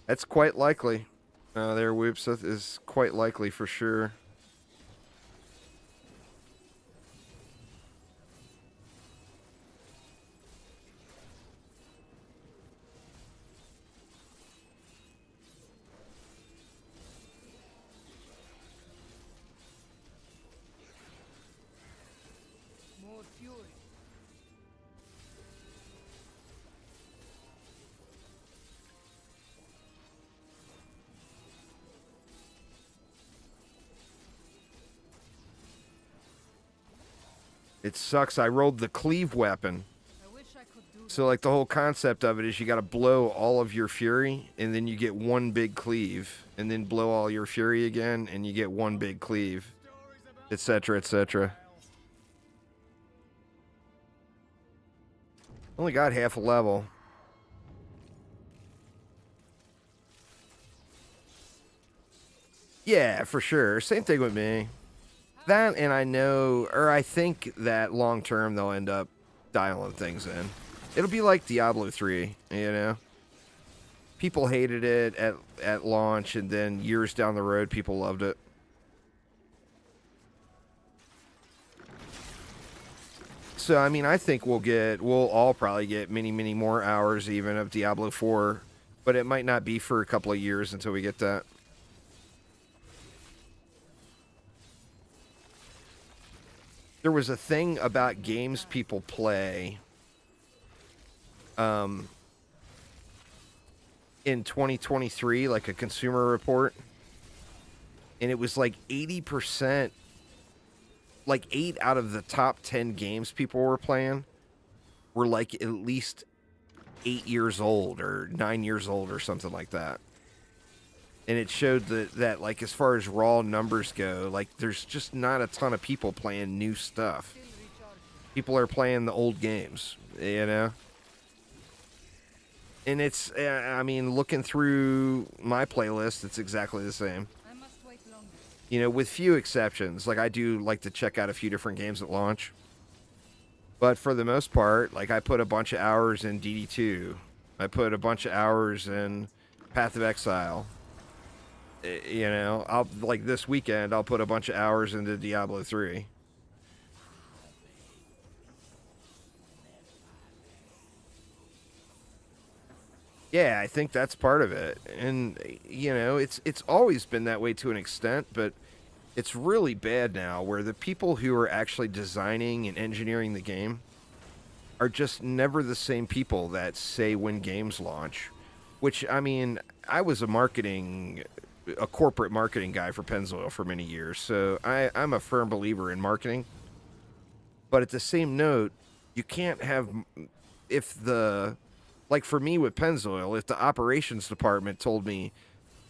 That's quite likely. There, Whoops, that is quite likely for sure. More fury. It sucks. I rolled the cleave weapon. I wish I could do So, like, the whole concept of it is you got to blow all of your fury, and then you get one big cleave, and then blow all your fury again, and you get one big cleave, etc., etc. Only got half a level. Yeah, for sure. Same thing with me. That, and I know, or I think that long term they'll end up dialing things in. It'll be like Diablo 3, you know? People hated it at launch, and then years down the road, people loved it. So, I mean, I think we'll all probably get many more hours even of Diablo 4, but it might not be for a couple of years until we get that. There was a thing about games people play in 2023, like a consumer report, and it was like 80%, like 8 out of the top 10 games people were playing were like at least 8 years old or 9 years old or something like that. And it showed that like, as far as raw numbers go, like, there's just not a ton of people playing new stuff. People are playing the old games, you know? And it's, I mean, looking through my playlist, it's exactly the same. I must wait longer. You know, with few exceptions. Like, I do like to check out a few different games at launch. But for the most part, like, I put a bunch of hours in DD2. I put a bunch of hours in Path of Exile. You know, I'll, like, this weekend, I'll put a bunch of hours into Diablo 3. Yeah, I think that's part of it. And, you know, it's always been that way to an extent, but it's really bad now where the people who are actually designing and engineering the game, are just never the same people that say when games launch. Which, I mean, I was a corporate marketing guy for Pennzoil for many years, so I'm a firm believer in marketing. But at the same note, you can't have, if the, like for me with Pennzoil, if the operations department told me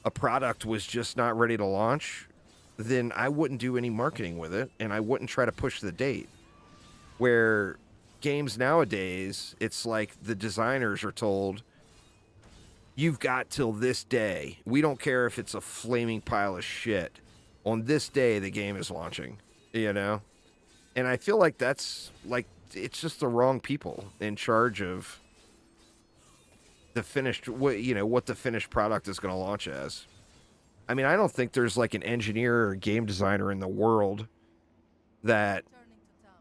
a product was just not ready to launch, then I wouldn't do any marketing with it, and I wouldn't try to push the date. Where games nowadays, it's like the designers are told, you've got till this day. We don't care if it's a flaming pile of shit. On this day, the game is launching, you know? And I feel like that's, like, it's just the wrong people in charge of the finished, what the finished product is going to launch as. I mean, I don't think there's, like, an engineer or game designer in the world that Turning to town.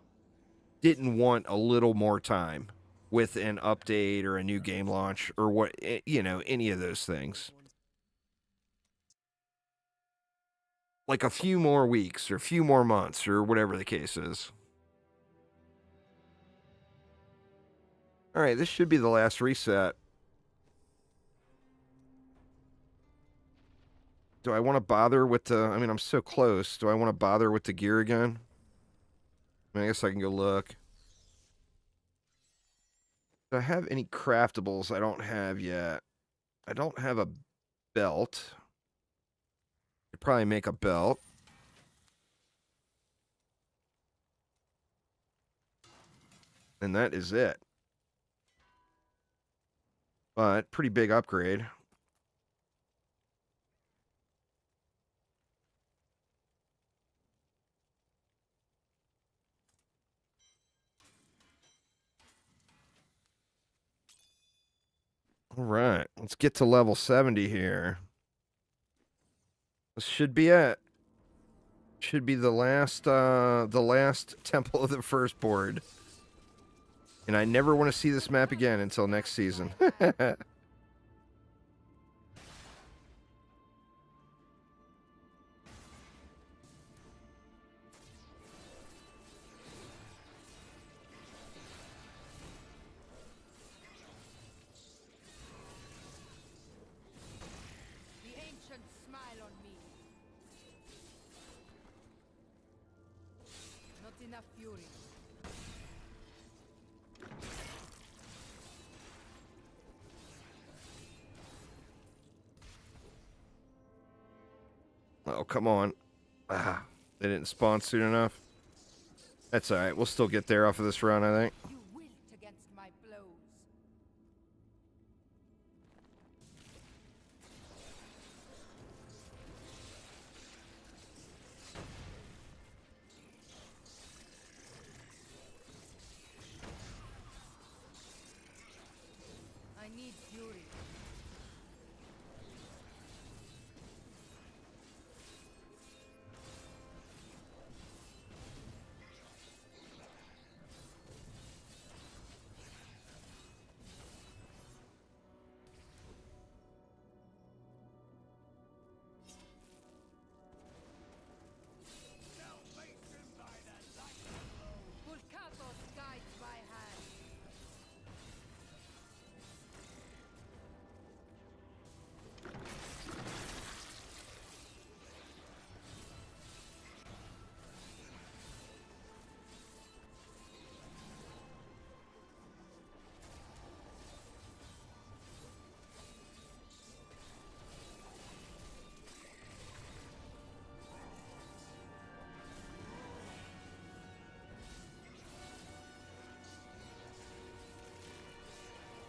didn't want a little more time with an update or a new game launch or any of those things. Like a few more weeks or a few more months or whatever the case is. All right, this should be the last reset. Do I want to bother with I'm so close. Do I want to bother with the gear again? I guess I can go look. Do I have any craftables I don't have yet? I don't have a belt. Could probably make a belt. And that is it. But pretty big upgrade. All right, let's get to level 70 here. This should be it. Should be the last Temple of the Firstborn. And I never want to see this map again until next season. The ancients smile on me. Not enough fury. Oh, come on. They didn't spawn soon enough. That's alright. We'll still get there off of this run, I think. You wilt against my blows. I need fury. Salvation by the lightning blow. Vulcatos guides my hand.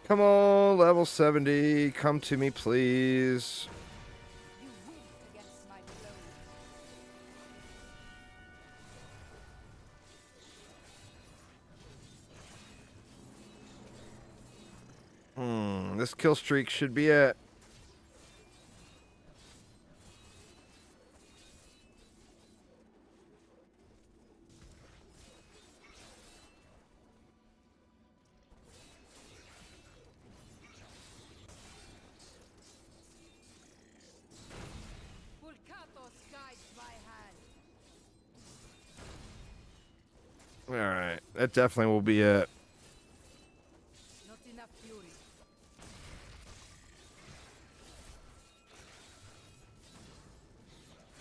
Come on, level 70. Come to me, please. You wilt against my blows. This kill streak should be it. Vulcatos guides my hand. Alright, that definitely will be it.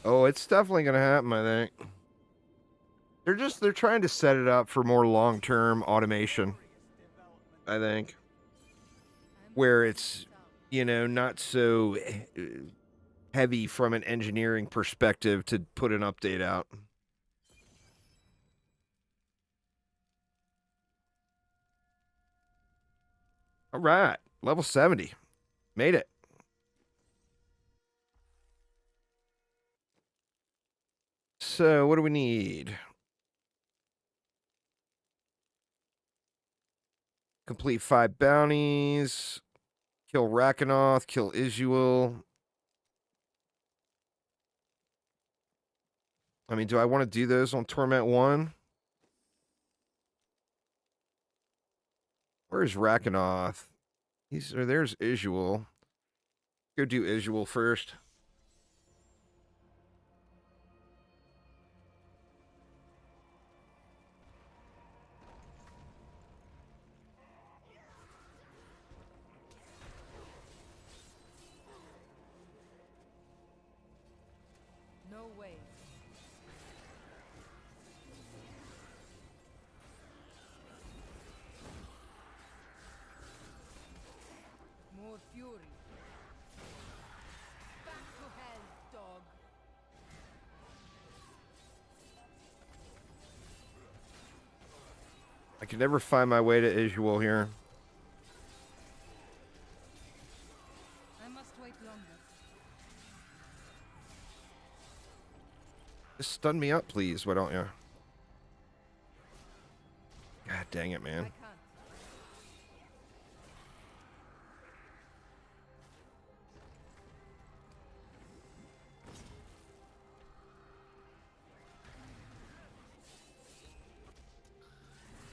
Oh, it's definitely gonna happen, I think. They're trying to set it up for more long-term automation, I think. Where it's, not so heavy from an engineering perspective to put an update out. All right, level 70. Made it. So, what do we need? Complete 5 bounties. Kill Rakanoth. Kill Isuel. I mean, do I want to do those on Torment 1? Where's Rakanoth? There's Isuel. Go do Isuel first. No way. More fury. Back to hell, dog. I can never find my way to Isuel here. I must wait longer. Just stun me up, please. Why don't you? God dang it, I man. can't.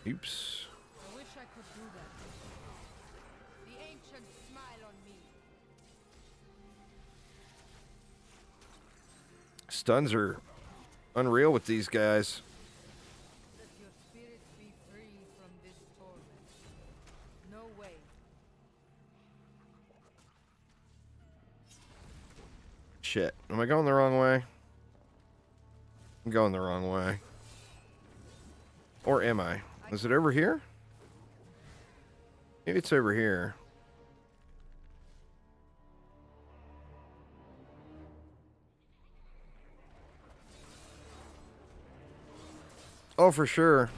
Oops. I wish I could do that. The ancients smile on me. Stuns are unreal with these guys. Let your spirit be free from this torment. No way. Shit. Am I going the wrong way? I'm going the wrong way. Or am I? Is it over here? Maybe it's over here. Oh, for sure.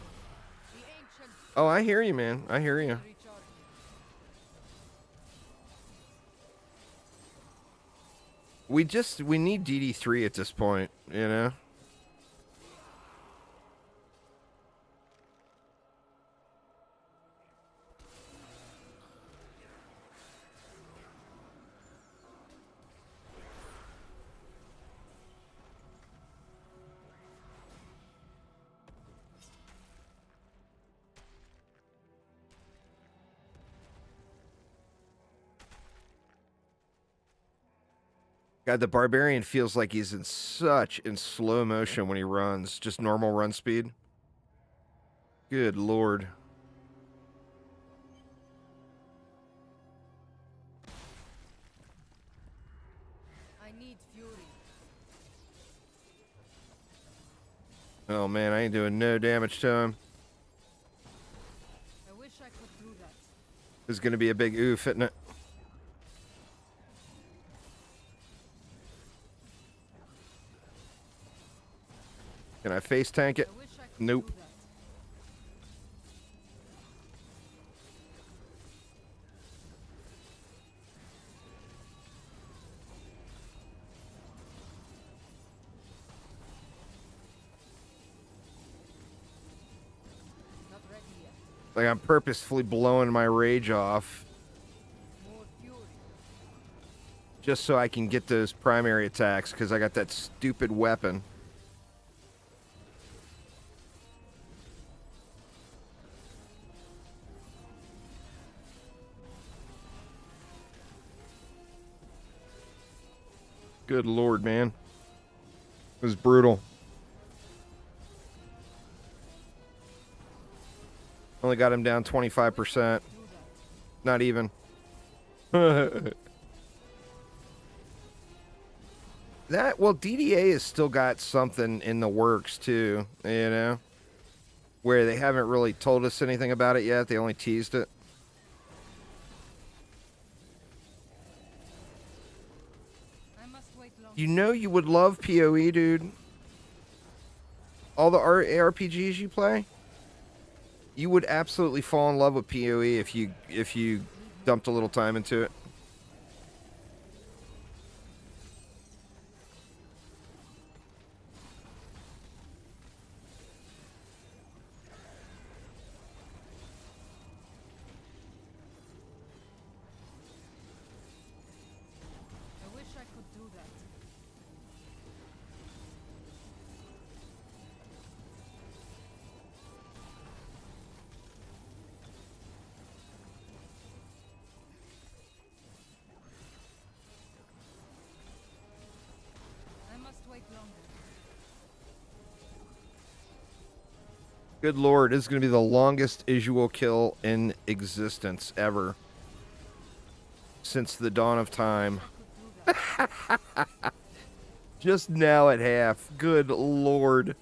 The ancients Oh, I hear you, man. I hear you. recharge me. We need DD3 at this point, you know? God, the Barbarian feels like he's in slow motion when he runs. Just normal run speed. Good lord. I need fury. Oh man, I ain't doing no damage to him. I wish I could do that. This is gonna be a big oof, isn't it? Can I face tank it? I wish I could Nope. do that. Not ready yet. Like I'm purposefully blowing my rage off More fury. just so I can get those primary attacks because I got that stupid weapon. Good lord, man. It was brutal. Only got him down 25%. Not even. This That, well, DDA has still got something in the works too, you know, where they haven't really told us anything about it yet. They only teased it. I must wait long. You know, you would love PoE, dude. All the ARPGs you play, you would absolutely fall in love with PoE if you dumped a little time into it. I wish I could do that. I must wait longer. Good lord, this is going to be the longest Isual kill in existence ever. Since the dawn of time. Just now at half. Good lord.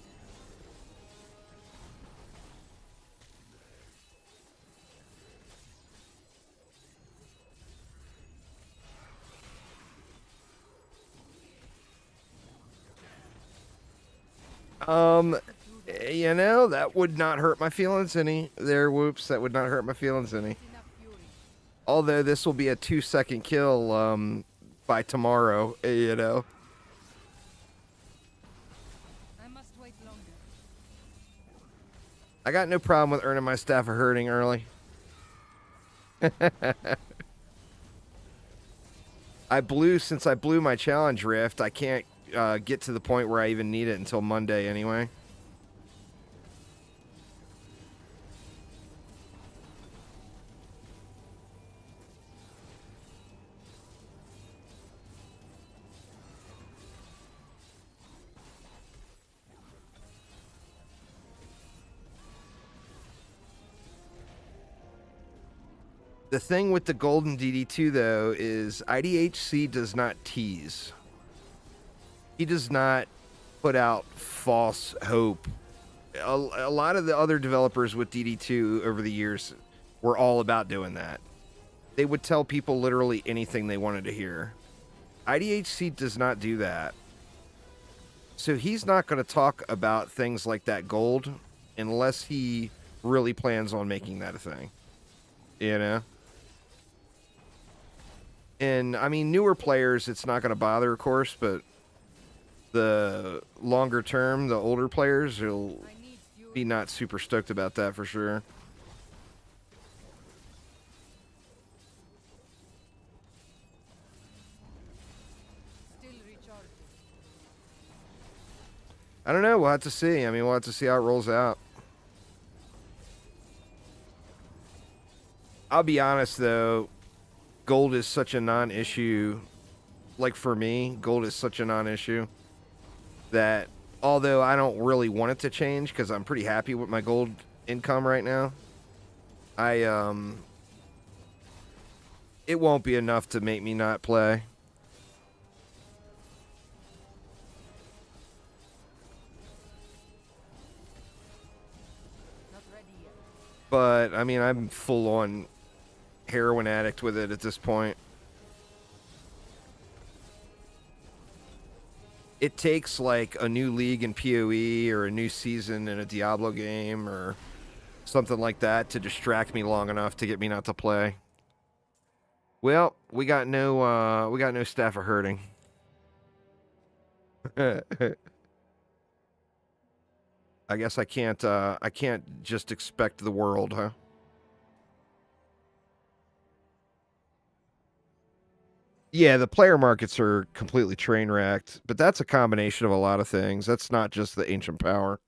You know, that would not hurt my feelings any. There, whoops, that would not hurt my feelings any. Enough fury. Although this will be a 2-second kill, by tomorrow, you know. I must wait longer. I got no problem with earning my staff of hurting early. Since I blew my challenge rift, I can't get to the point where I even need it until Monday anyway. The thing with the golden DD2 though is IDHC does not tease. He does not put out false hope. A lot of the other developers with DD2 over the years were all about doing that. They would tell people literally anything they wanted to hear. IDHC does not do that. So he's not going to talk about things like that gold unless he really plans on making that a thing. You know? And, I mean, newer players, it's not going to bother, of course, but the longer term, the older players will be not super stoked about that for sure. Still recharging. I don't know. We'll have to see. I mean, we'll have to see how it rolls out. I'll be honest, though. Gold is such a non-issue. Like, for me, gold is such a non-issue that although I don't really want it to change because I'm pretty happy with my gold income right now, it won't be enough to make me not play. Not ready yet. But, I mean, I'm full on heroin addict with it at this point. It takes like a new league in PoE or a new season in a Diablo game or something like that to distract me long enough to get me not to play. Well, we got no staff of hurting. I guess I can't just expect the world, huh? Yeah, the player markets are completely train wrecked, but that's a combination of a lot of things. That's not just the ancient power.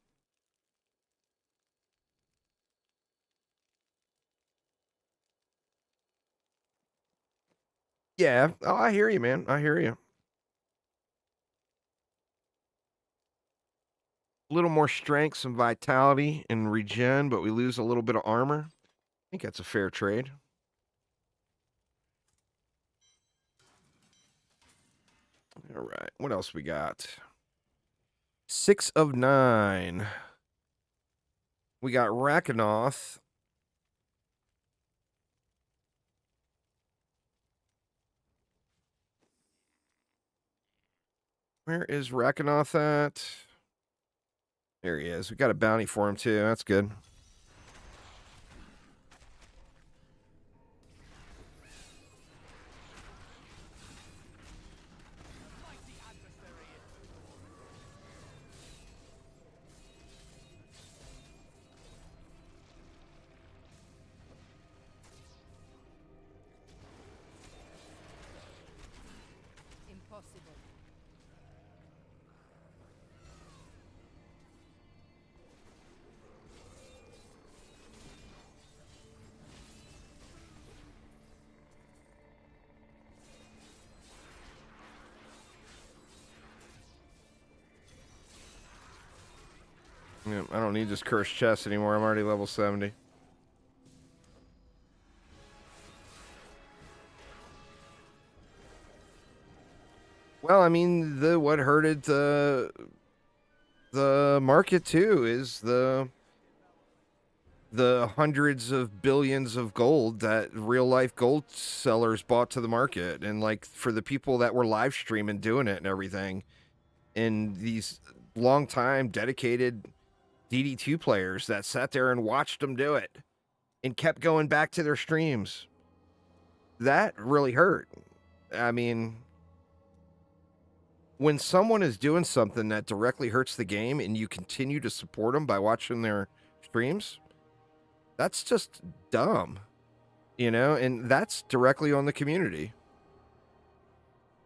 Yeah, oh, I hear you, man. I hear you. A little more strength, some vitality, and regen, but we lose a little bit of armor. I think that's a fair trade. All right. What else we got? 6 of 9. We got Rakanoth. Where is Rakanoth at? There he is. We got a bounty for him, too. That's good. Mighty adversary. Impossible. Yeah, I don't need this cursed chest anymore. I'm already level 70. Well, I mean, what hurted the market too is the hundreds of billions of gold that real life gold sellers bought to the market, and like for the people that were live streaming doing it and everything, and these long time dedicated DD2 players that sat there and watched them do it and kept going back to their streams. That really hurt. I mean, when someone is doing something that directly hurts the game and you continue to support them by watching their streams, that's just dumb, you know, and that's directly on the community.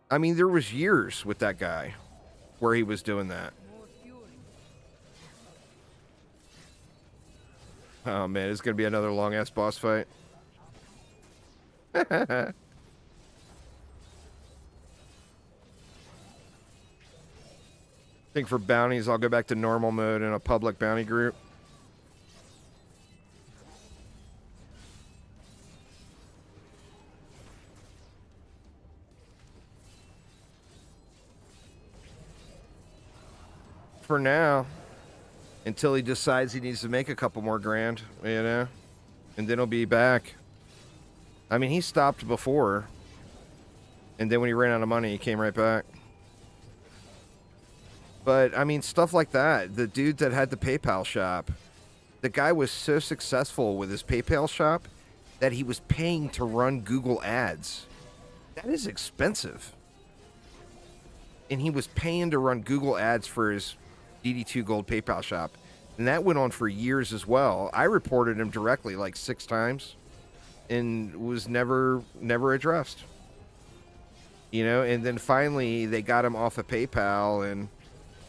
I mean, there was years with that guy where he was doing that. More fury. Oh man, it's gonna be another long ass boss fight. I think for bounties, I'll go back to normal mode in a public bounty group. For now, until he decides he needs to make a couple more grand, you know, and then he'll be back. I mean, he stopped before, and then when he ran out of money, he came right back. But, I mean, stuff like that. The dude that had the PayPal shop, the guy was so successful with his PayPal shop that he was paying to run Google ads. That is expensive. And he was paying to run Google ads for his DD2 Gold PayPal shop. And that went on for years as well. I reported him directly like 6 times and was never addressed. You know, and then finally they got him off of PayPal and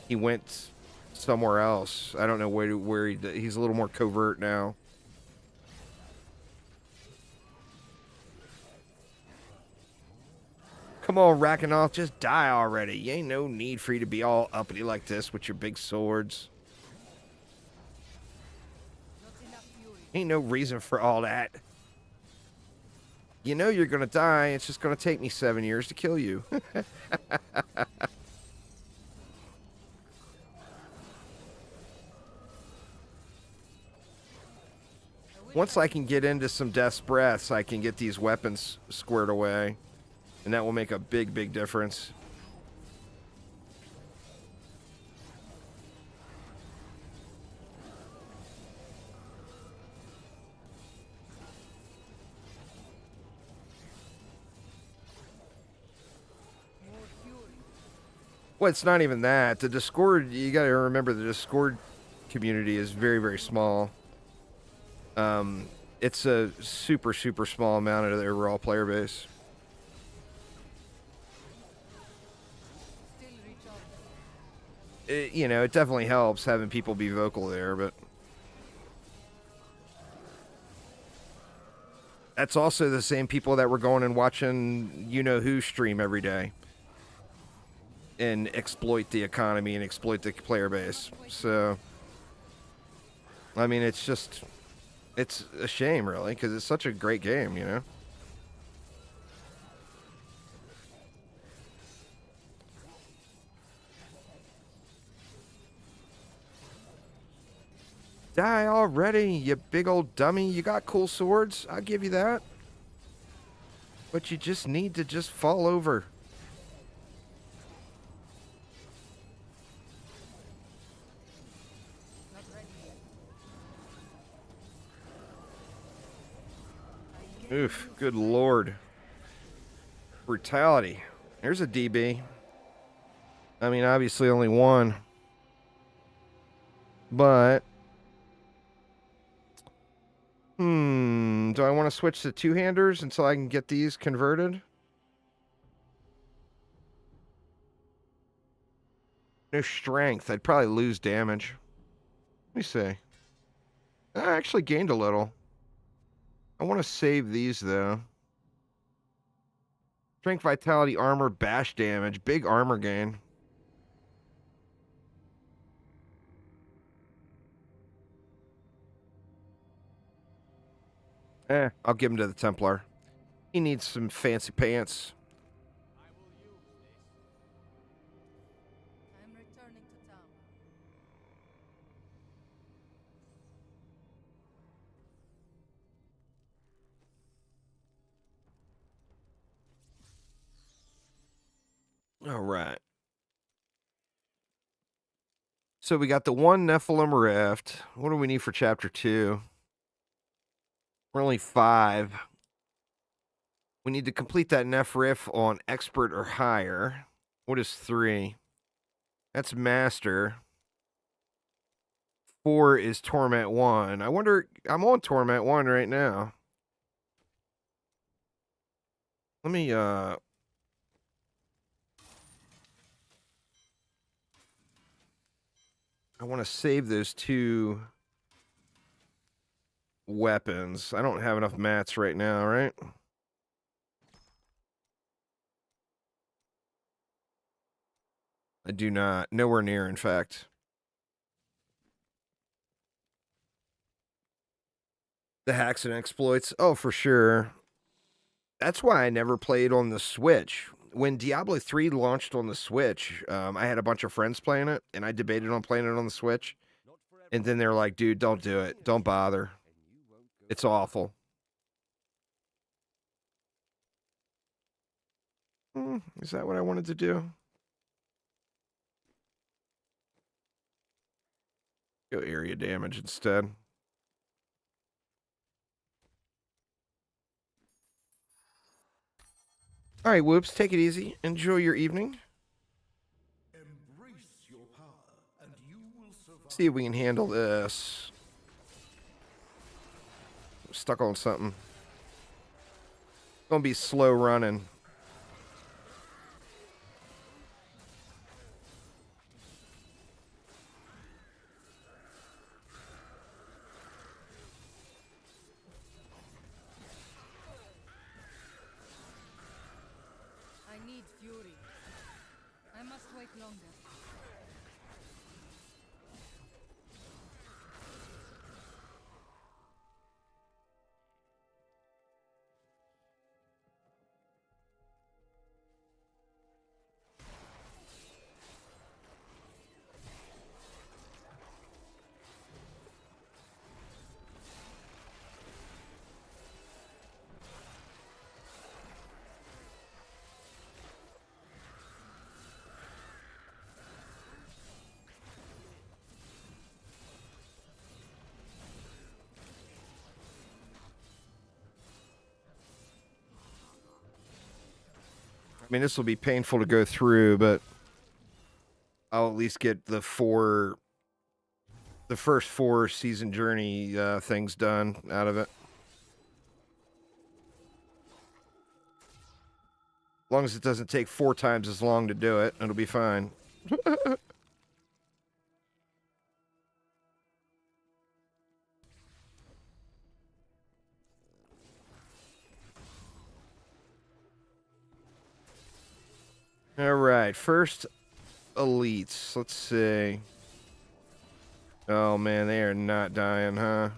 he went somewhere else. I don't know where he's a little more covert now. Come on, Rakanoth, just die already. You ain't no need for you to be all uppity like this with your big swords. Not enough fury. Ain't no reason for all that. You know you're gonna die. It's just gonna take me 7 years to kill you. Once I can get into some Death's Breaths, I can get these weapons squared away. And that will make a big, big difference. More fury. Well, it's not even that. The Discord, you got to remember the Discord community is very, very small. It's a super, super small amount of the overall player base. Still recharging. You know, it definitely helps having people be vocal there, but that's also the same people that were going and watching you-know-who stream every day and exploit the economy and exploit the player base. So, I mean, it's just, it's a shame, really, because it's such a great game, you know? Die already, you big old dummy. You got cool swords. I'll give you that. But you just need to just fall over. Not ready yet. Oof, good lord. Brutality. There's a DB. I mean, obviously only one. But... do I want to switch to two-handers until I can get these converted? No strength. I'd probably lose damage. Let me see. I actually gained a little. I want to save these, though. Strength, vitality, armor, bash damage. Big armor gain. I'll give him to the Templar. He needs some fancy pants. I will use this. I am returning to town. All right. So we got the one Nephilim Rift. What do we need for chapter 2? We're only 5. We need to complete that Neph Rift on expert or higher. What is 3? That's master. 4 is torment 1. I wonder, I'm on torment 1 right now. Let me I want to save those 2 weapons. I don't have enough mats right now, right? I do not. Nowhere near, in fact. The hacks and exploits. Oh, for sure. That's why I never played on the Switch. When Diablo 3 launched on the Switch, I had a bunch of friends playing it, and I debated on playing it on the Switch. And then they're like, dude, don't do it. Don't bother. It's awful. Is that what I wanted to do? Go area damage instead. All right, Whoops, take it easy. Enjoy your evening. Embrace your power, and you will survive. See if we can handle this. I'm stuck on something. Gonna be slow running. I need fury. I must wait longer. I mean, this will be painful to go through, but I'll at least get the first 4 season journey things done out of it. As long as it doesn't take 4 times as long to do it, it'll be fine. All right, first elites. Let's see. Oh man, they are not dying, huh?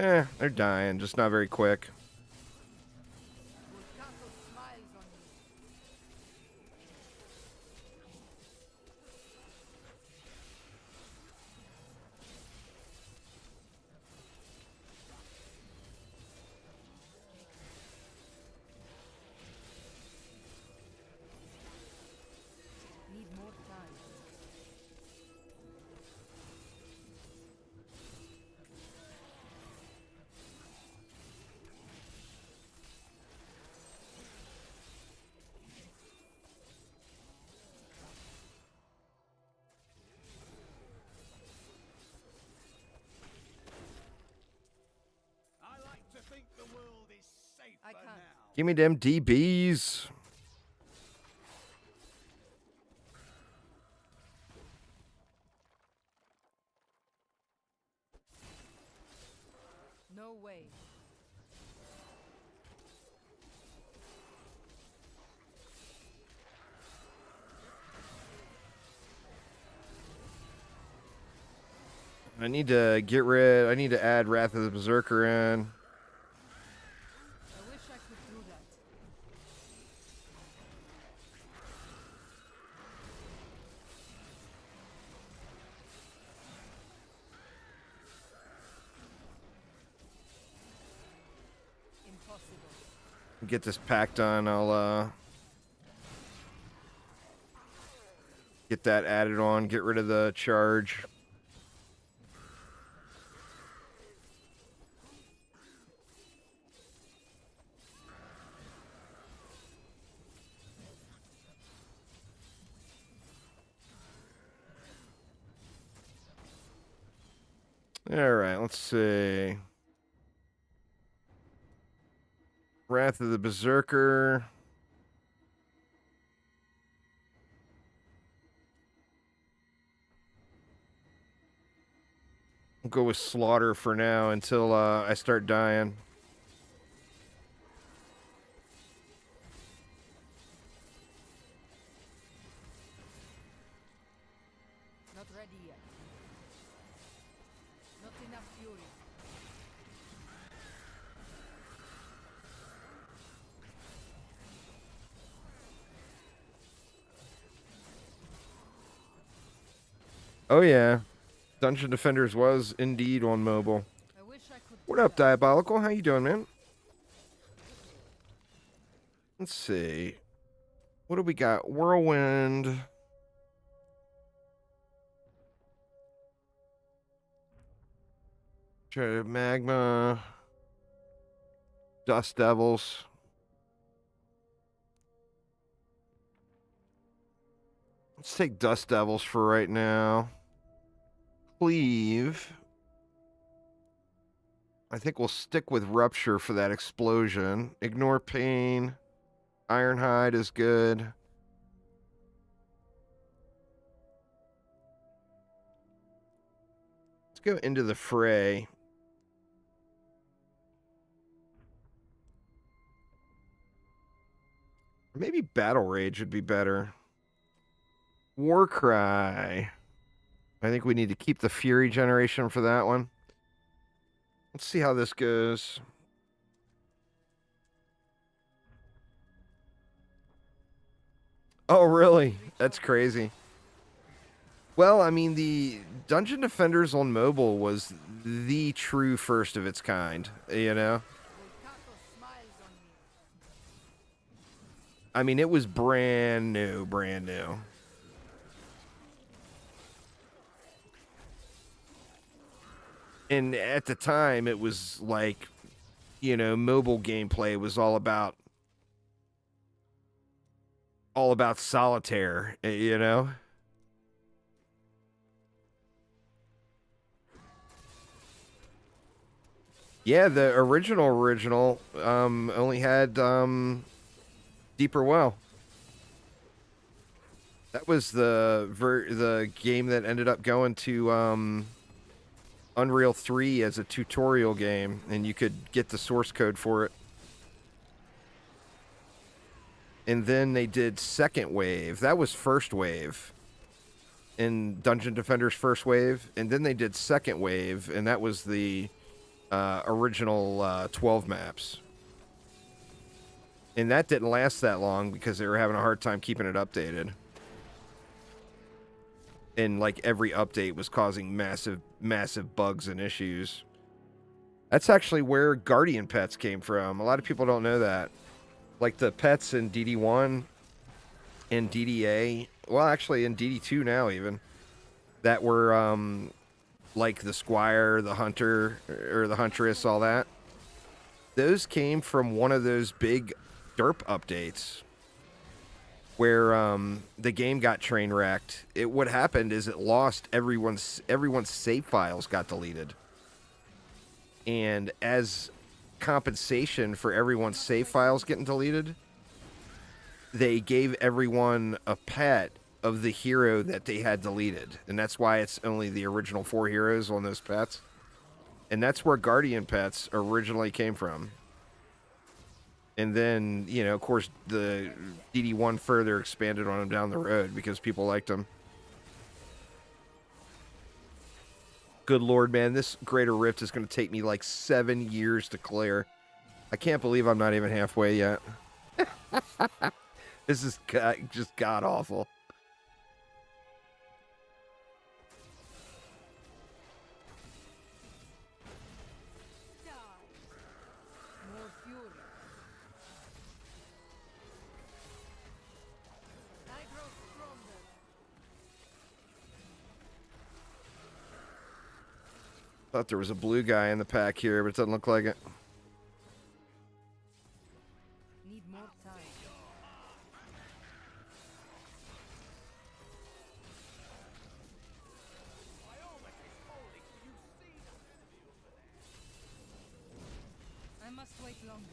They're dying, just not very quick. Volcato smiles on me. Need more time. I like to think the world is safer I can't. now. Give me them DBs. No way. I need to add Wrath of the Berserker in. I wish I could do that. Impossible. Get this pack done. I'll get that added on. Get rid of the charge. All right, let's see. Wrath of the Berserker. I'll go with Slaughter for now until I start dying. Not ready yet. Not enough fury. Oh yeah, Dungeon Defenders was indeed on mobile. I wish I could. What do up, that. Diabolical? How you doing, man? Let's see. What do we got? Whirlwind. Magma. Dust Devils. Let's take Dust Devils for right now. Cleave. I think we'll stick with Rupture for that explosion. Ignore Pain. Ironhide is good. Let's go into the fray. Maybe Battle Rage would be better. Warcry. I think we need to keep the Fury generation for that one. Let's see how this goes. Oh, really? That's crazy. Well, I mean, the Dungeon Defenders on mobile was the true first of its kind, you know? Volcato smiles on me. I mean, it was brand new, brand new. And at the time, it was like, you know, mobile gameplay was all about solitaire, you know? Yeah, the original only had Deeper Well. That was the game that ended up going to Unreal 3 as a tutorial game, and you could get the source code for it. And then they did Second Wave. That was First Wave in Dungeon Defenders First Wave. And then they did Second Wave, and that was the original 12 maps. And that didn't last that long because they were having a hard time keeping it updated. And like every update was causing massive bugs and issues. That's actually where Guardian pets came from. A lot of people don't know that. Like the pets in DD1 and DDA, well, actually in DD2 now even, that were like the Squire, the Hunter, or the Huntress, all that. Those came from one of those big derp updates where the game got train wrecked. What happened is it lost everyone's save files got deleted. And as compensation for everyone's save files getting deleted, they gave everyone a pet of the hero that they had deleted. And that's why it's only the original 4 heroes on those pets. And that's where Guardian pets originally came from. And then, you know, of course, the DD1 further expanded on them down the road because people liked them. Good lord, man, this Greater Rift is going to take me like 7 years to clear. I can't believe I'm not even halfway yet. This is just god-awful. Die. More fury. I grow stronger. Thought there was a blue guy in the pack here, but it doesn't look like it. Need more time. By all that is holy, do you see that enemy over there? I must wait longer.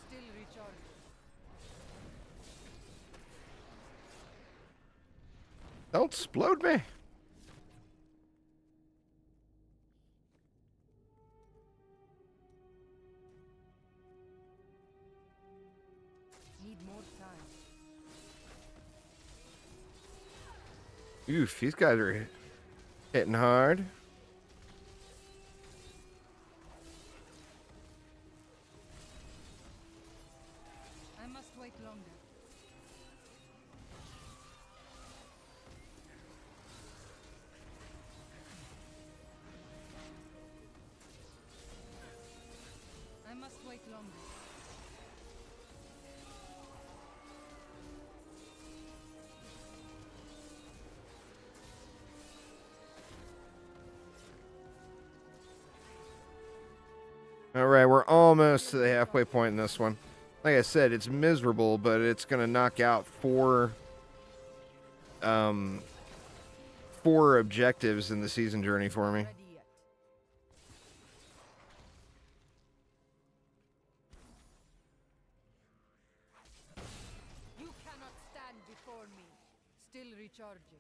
Still recharging. Don't explode me. Need more time. Oof, these guys are hitting hard. I must wait longer. I must wait longer. All right, we're almost to the halfway point in this one. Like I said, it's miserable, but it's going to knock out four objectives in the season journey for me. Ready yet. You cannot stand before me. Still recharging.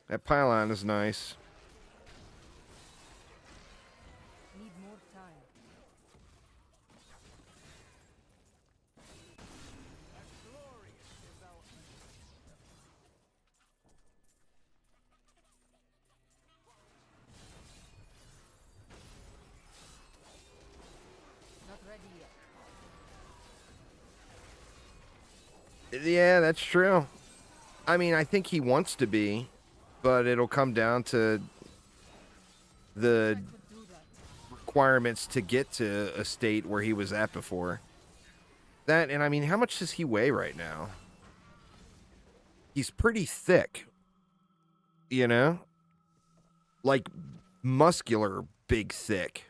That pylon is nice. Need more time. A glorious development. Not ready yet. Yeah, that's true. I mean, I think he wants to be, but it'll come down to the I could do that. requirements to get to a state where he was at before. That, and I mean, how much does he weigh right now? He's pretty thick, you know? Like, muscular, big, thick.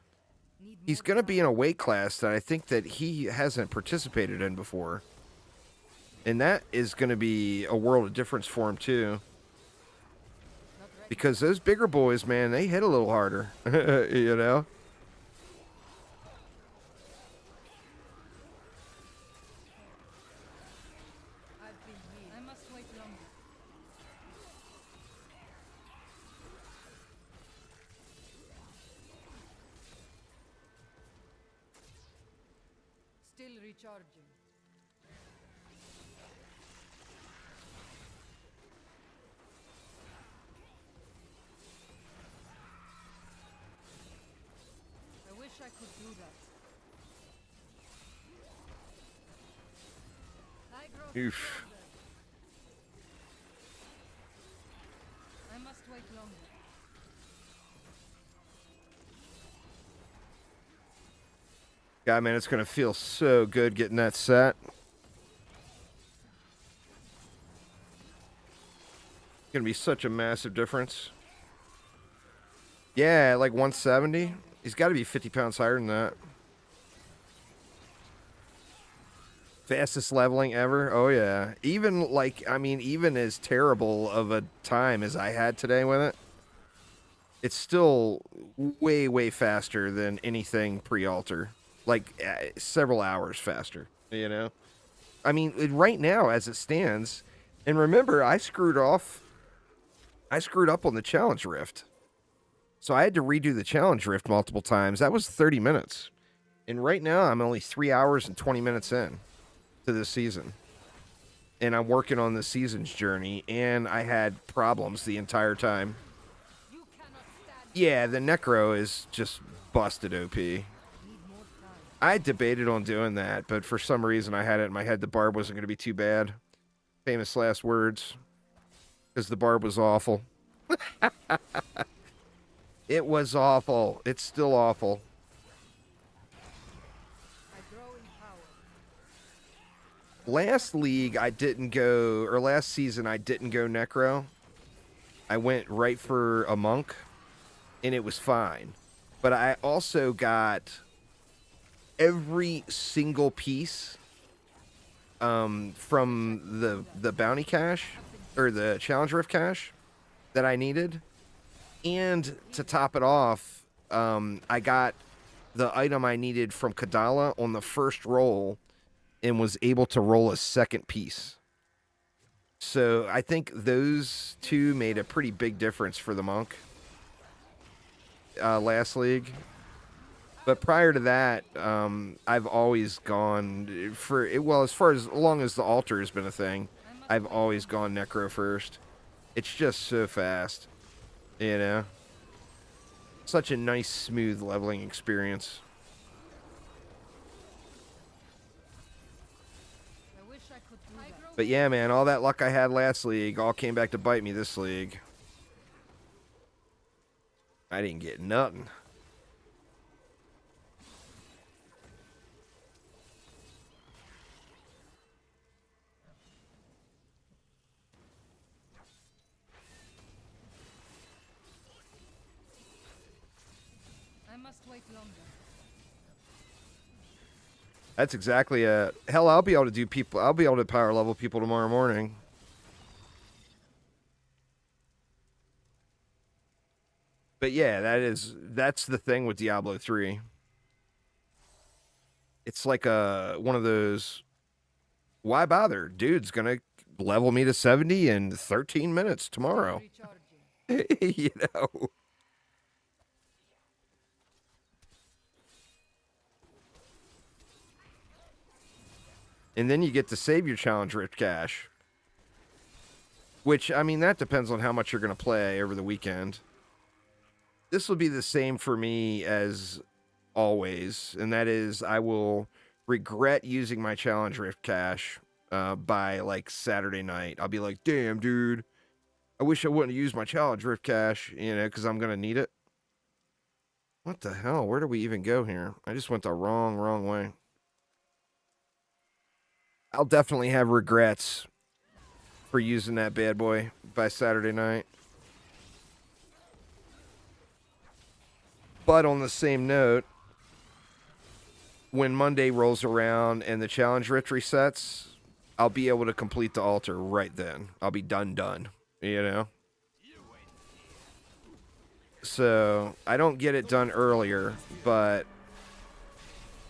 Need He's more going to time. be in a weight class that I think that he hasn't participated in before. And that is going to be a world of difference for him, too. Not ready. Because those bigger boys, man, they hit a little harder, you know? I've been Still recharging. I wish I could do that. I grow Oof. stronger. I must wait longer. God, man, it's gonna feel so good getting that set. Gonna be such a massive difference. Yeah, like 170. He's got to be 50 pounds higher than that. Fastest leveling ever. Oh yeah. Even like, I mean, even as terrible of a time as I had today with it, it's still way, way faster than anything pre-alter. Like several hours faster. You know. I mean, right now as it stands, and remember, I screwed up on the challenge rift. So I had to redo the challenge rift multiple times. That was 30 minutes. And right now I'm only 3 hours and 20 minutes in to this season. And I'm working on the season's journey, and I had problems the entire time. You cannot stand. Yeah, the Necro is just busted OP. Need more time. I debated on doing that, but for some reason I had it in my head the barb wasn't going to be too bad. Famous last words. Because the barb was awful. It was awful. It's still awful. I grow in power. Last league, I didn't go, or last season, I didn't go Necro. I went right for a monk, and it was fine. But I also got every single piece from the bounty cache, or the challenge rift cache that I needed. And to top it off, I got the item I needed from Kadala on the first roll and was able to roll a second piece. So I think those two made a pretty big difference for the monk last league. But prior to that, I've always gone for it. Well, as long as the altar has been a thing, I've always gone Necro first. It's just so fast. You know? Such a nice, smooth leveling experience. I wish I could do that. But yeah, man, all that luck I had last league all came back to bite me this league. I didn't get nothing. I must wait longer. That's exactly a hell. I'll be able to do people. I'll be able to power level people tomorrow morning. But yeah, that's the thing with Diablo 3. It's like one of those. Why bother? Dude's gonna level me to 70 in 13 minutes tomorrow. Recharging. You know. And then you get to save your challenge rift cache. Which, I mean, that depends on how much you're going to play over the weekend. This will be the same for me as always. And that is, I will regret using my challenge rift cache by, like, Saturday night. I'll be like, damn, dude. I wish I wouldn't have used my challenge rift cache, you know, because I'm going to need it. What the hell? Where do we even go here? I just went the wrong way. I'll definitely have regrets for using that bad boy by Saturday night. But on the same note, when Monday rolls around and the challenge rift resets, I'll be able to complete the altar right then. I'll be done, you know? So, I don't get it done earlier, but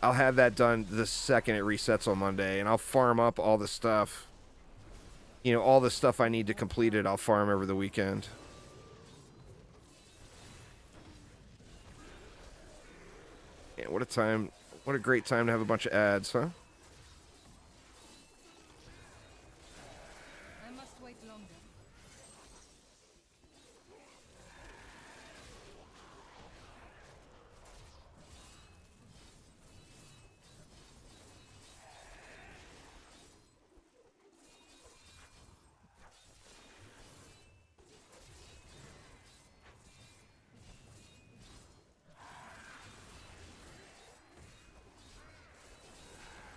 I'll have that done the second it resets on Monday, and I'll farm up all the stuff. You know, all the stuff I need to complete it, I'll farm over the weekend. Yeah, what a time What a great time to have a bunch of ads, huh? I must wait longer.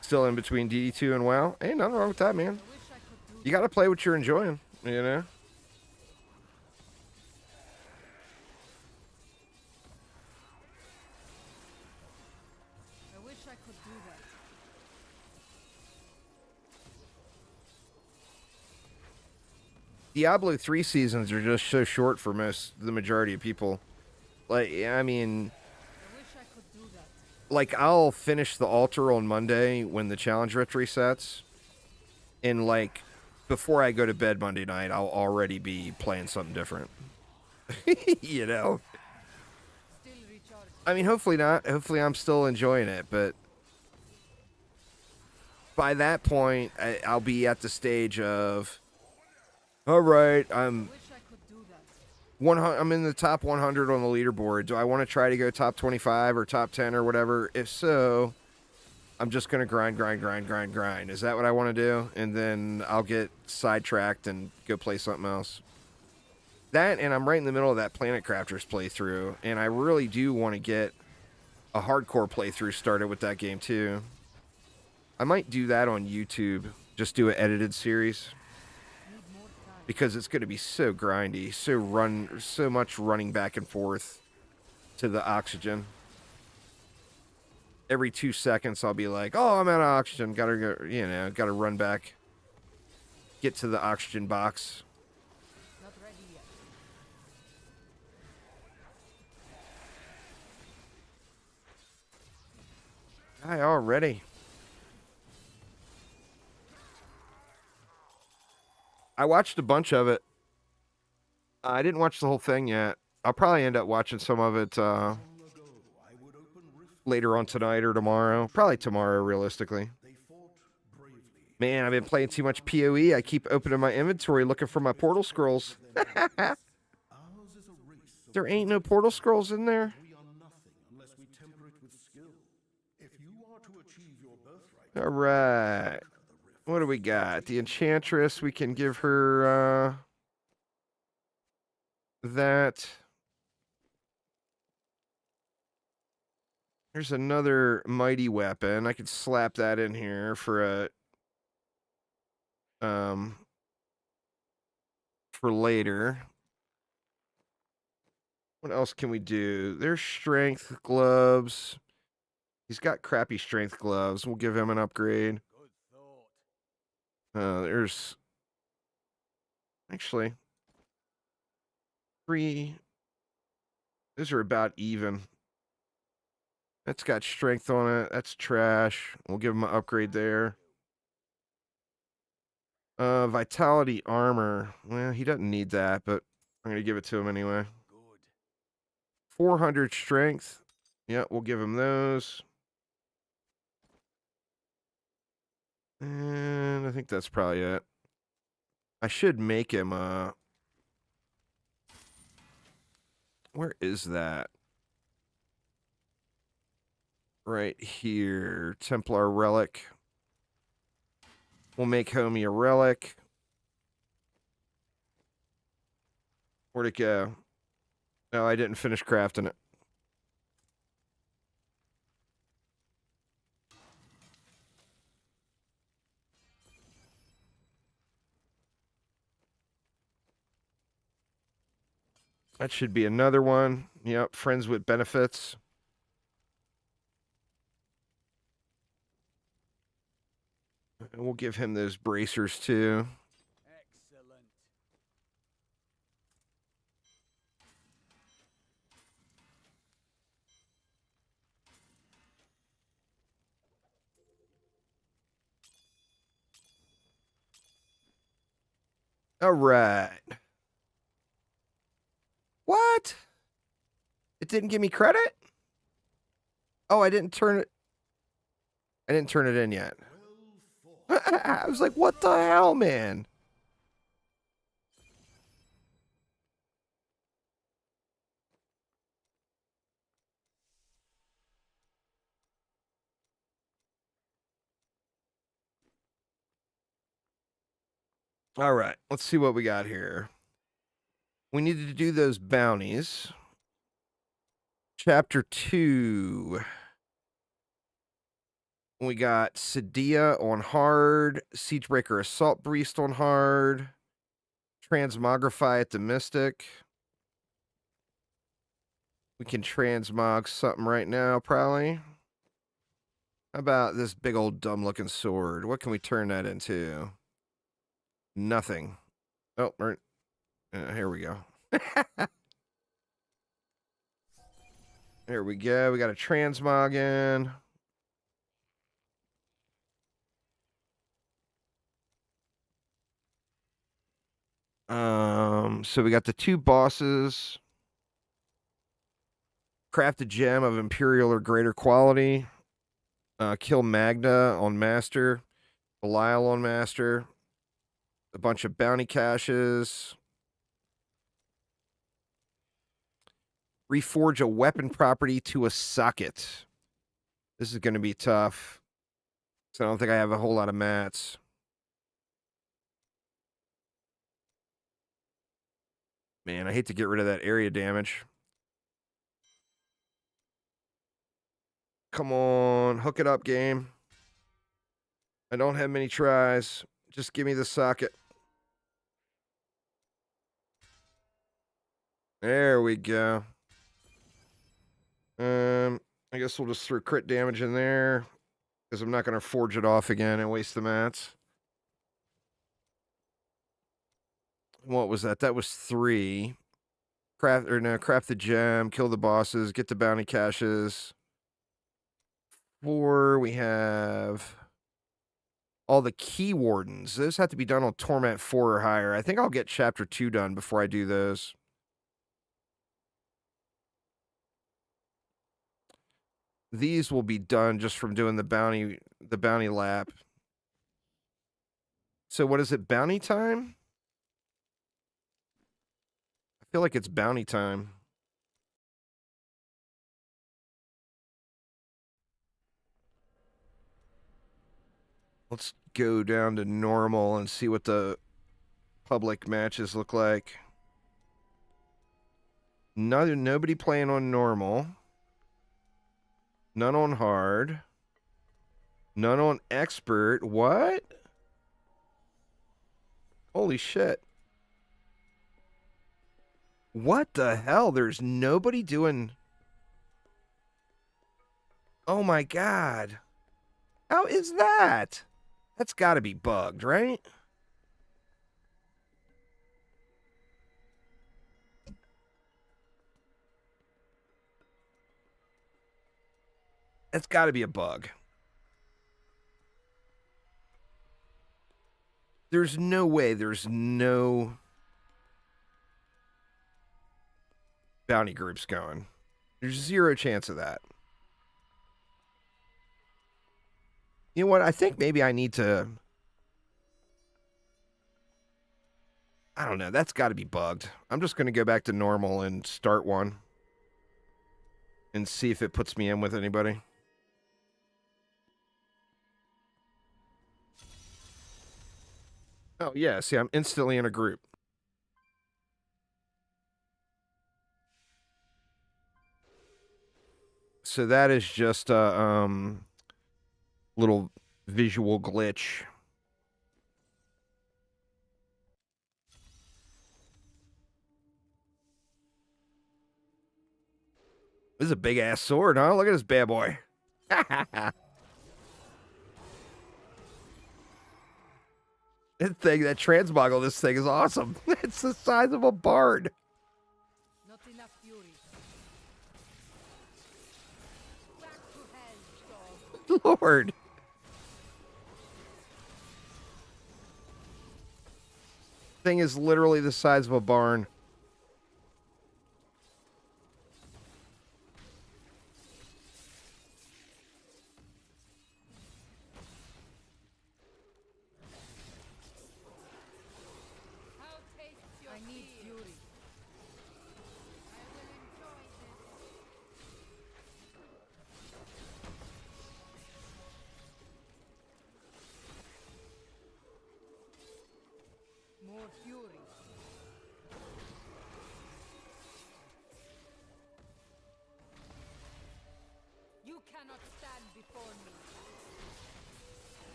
Still in between DD2 and WoW. Ain't nothing wrong with that, man. I wish I could do You got to play what you're enjoying, you know? I wish I could do that. Diablo 3 seasons are just so short for the majority of people. Like, I mean, I wish I could do that. like, I'll finish the altar on Monday when the challenge rift resets. And, like, before I go to bed Monday night, I'll already be playing something different. You know? Still recharged. I mean, hopefully not. Hopefully I'm still enjoying it, but by that point, I'll be at the stage of, all right, I wish I could do that. I'm in the top 100 on the leaderboard. Do I want to try to go top 25 or top 10 or whatever? If so, I'm just going to grind. Is that what I want to do? And then I'll get sidetracked and go play something else. That, and I'm right in the middle of that Planet Crafters playthrough, and I really do want to get a hardcore playthrough started with that game too. I might do that on YouTube, just do an edited series, Need more time. because it's going to be so grindy, so much running back and forth to the oxygen. Every 2 seconds I'll be like, oh, I'm out of oxygen, gotta go, gotta run back, get to the oxygen box. Not ready yet. Hi, already. I watched a bunch of it. I didn't watch the whole thing yet. I'll probably end up watching some of it later on tonight or tomorrow. Probably tomorrow, realistically. Man, I've been playing too much PoE. I keep opening my inventory looking for my portal scrolls. There ain't no portal scrolls in there. All right. What do we got? The Enchantress, we can give her that. There's another mighty weapon. I could slap that in here for for later. What else can we do? There's strength gloves. He's got crappy strength gloves. We'll give him an upgrade. Good thought. There's actually 3. Those are about even. That's got strength on it. That's trash. We'll give him an upgrade there. Vitality armor. Well, he doesn't need that, but I'm going to give it to him anyway. Good. 400 strength. Yeah, we'll give him those. And I think that's probably it. I should make him where is that? Right here. Templar relic. We'll make Homie a relic. Where'd it go? No, I didn't finish crafting it. That should be another one. Yep, friends with benefits. And we'll give him those bracers too. Excellent. All right. What? It didn't give me credit? Oh, I didn't turn it. I didn't turn it in yet. I was like, what the hell, man? All right, let's see what we got here. We needed to do those bounties. Chapter 2. We got Sadia on hard, Siegebreaker Assault Priest on hard, Transmogrify at the Mystic. We can transmog something right now, probably. How about this big old dumb looking sword? What can we turn that into? Nothing. Oh, here we go. There we go. We got a transmog in. So we got the 2 bosses. Craft a gem of Imperial or greater quality. Kill Magna on Master. Belial on Master. A bunch of bounty caches. Reforge a weapon property to a socket. This is going to be tough. So I don't think I have a whole lot of mats. Man, I hate to get rid of that area damage. Come on, hook it up, game. I don't have many tries. Just give me the socket. There we go. I guess we'll just throw crit damage in there because I'm not going to forge it off again and waste the mats. What was that? That was 3. Craft the gem, kill the bosses, get the bounty caches. 4, we have all the key wardens. Those have to be done on Torment 4 or higher. I think I'll get chapter 2 done before I do those. These will be done just from doing the bounty lap. So what is it, bounty time? I feel like it's bounty time. Let's go down to normal and see what the public matches look like. Nobody playing on normal. None on hard. None on expert. What? Holy shit. What the hell? There's nobody doing... Oh my god. How is that? That's got to be bugged, right? That's got to be a bug. There's no way there's no bounty groups going. There's 0 chance of that. You know what? I think maybe I need to... I don't know. That's got to be bugged. I'm just going to go back to normal and start one. And see if it puts me in with anybody. Oh, yeah. See, I'm instantly in a group. So that is just a little visual glitch. This is a big ass sword, huh? Look at this bad boy. That transmoggle, this thing is awesome. It's the size of a barn. Not enough fury. Back to hell, dog. Lord. Thing is literally the size of a barn.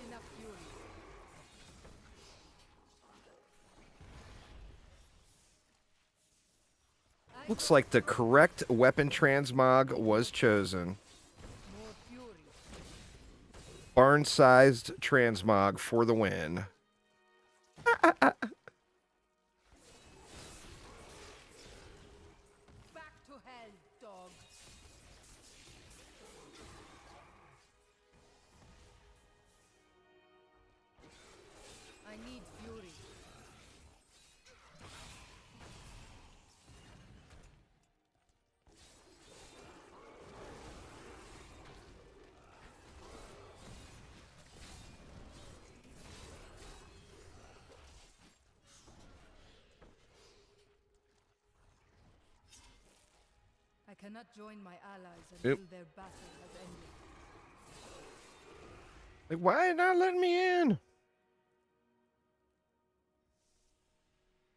enough fury. Looks like the correct weapon transmog was chosen. More fury. Barn-sized transmog for the win. Back to hell, dog. I need fury. I cannot join my allies until Yep. their battle has ended. Like, why are you not letting me in?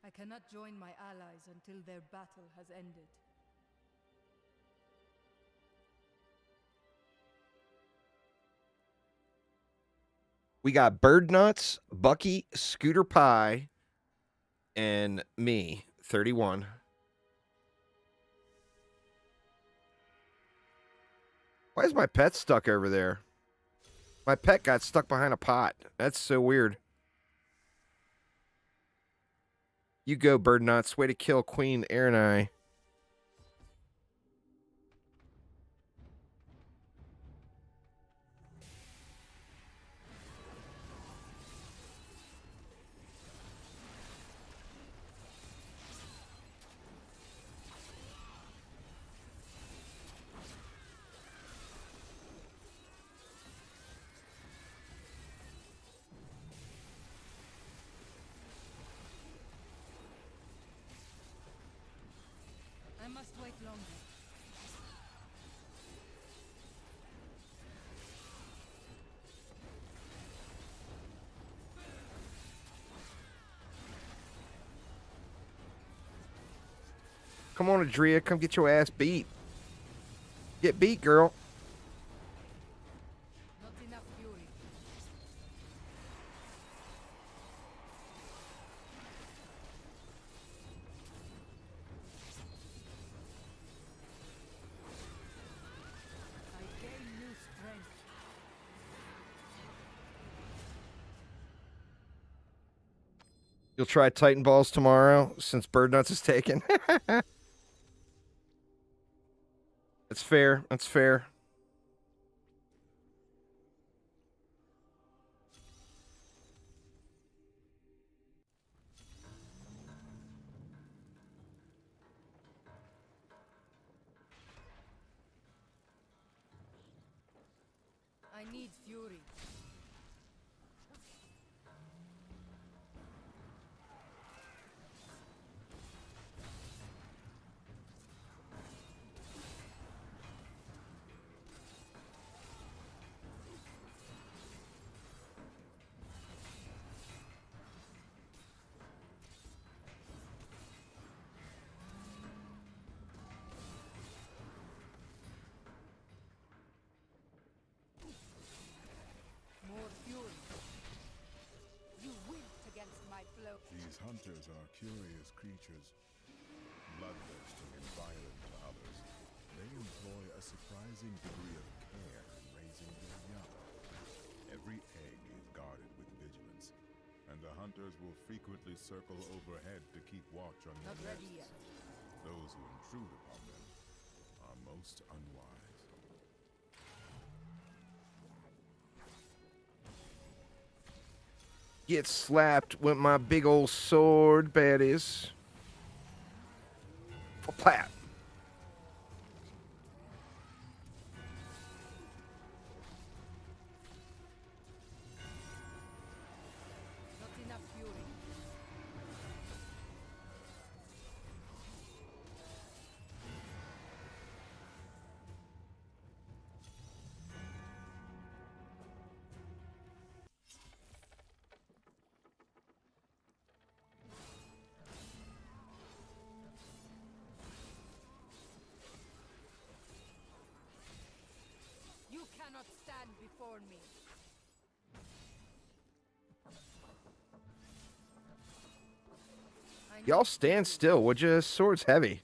I cannot join my allies until their battle has ended. We got Bird Nuts, Bucky, Scooter Pie, and me, 31. Why is my pet stuck over there? My pet got stuck behind a pot. That's so weird. You go, Bird Nuts. Way to kill Queen Aaron and I. I must wait longer. Come on, Adria. Come get your ass beat. Get beat, girl. Not enough fury. I gain new strength. You'll try Titan Balls tomorrow since Bird Nuts is taken. That's fair. That's fair. I need fury. More fury. You winked against my blow. These hunters are curious creatures, bloodthirsty and violent to others. They employ a surprising degree of care in raising their young. Every egg is guarded with vigilance, and the hunters will frequently circle overhead to keep watch on Not their ready nests. yet. Those who intrude upon them are most unwise. Get slapped with my big old sword, baddies. Plat. Not enough fury. You cannot stand before me. Y'all stand still, would you? Sword's heavy.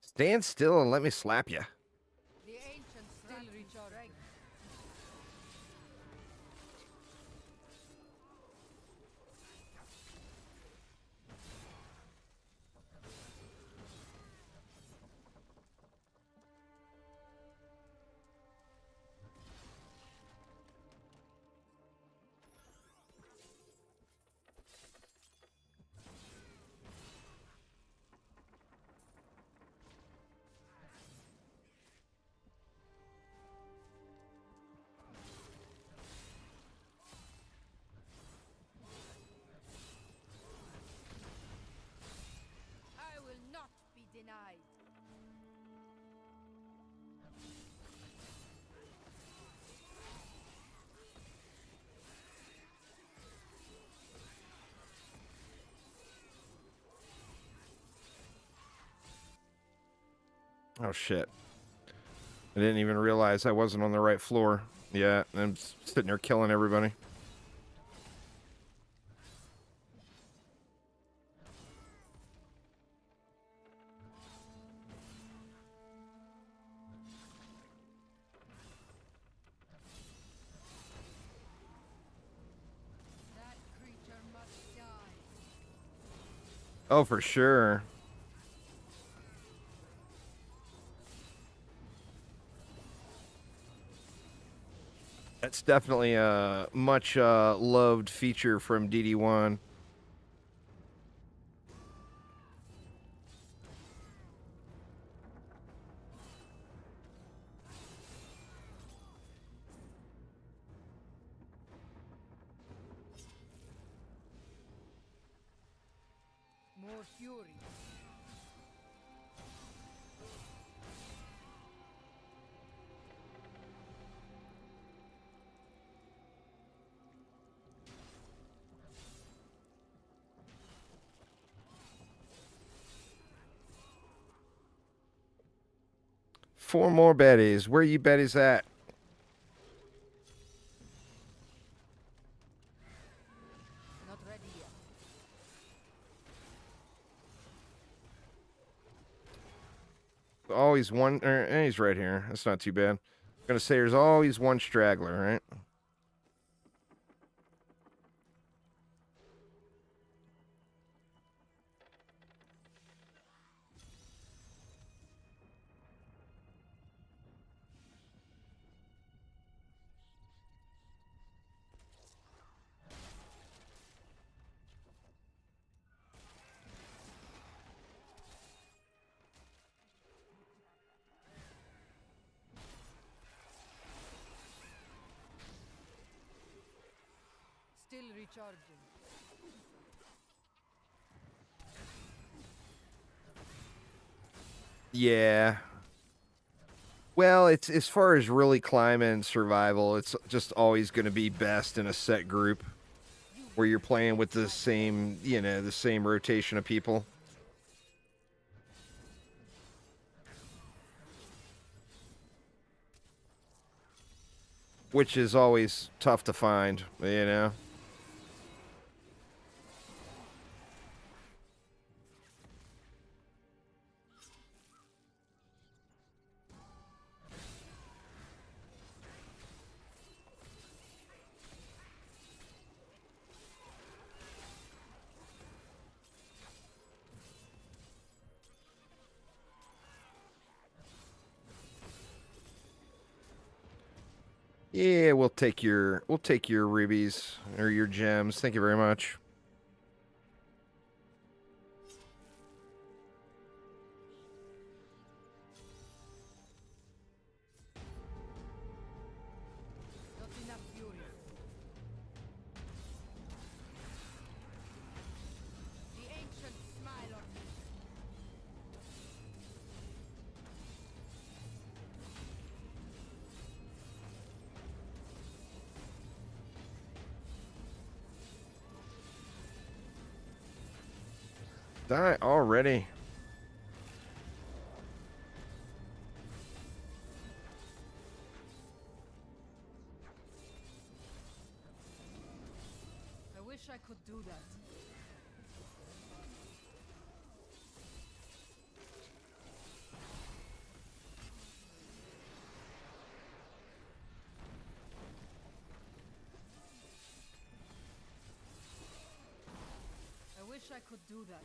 Stand still and let me slap you. The ancient still recharging. I will not be denied. Oh shit. I didn't even realize I wasn't on the right floor. Yeah, and I'm sitting there killing everybody. That creature must die. Oh, for sure. That's definitely a much loved feature from DD1. More fury. Four more Bettys. Where you Bettys at? Not ready yet. Always one. He's right here. That's not too bad. I'm gonna say there's always one straggler, right? Still recharging. Yeah. Well, it's as far as really climbing survival, it's just always going to be best in a set group where you're playing with the same, the same rotation of people. Which is always tough to find, you know? Yeah, we'll take your rubies or your gems. Thank you very much. Not enough fury. The ancient smile on me. Die already. I wish I could wish I could do that.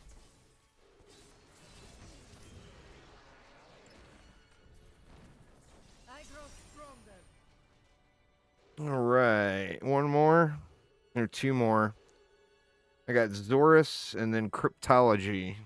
I grow stronger. All right. One more. Or two more. I got Zorus and then Cryptology.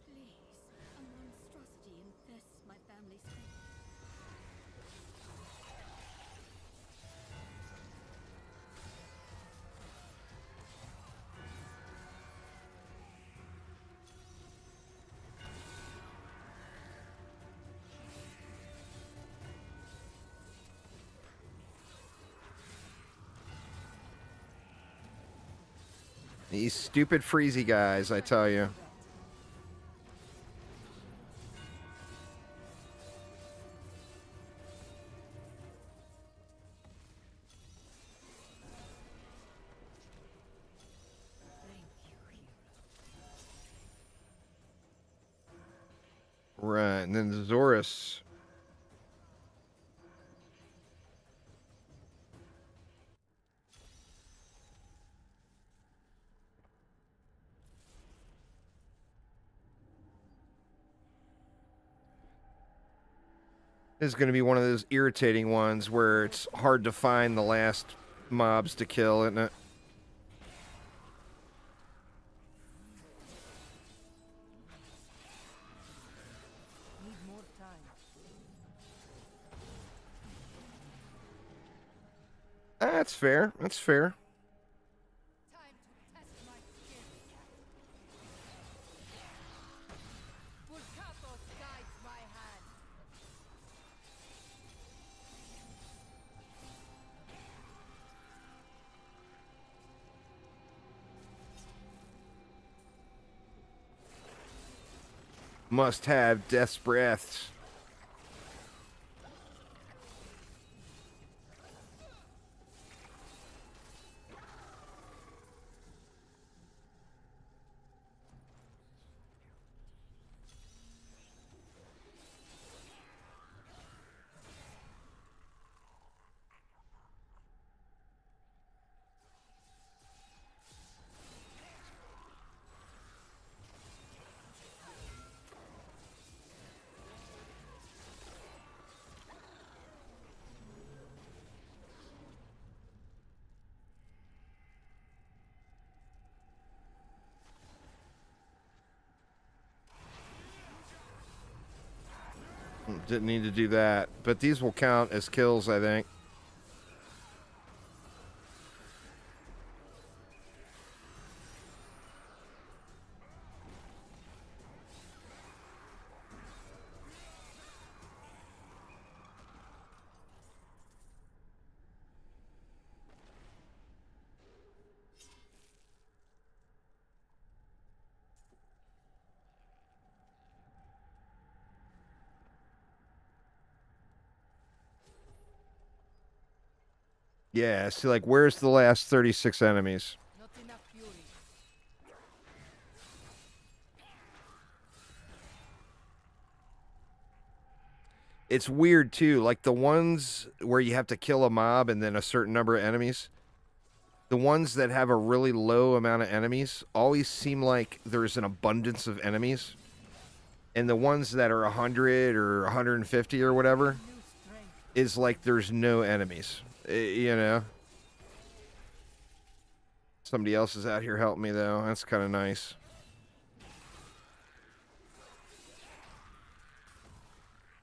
Please, a monstrosity infests my family's home. These stupid freezy guys, I tell you. Right, and then Zorus. This is going to be one of those irritating ones where it's hard to find the last mobs to kill, isn't it? Need more time. That's fair. That's fair. Time to test my skills. Vulkatos guides my hand. Must have Death's Breaths. Didn't need to do that. But these will count as kills, I think. Yeah, see, like, where's the last 36 enemies? Not enough fury. It's weird, too. Like, the ones where you have to kill a mob and then a certain number of enemies, the ones that have a really low amount of enemies always seem like there's an abundance of enemies. And the ones that are 100 or 150 or whatever New strength. is like there's no enemies. You know? Somebody else is out here helping me, though. That's kind of nice.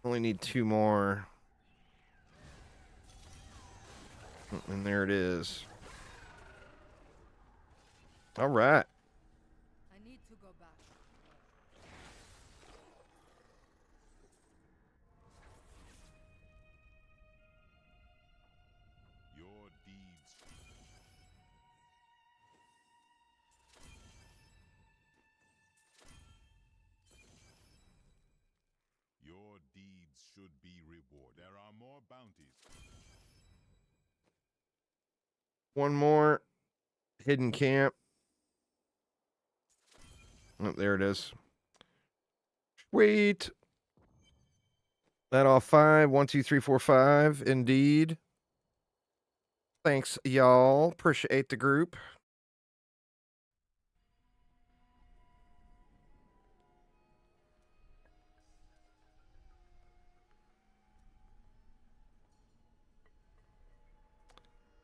Only need two more. And there it is. All right. I need to go back. Your deeds. Your deeds should be rewarded. There are more bounties. One more. hidden camp. Oh, there it is. Sweet. That all 5. 1, 2, 3, 4, 5. Indeed. Thanks, y'all. Appreciate the group.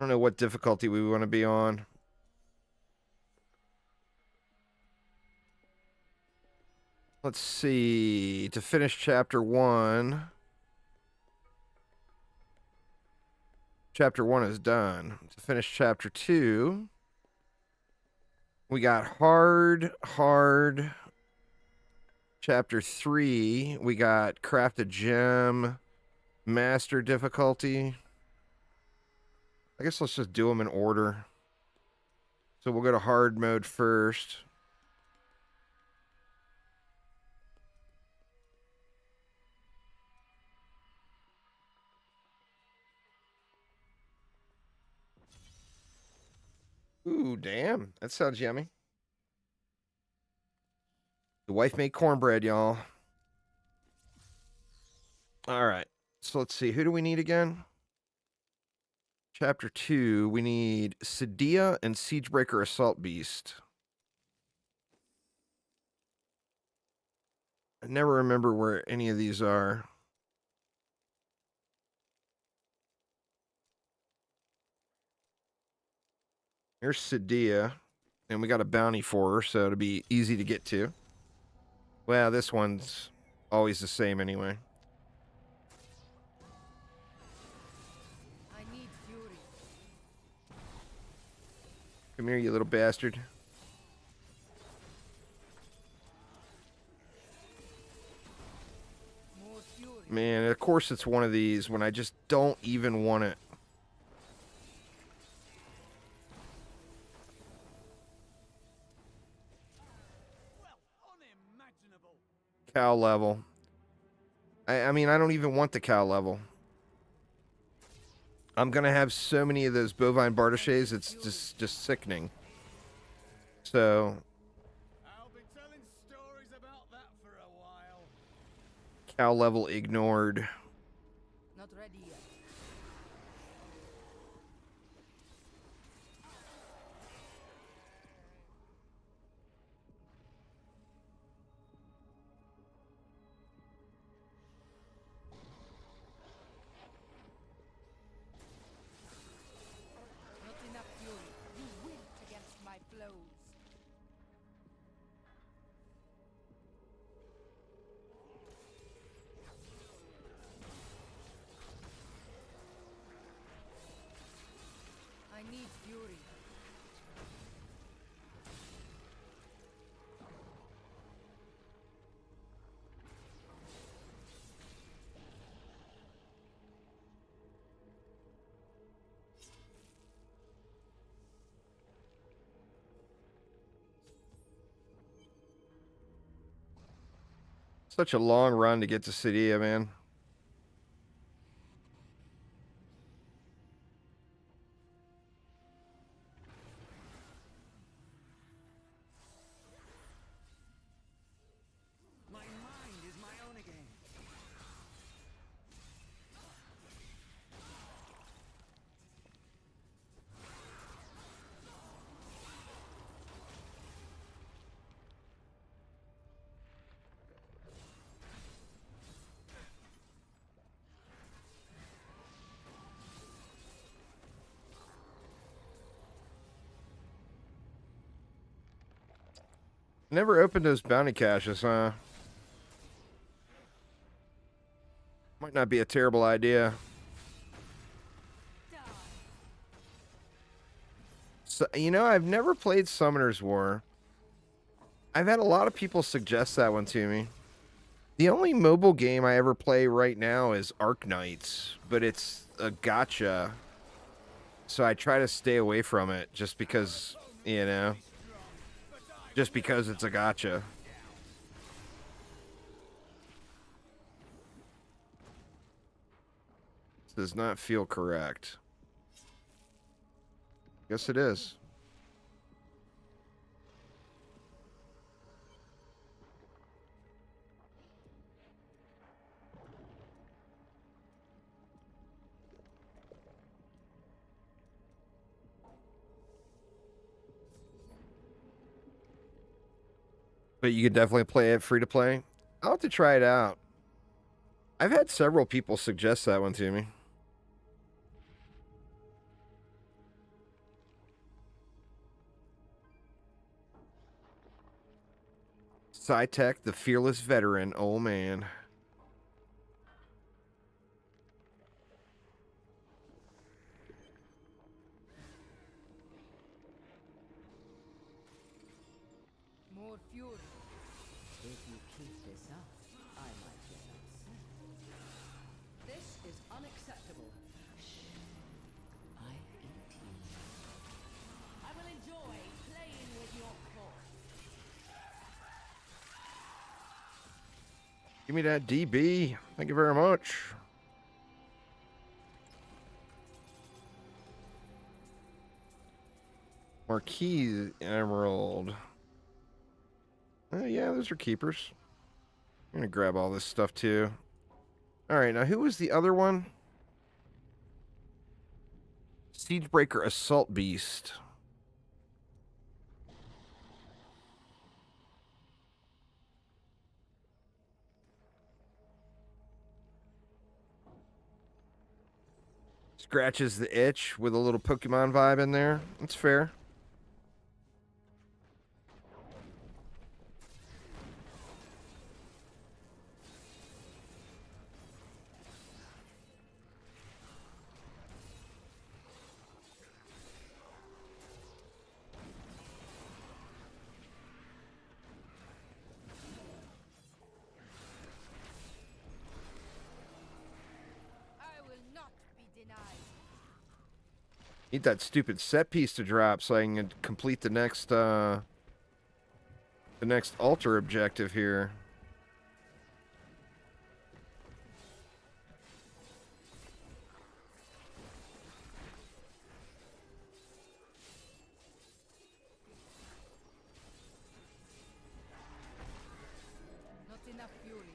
I don't know what difficulty we want to be on. Let's see. To finish chapter 1. Chapter 1 is done. To finish chapter 2, we got hard. Chapter 3, we got craft a gem, master difficulty. I guess let's just do them in order. So we'll go to hard mode first. Ooh, damn. That sounds yummy. The wife made cornbread, y'all. All right. So let's see. Who do we need again? Chapter 2, we need Sadia and Siegebreaker Assault Beast. I never remember where any of these are. Here's Sadia. And we got a bounty for her, so it'll be easy to get to. Well, this one's always the same anyway. I need fury. Come here, you little bastard. More fury. Man, of course it's one of these when I just don't even want it. Well, unimaginable. Cow level. I mean, I don't even want the cow level. I'm going to have so many of those bovine bardaches, it's just sickening. So, I'll be telling stories about that for a while. cow level ignored. Not ready yet. Not enough fury. You wilt against my blows. I need fury. Such a long run to get to Sadia, man. My mind is my own again. Never opened those bounty caches, huh? Might not be a terrible idea. Die. So, you know, I've never played Summoner's War. I've had a lot of people suggest that one to me. The only mobile game I ever play right now is Ark Knights, but it's a gacha. So I try to stay away from it just because, you know, just because it's a gacha. This does not feel correct. Guess it is. But you can definitely play it free to play. I'll have to try it out. I've had several people suggest that one to me. SciTech, the fearless veteran. Oh, man. More fury. If you keep this up, I might get upset. This is unacceptable. Shh. I eat you. I will enjoy playing with your corpse. Give me that DB. Thank you very much. Marquise Emerald. Yeah, those are keepers. I'm going to grab all this stuff too. All right, now who was the other one? Siegebreaker Assault Beast. Scratches the itch with a little Pokemon vibe in there. That's fair. I will not be denied. Need that stupid set piece to drop so I can complete the next altar objective here. Not enough fury.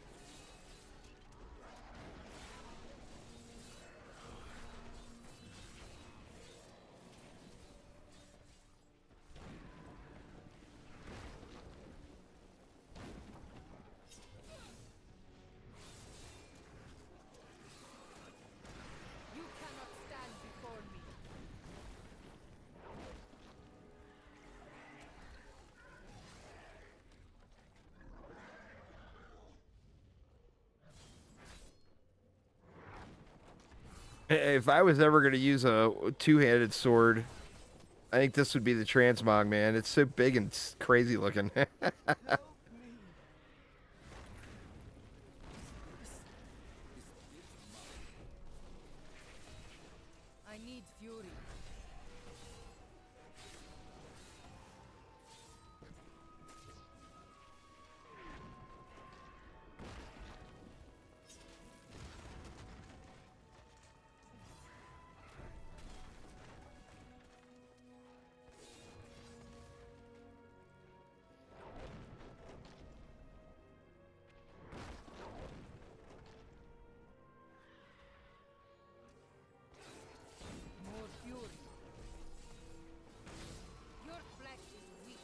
You cannot stand before me. If I was ever going to use a two-handed sword, I think this would be the Transmog, man. It's so big and crazy looking. I need fury. More fury. Your flesh is weak.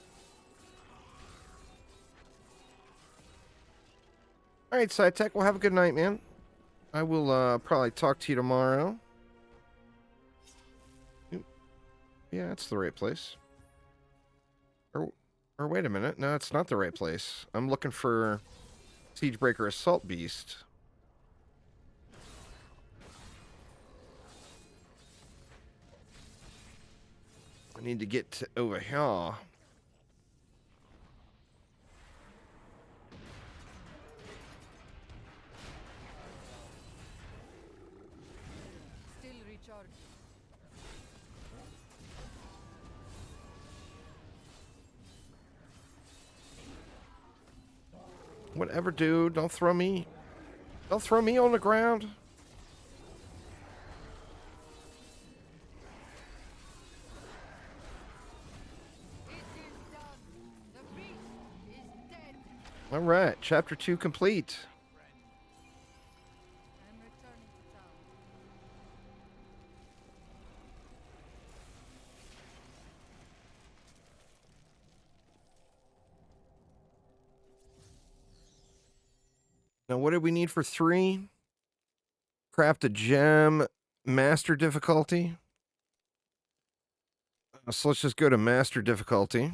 All right, SciTech, well, have a good night, man. I will probably talk to you tomorrow. Oop. Yeah, that's the right place. Or wait a minute. No, it's not the right place. I'm looking for Siegebreaker Assault Beast. I need to get to over here. Still recharging. Whatever, dude. Don't throw me. Don't throw me on the ground. It is done. The beast is dead. All right, chapter 2 complete. I'm returning to town. Now, what did we need for 3? Craft a gem, master difficulty. So let's just go to master difficulty.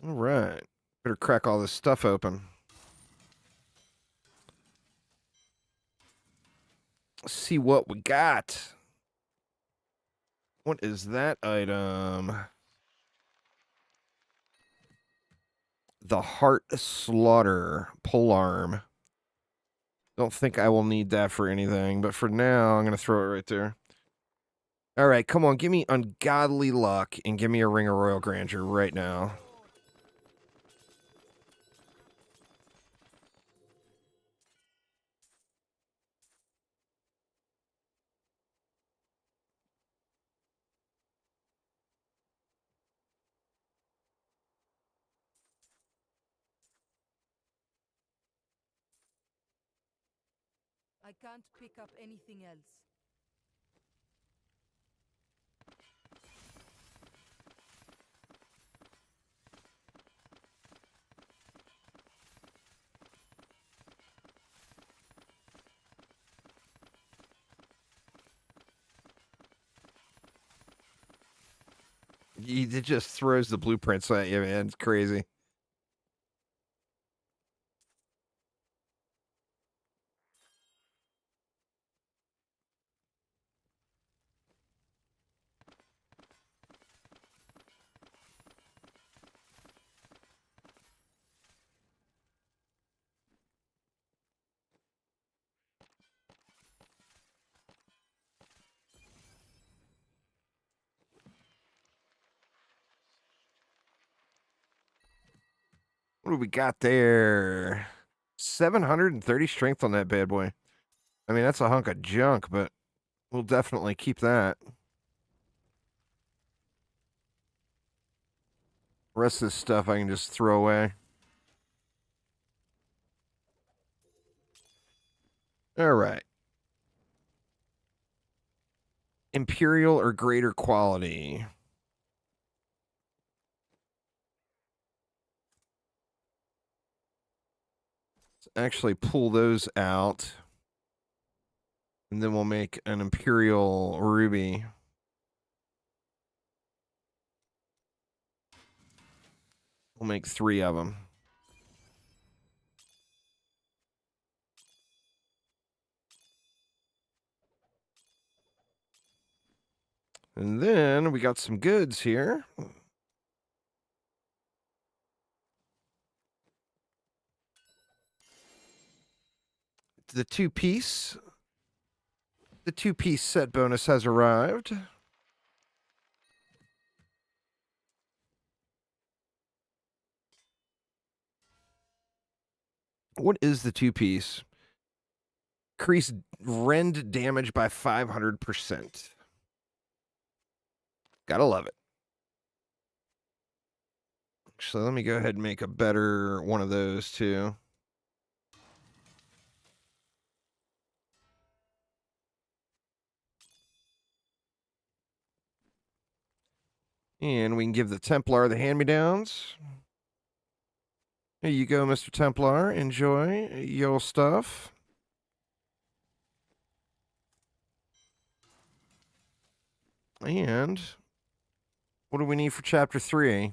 All right. Better crack all this stuff open. Let's see what we got. What is that item? The Heart Slaughter polearm. Don't think I will need that for anything, but for now, I'm going to throw it right there. All right, come on, give me ungodly luck and give me a Ring of Royal Grandeur right now. I can't pick up anything else. It just throws the blueprints at you, man. It's crazy. What do we got there? 730 strength on that bad boy. I mean, that's a hunk of junk, but we'll definitely keep that. Rest of this stuff I can just throw away. All right. Imperial or greater quality. Let's actually pull those out. And then we'll make an Imperial Ruby. We'll make 3 of them. And then we got some goods here. The two-piece set bonus has arrived. What is the two-piece? Increase rend damage by 500%. Gotta love it. So let me go ahead and make a better one of those too. And we can give the Templar the hand-me-downs. Here you go, Mr. Templar. Enjoy your stuff. And what do we need for Chapter 3?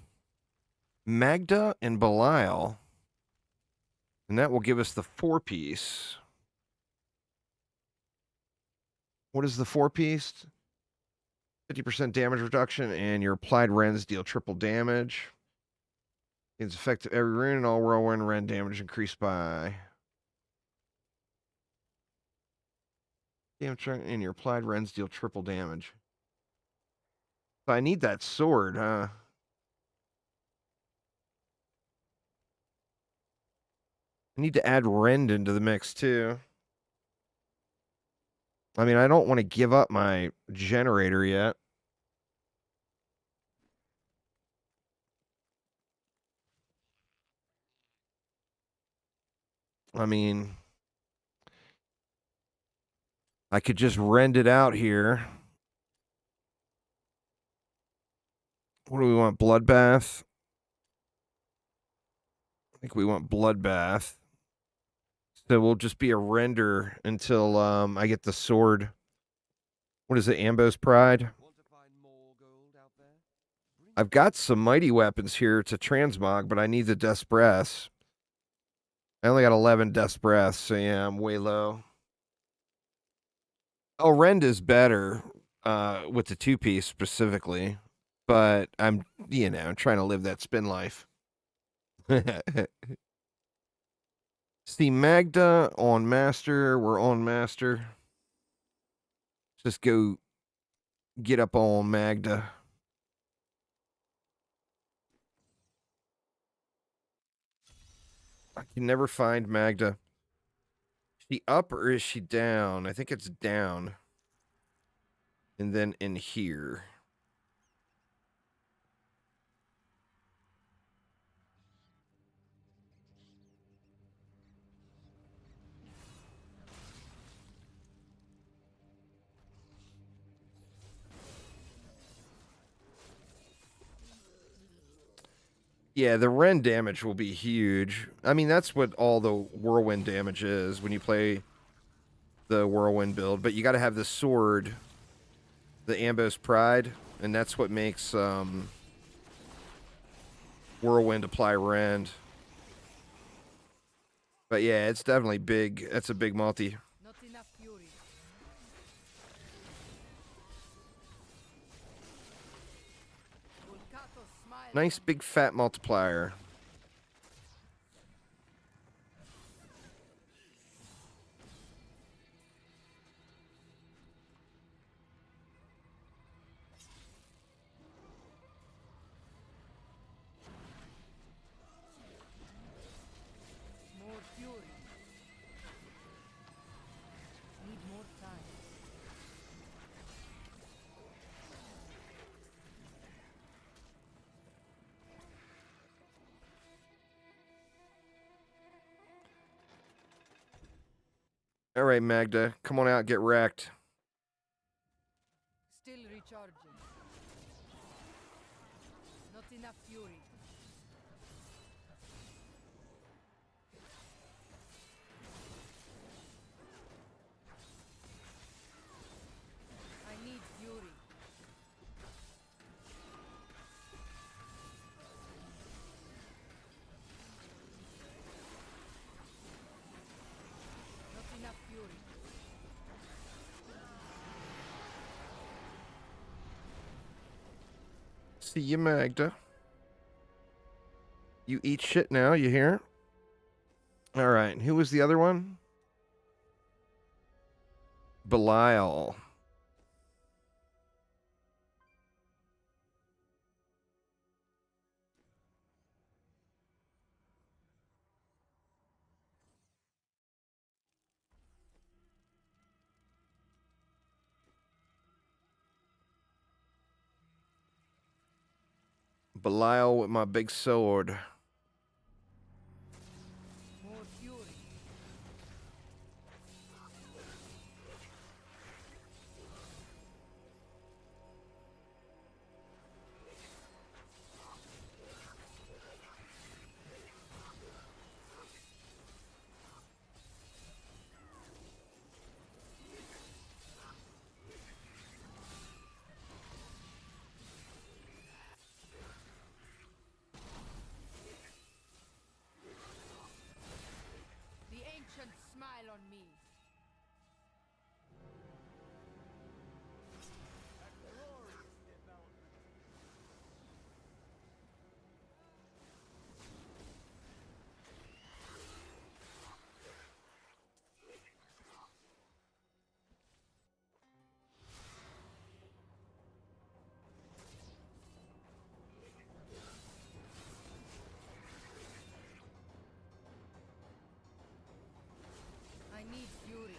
Magda and Belial. And that will give us the 4-piece. What is the 4-piece? 50% damage reduction, and your applied rends deal triple damage. It's effective every rune, and all whirlwind rend damage increased by. Damage, and your applied rends deal triple damage. So I need that sword, huh? I need to add rend into the mix, too. I mean, I don't want to give up my generator yet. I mean, I could just rend it out here. What do we want? Bloodbath? I think we want Bloodbath. So we'll just be a render until I get the sword. What is it? Ambo's Pride? I've got some mighty weapons here to transmog, but I need the Death's Breath. I only got 11 Death's Breath, so yeah, I'm way low. Oh, Rend is better with the two-piece specifically, but I'm trying to live that spin life. See, Magda on Master. We're on Master. Just go get up on Magda. I can never find Magda. Is she up or is she down? I think it's down. And then in here. Yeah, the Ren damage will be huge. I mean, that's what all the Whirlwind damage is when you play the Whirlwind build. But you got to have the sword, the Ambo's Pride, and that's what makes Whirlwind apply Rend. But yeah, it's definitely big. That's a big multi. Not enough fury. Volcato smile. Nice big fat multiplier. More fury. Need more time. All right, Magda, come on out, get wrecked. Still recharging. Not enough fury. I need fury. Not enough fury. See you, Magda. You eat shit now, you hear? All right, who was the other one? Belial. Belial with my big sword. More fury. The ancients smile on me. I need fury.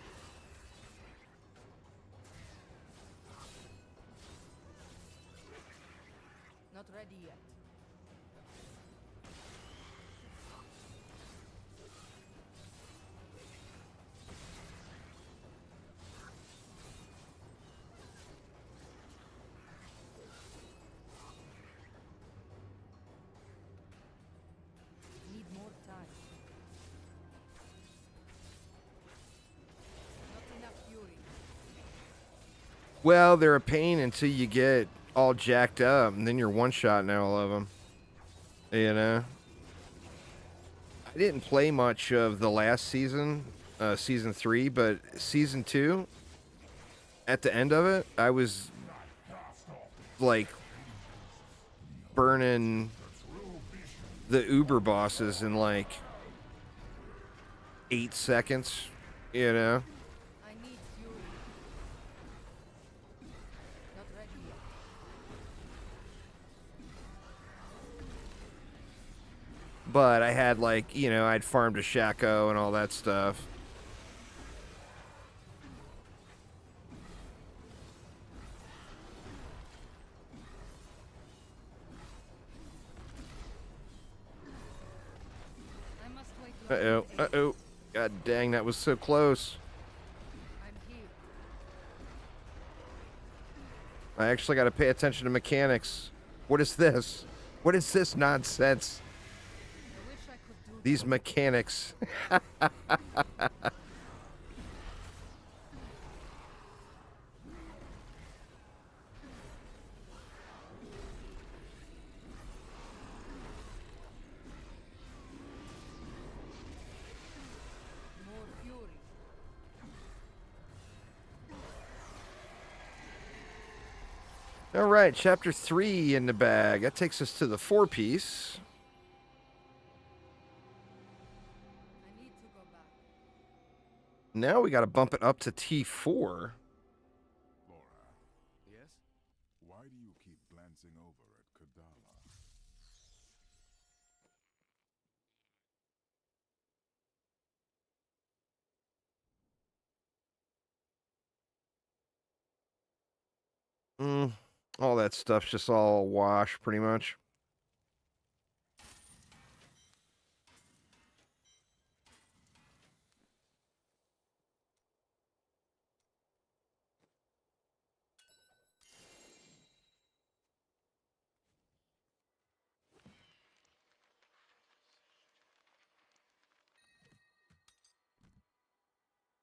Not ready yet. Well, they're a pain until you get all jacked up, and then you're one-shotting all of them. You know? I didn't play much of the last season, season 3, but season 2, at the end of it, I was, like, burning the Uber bosses in, like, 8 seconds, you know? I need fury. Not ready yet. But I had, like, you know, I'd farmed a Shaco and all that stuff. I must wait Uh-oh, uh-oh. God dang, that was so close. I'm here. I actually got to pay attention to mechanics. What is this? What is this nonsense? I wish I could do These mechanics. more fury. All right, chapter 3 in the bag. That takes us to the 4-piece. I need to go back. Now we got to bump it up to T4. Laura, Yes? why do you keep glancing over at Kadala? All that stuff's just all wash, pretty much.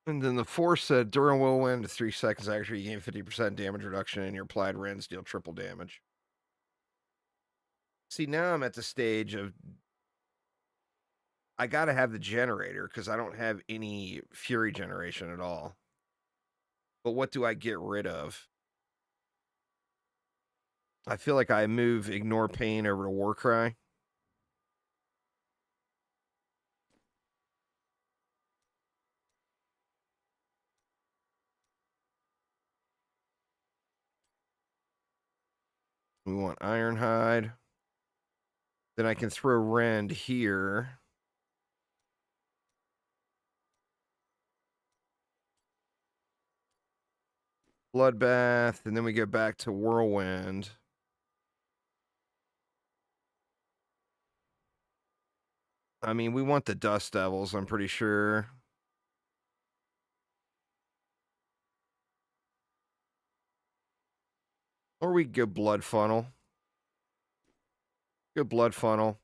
And then the 4 said, during whirlwind, 3 seconds after you gain 50% damage reduction and your applied rends deal triple damage. See, now I'm at the stage of I gotta have the generator because I don't have any fury generation at all. But what do I get rid of? I feel like I move Ignore Pain over to Warcry. We want Ironhide. Then I can throw Rend here. Bloodbath, and then we go back to Whirlwind. I mean, we want the Dust Devils, I'm pretty sure. Or we go Blood Funnel. Go Blood Funnel.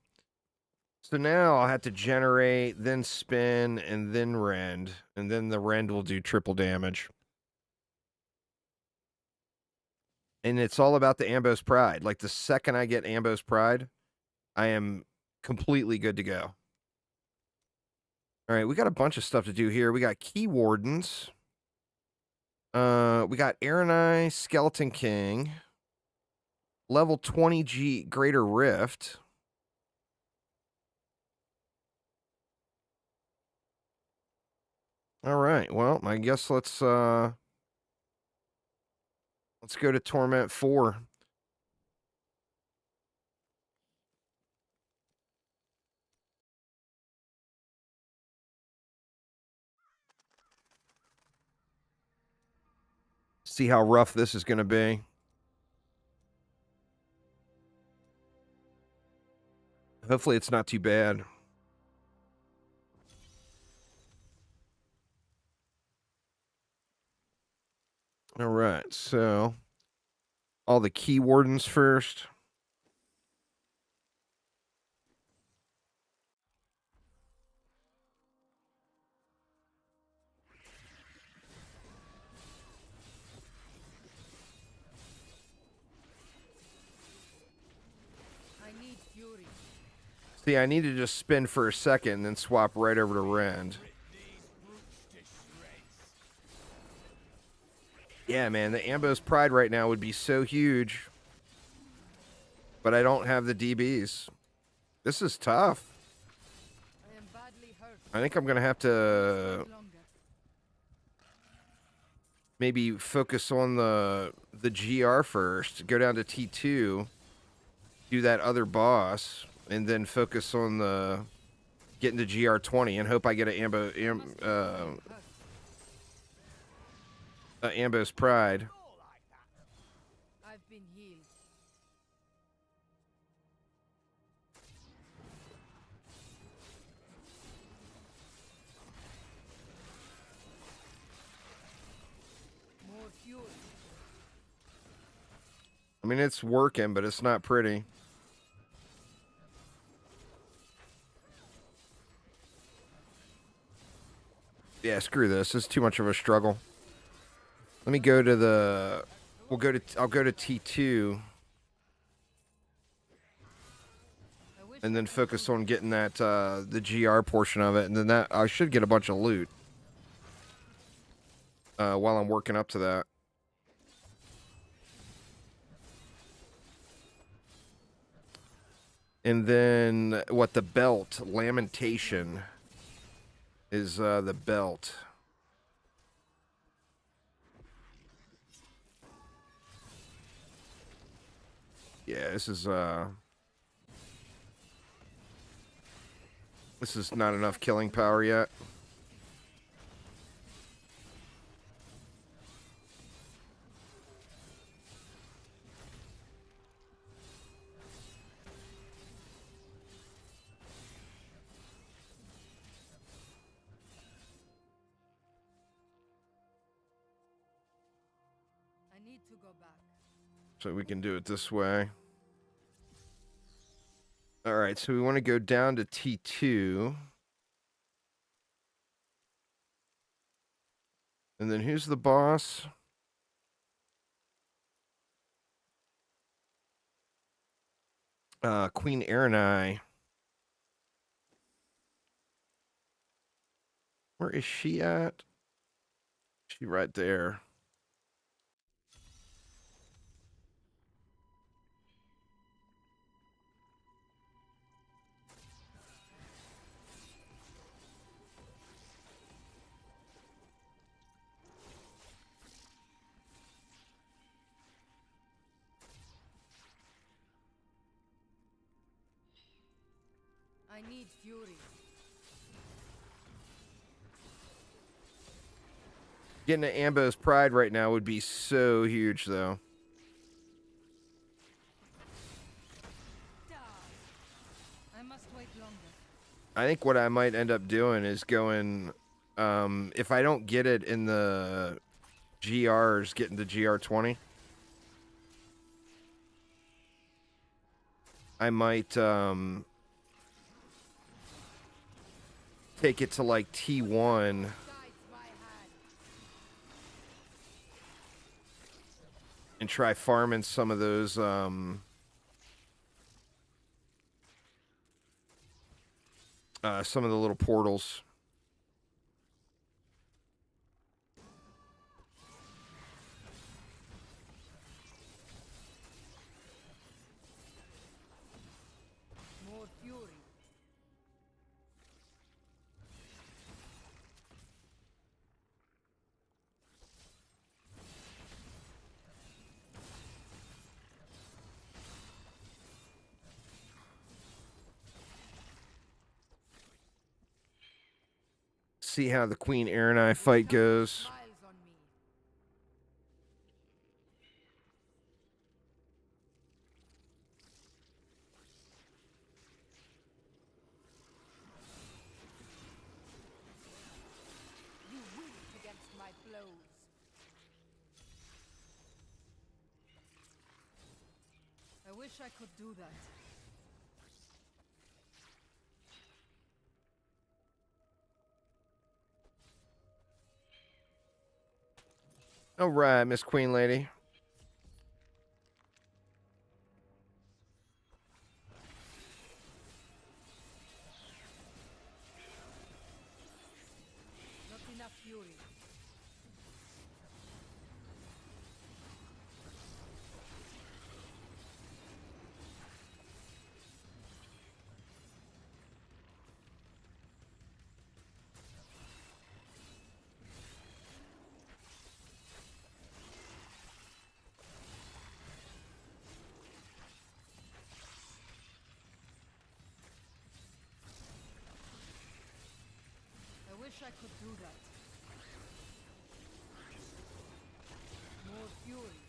So now I'll have to generate, then spin, and then Rend. And then the Rend will do triple damage. And it's all about the Ambo's Pride. Like, the second I get Ambo's Pride, I am completely good to go. All right, we got a bunch of stuff to do here. We got Key Wardens. We got Aranai, Skeleton King. Level 20 Greater Rift. All right, well, I guess let's go to Torment 4. See how rough this is going to be. Hopefully it's not too bad. All right, so all the Key Wardens first. fury. See, I need to just spin for a second and then swap right over to Rend. Yeah, man, the Ambo's Pride right now would be so huge. But I don't have the DBs. This is tough. I am badly hurt. I think I'm going to have to Longer. maybe focus on the GR first. Go down to T2. Do that other boss. And then focus on the getting to GR20 and hope I get an Ambo's Pride. I've been healed. More fury. I mean, it's working, but it's not pretty. Yeah, screw this. It's too much of a struggle. Let me go to the... I'll go to T2. And then focus on getting that, the GR portion of it. And then that, I should get a bunch of loot. While I'm working up to that. And then, what, the belt. Lamentation is, the belt. Yeah, this is not enough killing power yet. I need to go back. So we can do it this way. All right, so we want to go down to T2. And then who's the boss? Queen Erenai. Where is she at? She right there. I need fury. Getting an Ambo's Pride right now would be so huge, though. I must wait longer. I think what I might end up doing is going, if I don't get it in the GRs, getting to GR20, I might, take it to, like, T1. Guides my hand. And try farming some of those, some of the little portals. More fury. See how the Queen Erenai fight goes. Smiles on me. You winced against my blows. I wish I could do that. All right, Miss Queen Lady. fury. I wish I could do that. More fury.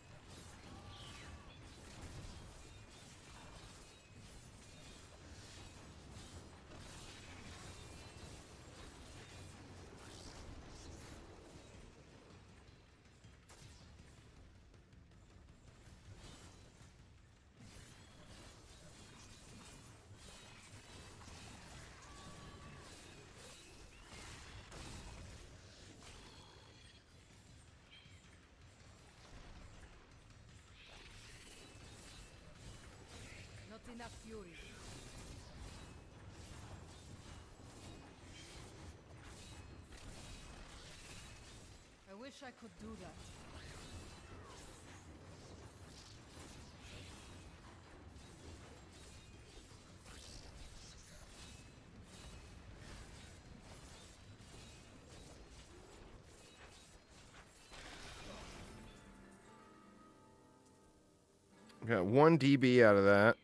Not enough fury. I wish I could do that. Got 1 DB out of that.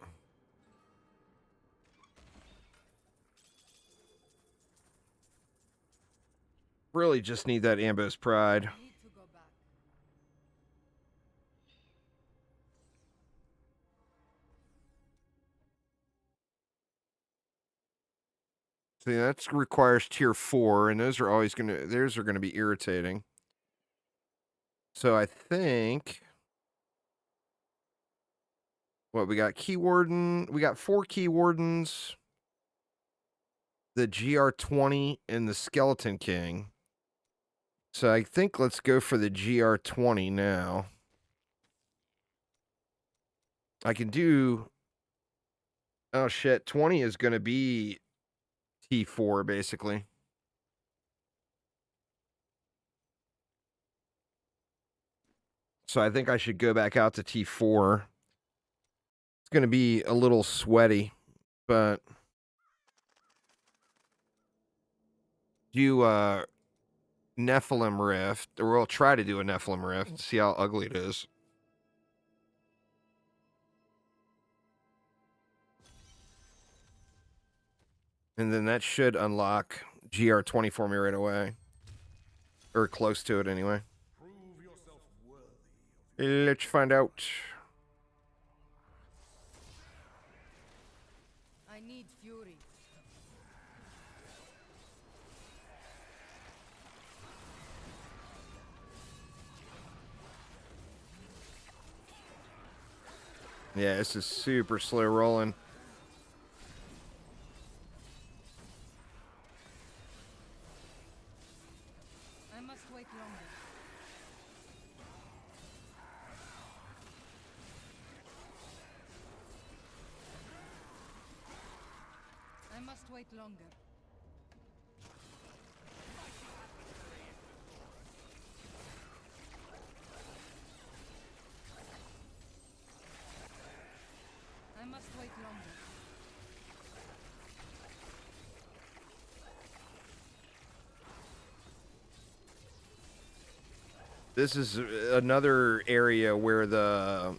Really just need that Ambo's Pride. Need to go back. See, that requires tier 4, and those are gonna be irritating. So I think what we got, Key Warden, we got 4 Key Wardens, the GR20, and the Skeleton King. So I think let's go for the GR20 now. I can do... Oh shit, 20 is going to be T4 basically. So I think I should go back out to T4. It's going to be a little sweaty, but... Do Nephilim Rift, or we'll try to do a Nephilim Rift, see how ugly it is. And then that should unlock GR20 for me right away. Or close to it anyway. Prove yourself worthy. Let's find out. I need fury. Yeah, this is super slow rolling. I must wait longer. I must wait longer. I must wait longer. This is another area where the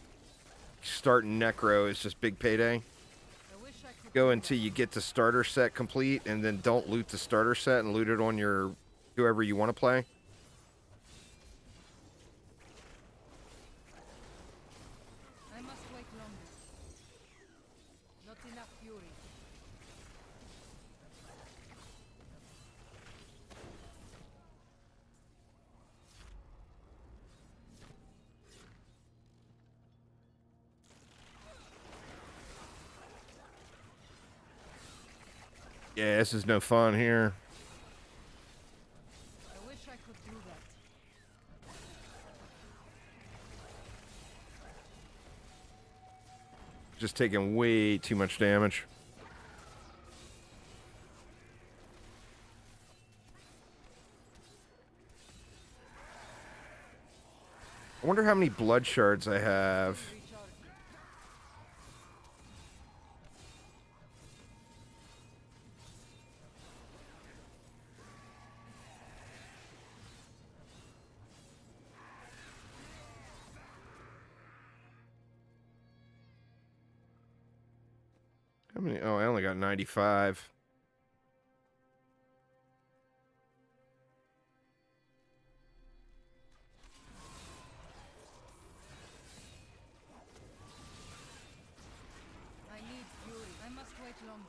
starting Necro is just big payday. I wish I could Go until you get the starter set complete, and then don't loot the starter set and loot it on your whoever you want to play. I must wait longer. Not enough fury. Yeah, this is no fun here. I wish I could do that. Just taking way too much damage. wonder how many blood shards I have. How many? Oh, I only got 95. I need fury. I must wait longer.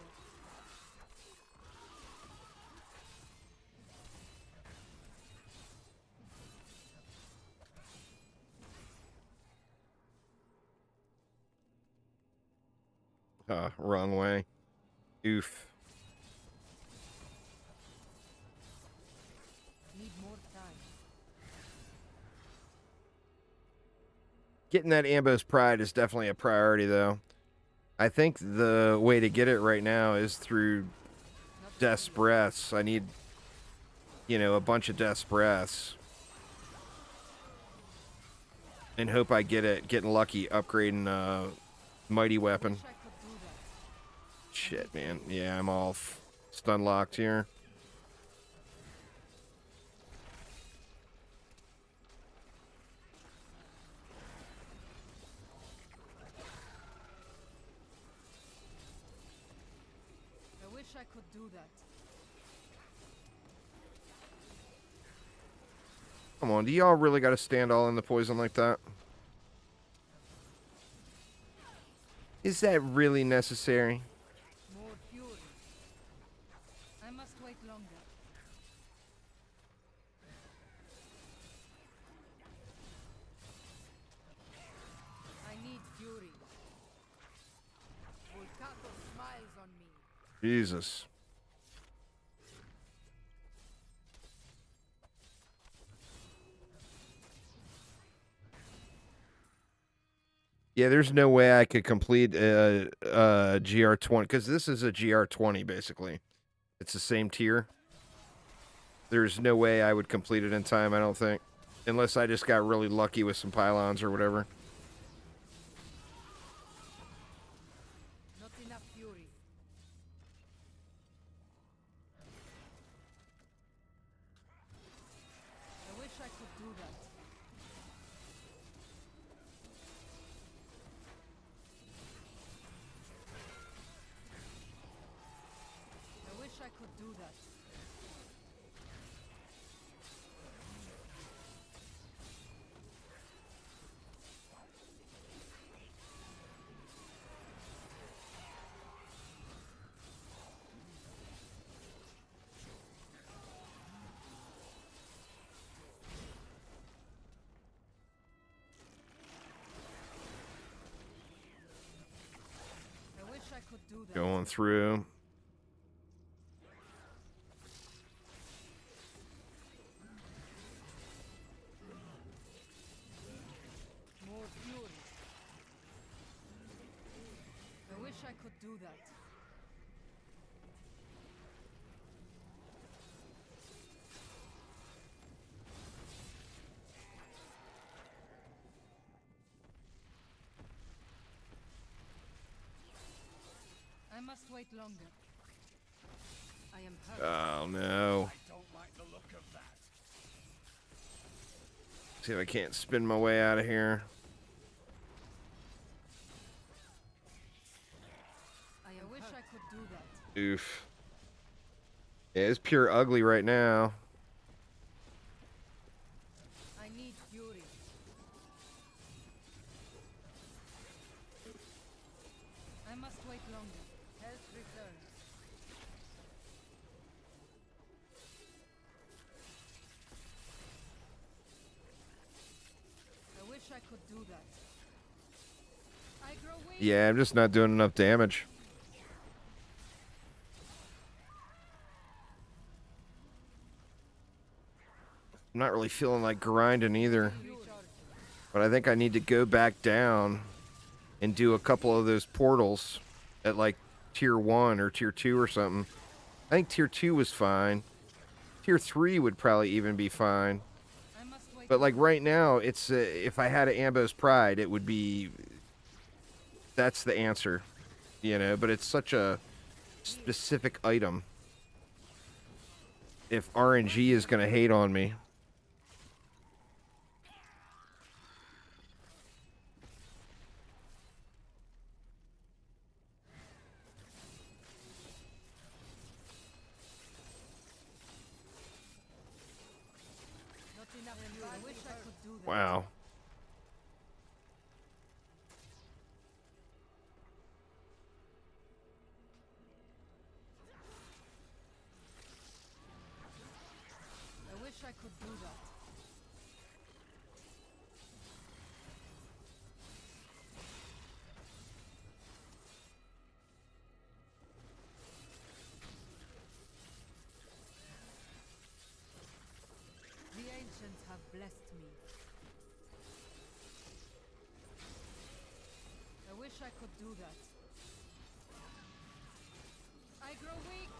Wrong way. Oof. Need more time. Getting that Ambo's Pride is definitely a priority, though. I think the way to get it right now is through Death's Breaths. I need, a bunch of Death's Breaths. And hope I get it, getting lucky, upgrading Mighty Weapon. Wish I could do that. Shit, man. Yeah, I'm all stun locked here. I wish I could do that. Come on, do y'all really got to stand all in the poison like that? Is that really necessary? More fury. I must wait longer. I need fury. Volcato smiles on me. Jesus. Yeah, there's no way I could complete a GR20 because this is a GR20 basically. It's the same tier. There's no way I would complete it in time, I don't think. Unless I just got really lucky with some pylons or whatever. Not enough fury. I wish I could do that. I wish I could do that. I wish I could do that. Going through. More fury. I wish I could do that. I must wait longer. I am hurt. Oh no. I don't like the look of that. See if I can't spin my way out of here. I wish I could do that. Oof. Yeah, it's pure ugly right now. I need fury. I must wait longer. Health returns. I wish I could do that. I grow weak. Yeah, I'm just not doing enough damage. I'm not really feeling like grinding either. But I think I need to go back down and do a couple of those portals at like tier 1 or tier 2 or something. I think tier 2 was fine. Tier 3 would probably even be fine. I must wait But like right now, it's if I had an Ambo's Pride, it would be that's the answer, you know. But it's such a specific item. If RNG is gonna hate on me, Not enough fuel. I wish I could do that. wow. I wish I could do that. The ancients have blessed me. I wish I could do that. I grow weak.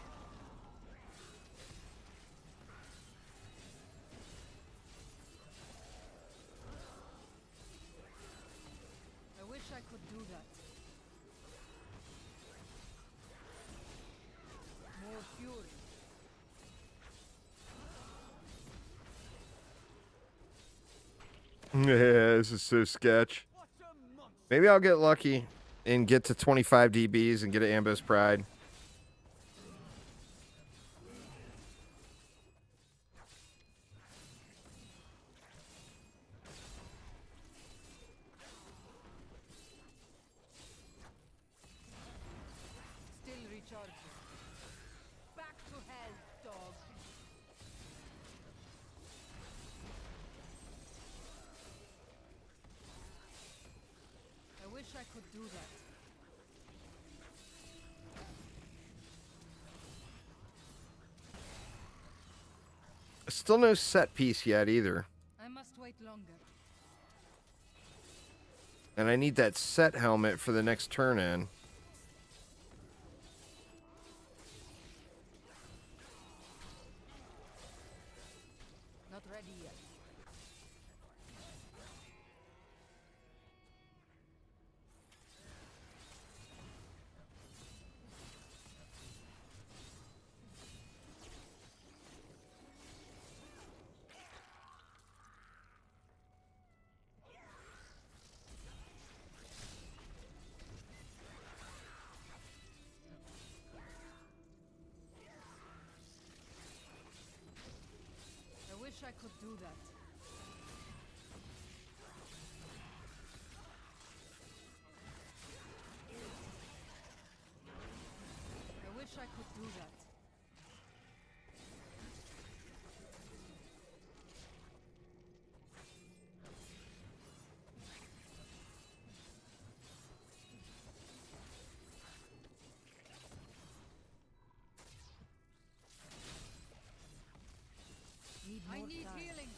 I wish I could do that. More fury. Yeah, this is so sketch. Maybe I'll get lucky and get to 25 DBs and get an Ambo's Pride. Still recharging. Back to hell, dog. I wish I could do that. Still no set piece yet either. I must wait longer. And I need that set helmet for the next turn in. Not ready yet. I wish I could do that. I wish I could do that. I need healing.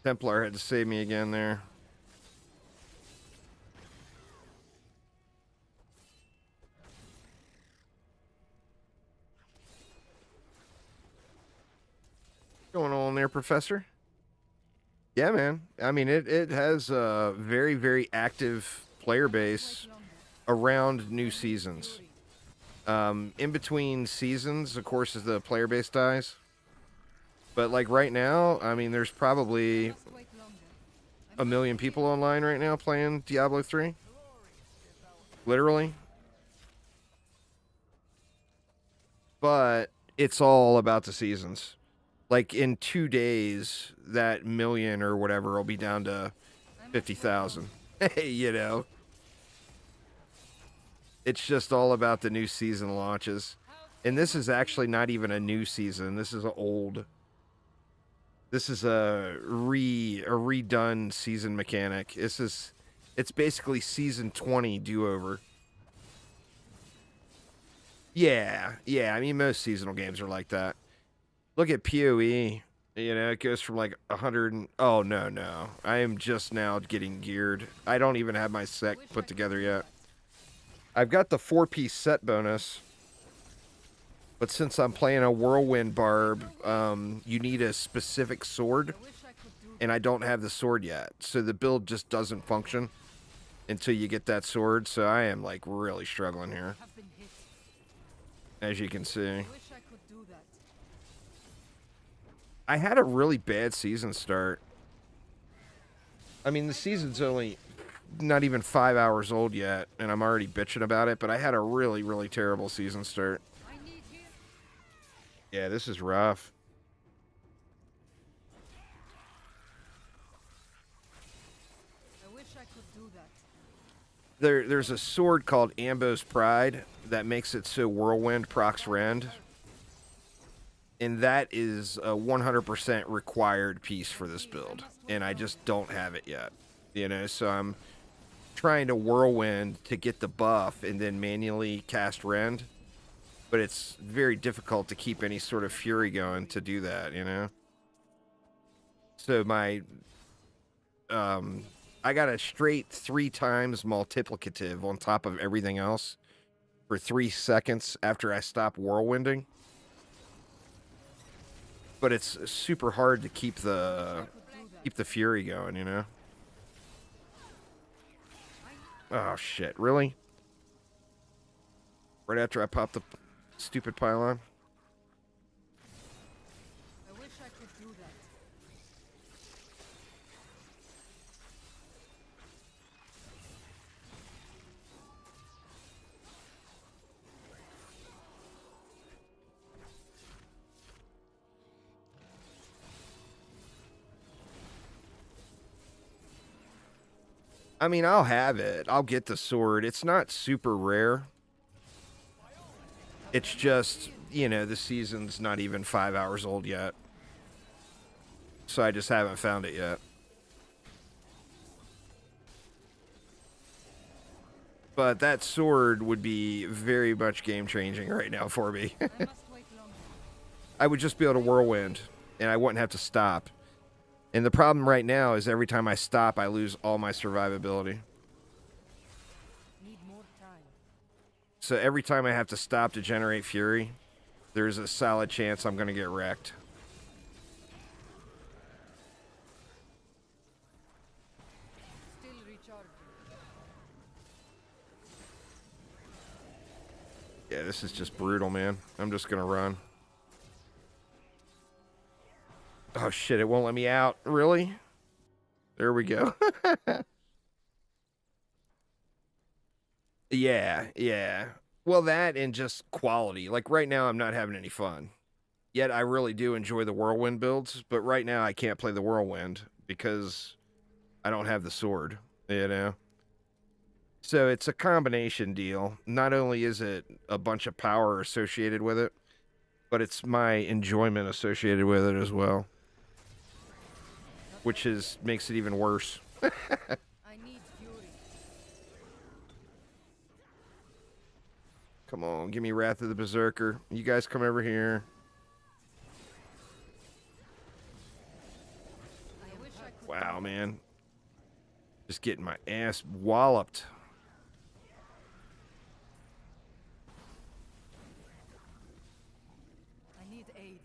Templar had to save me again there. What's going on there, Professor? Yeah, man. I mean, it has a very, very active player base around new seasons. In between seasons, of course, as the player base dies. But like right now, I mean, there's probably Must wait longer. 1 million people online right now playing Diablo 3. Literally. But it's all about the seasons. Like in 2 days, that million or whatever will be down to 50,000. Hey, you know. It's just all about the new season launches. And this is actually not even a new season. This is an old. This is a redone season mechanic. It's basically season 20 do-over. Yeah. I mean, most seasonal games are like that. Look at PoE. You know, it goes from like 100 and... Oh, no. I am just now getting geared. I don't even have my set put together yet. I've got the 4-piece set bonus. But since I'm playing a whirlwind barb, you need a specific sword, I wish I could do and I don't have the sword yet. So the build just doesn't function until you get that sword. So I am like really struggling here, have been hit. as you can see. I wish I could do that. I had a really bad season start. I mean, the season's only not even 5 hours old yet, and I'm already bitching about it, but I had a really, really terrible season start. I need here. Yeah, this is rough. I wish I could do that. There's a sword called Ambo's Pride that makes it so Whirlwind procs Rend. And that is a 100% required piece for this build. And I just don't have it yet. You know, so I'm trying to Whirlwind to get the buff and then manually cast Rend. But it's very difficult to keep any sort of fury going to do that, you know? So my... I got a straight 3 times multiplicative on top of everything else for 3 seconds after I stop whirlwinding. But it's super hard to keep the fury going, you know? Oh shit, really? Right after I pop the stupid pylon? I wish I could do that. I mean, I'll have it. I'll get the sword. It's not super rare. It's just, you know, the season's not even 5 hours old yet. So I just haven't found it yet. But that sword would be very much game-changing right now for me. I must wait longer. I would just be able to whirlwind, and I wouldn't have to stop. And the problem right now is every time I stop, I lose all my survivability. Need more time. So every time I have to stop to generate fury, there's a solid chance I'm going to get wrecked. Still recharging. Yeah, this is just brutal, man. I'm just going to run. Oh, shit, it won't let me out. Really? There we go. Yeah. Well, that and just quality. Like, right now, I'm not having any fun. Yet, I really do enjoy the whirlwind builds. But right now, I can't play the whirlwind because I don't have the sword, you know? So it's a combination deal. Not only is it a bunch of power associated with it, but it's my enjoyment associated with it as well. Which makes it even worse. I need fury. Come on, give me Wrath of the Berserker. You guys come over here. I wish I could. Wow, man. Just getting my ass walloped. I need aid.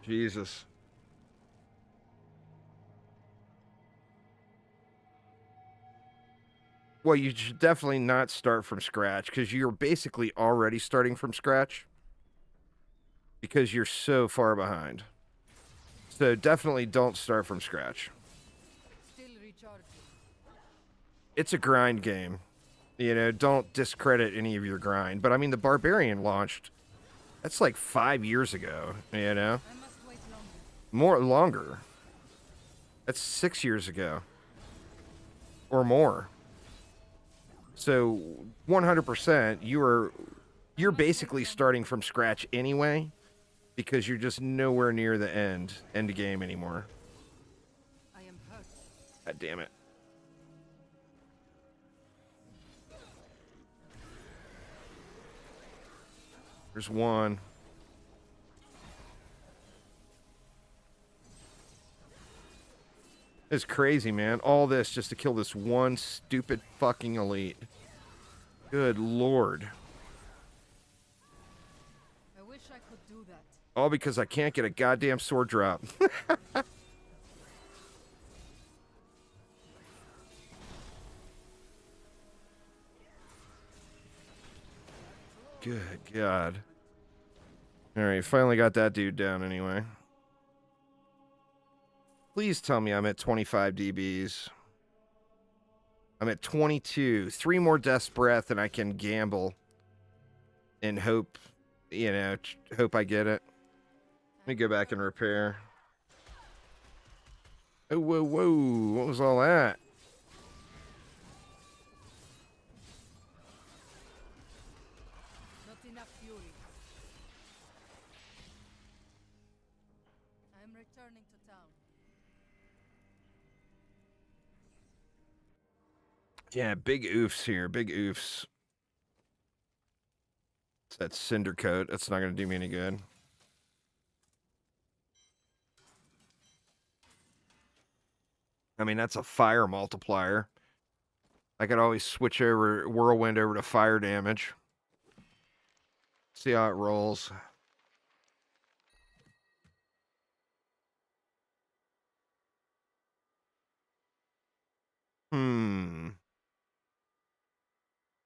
Jesus. Well, you should definitely not start from scratch because you're basically already starting from scratch because you're so far behind. So definitely don't start from scratch. Still recharging. It's a grind game. You know, don't discredit any of your grind. But I mean, the Barbarian launched, that's like 5 years ago, you know? I must wait longer. Longer. That's 6 years ago. Or more. So 100% you're basically starting from scratch anyway because you're just nowhere near the end game anymore. I am hurt. God damn it. There's one. It's crazy, man. All this just to kill this one stupid fucking elite. Good lord. I wish I could do that. All because I can't get a goddamn sword drop. Good God. Alright, finally got that dude down anyway. Please tell me I'm at 25 DBs. I'm at 22. 3 more Death's Breath and I can gamble. And hope, you know, hope I get it. Let me go back and repair. Oh, whoa, whoa. What was all that? Not enough fury. I'm returning to town. Yeah, big oofs here. Big oofs. It's that cinder coat. That's not going to do me any good. I mean, that's a fire multiplier. I could always switch over Whirlwind over to fire damage. See how it rolls.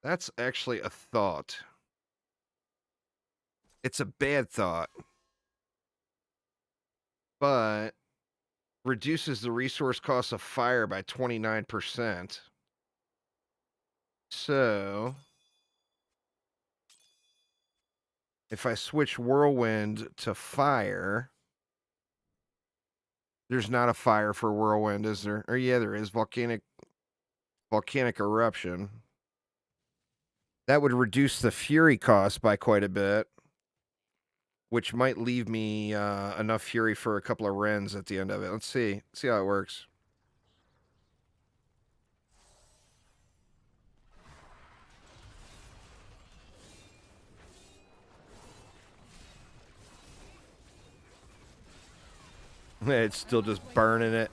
That's actually a thought. It's a bad thought. But reduces the resource cost of fire by 29%. So if I switch Whirlwind to fire, there's not a fire for Whirlwind, is there? Or yeah, there is. Volcanic eruption. That would reduce the fury cost by quite a bit, which might leave me enough fury for a couple of Rens at the end of it. Let's see. See how it works. It's still just burning it.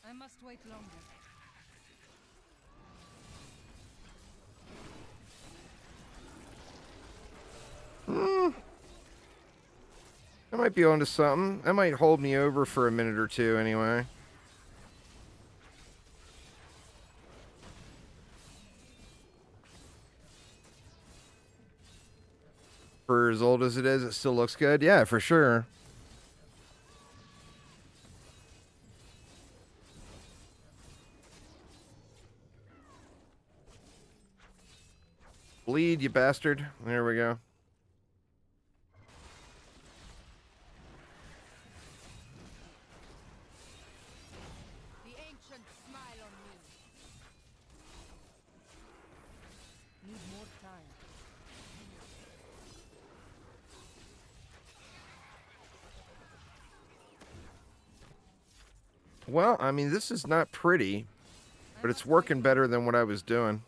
I must wait longer. I might be onto something. That might hold me over for a minute or two anyway. For as old as it is, it still looks good. Yeah, for sure. Bleed, you bastard. There we go. The ancients smile on me. Need more time. Well, I mean, this is not pretty, but it's working better than what I was doing.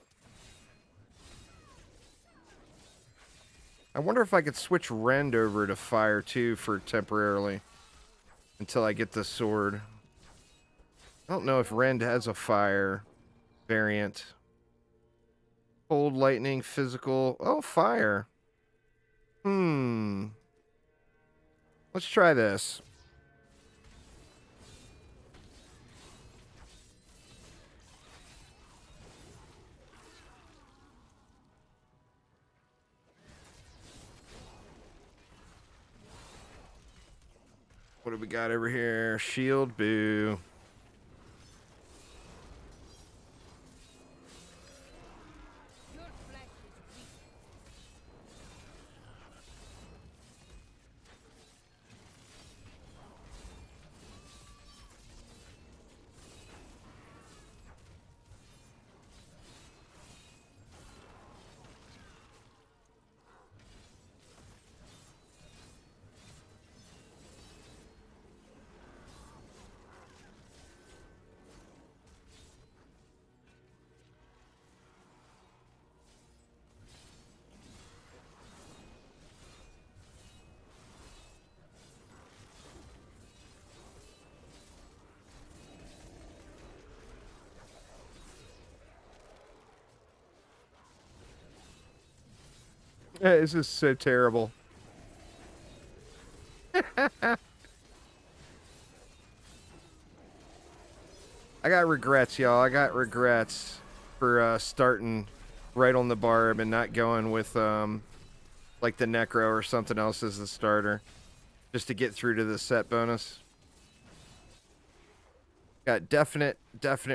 I wonder if I could switch Rend over to fire too for temporarily until I get the sword. I don't know if Rend has a fire variant. Cold, lightning, physical. Oh, fire. Let's try this. What do we got over here? Shield, boo. Your flesh is weak. This is so terrible. I got regrets, y'all. I got regrets for starting right on the barb and not going with like the necro or something else as the starter, just to get through to the set bonus. Got definite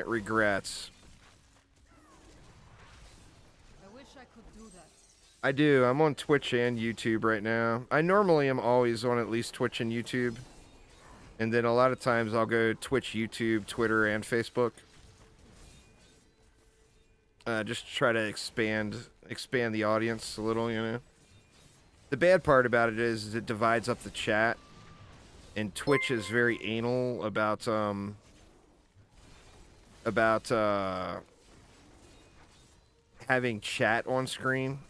regrets. I wish I could do that. I do. I'm on Twitch and YouTube right now. I normally am always on at least Twitch and YouTube. And then a lot of times I'll go Twitch, YouTube, Twitter, and Facebook. Just to try to expand the audience a little, you know. The bad part about it is it divides up the chat. And Twitch is very anal about having chat on screen.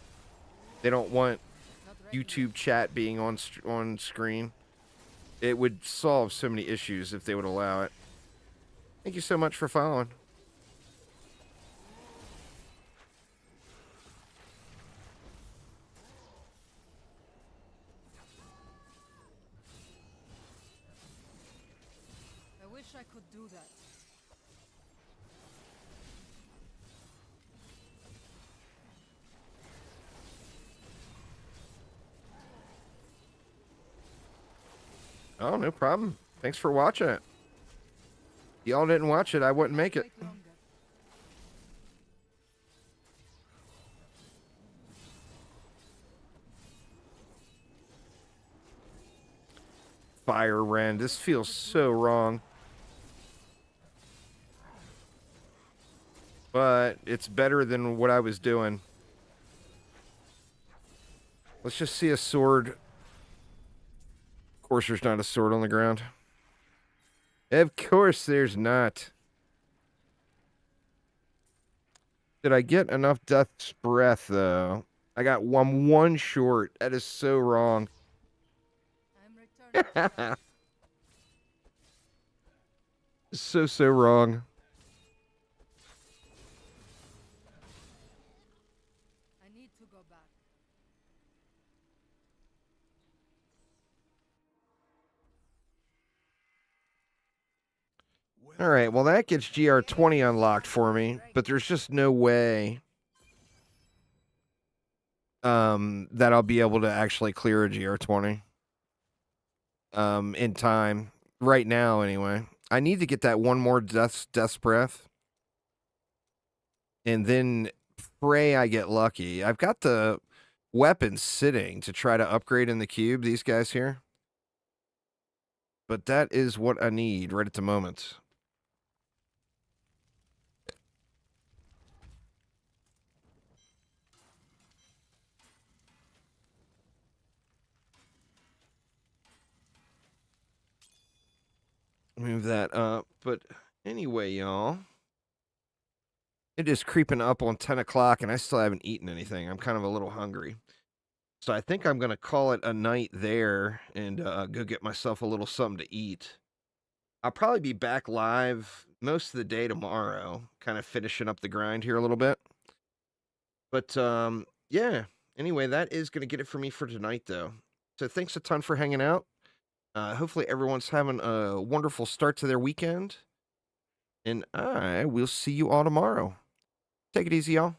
They don't want YouTube chat being on screen. It would solve so many issues if they would allow it. Thank you so much for following. I wish I could do that. Oh, no problem. Thanks for watching it. Y'all didn't watch it, I wouldn't make it. Take longer. Fire Rend. This feels so wrong. But it's better than what I was doing. Let's just see a sword. Of course there's not a sword on the ground. Of course there's not. Did I get enough Death's Breath, though? I got one short. That is so wrong. I'm returning. So wrong. I need to go back. All right, well, that gets GR20 unlocked for me, but there's just no way that I'll be able to actually clear a GR20 in time. Right now, anyway. I need to get that one more Death's Breath. And then pray I get lucky. I've got the weapons sitting to try to upgrade in the cube, these guys here. But that is what I need right at the moment. Move that up. But anyway, y'all. It is creeping up on 10 o'clock, and I still haven't eaten anything. I'm kind of a little hungry. So I think I'm going to call it a night there and go get myself a little something to eat. I'll probably be back live most of the day tomorrow, kind of finishing up the grind here a little bit. But, yeah. Anyway, that is going to get it for me for tonight, though. So thanks a ton for hanging out. Hopefully everyone's having a wonderful start to their weekend. And I will see you all tomorrow. Take it easy, y'all.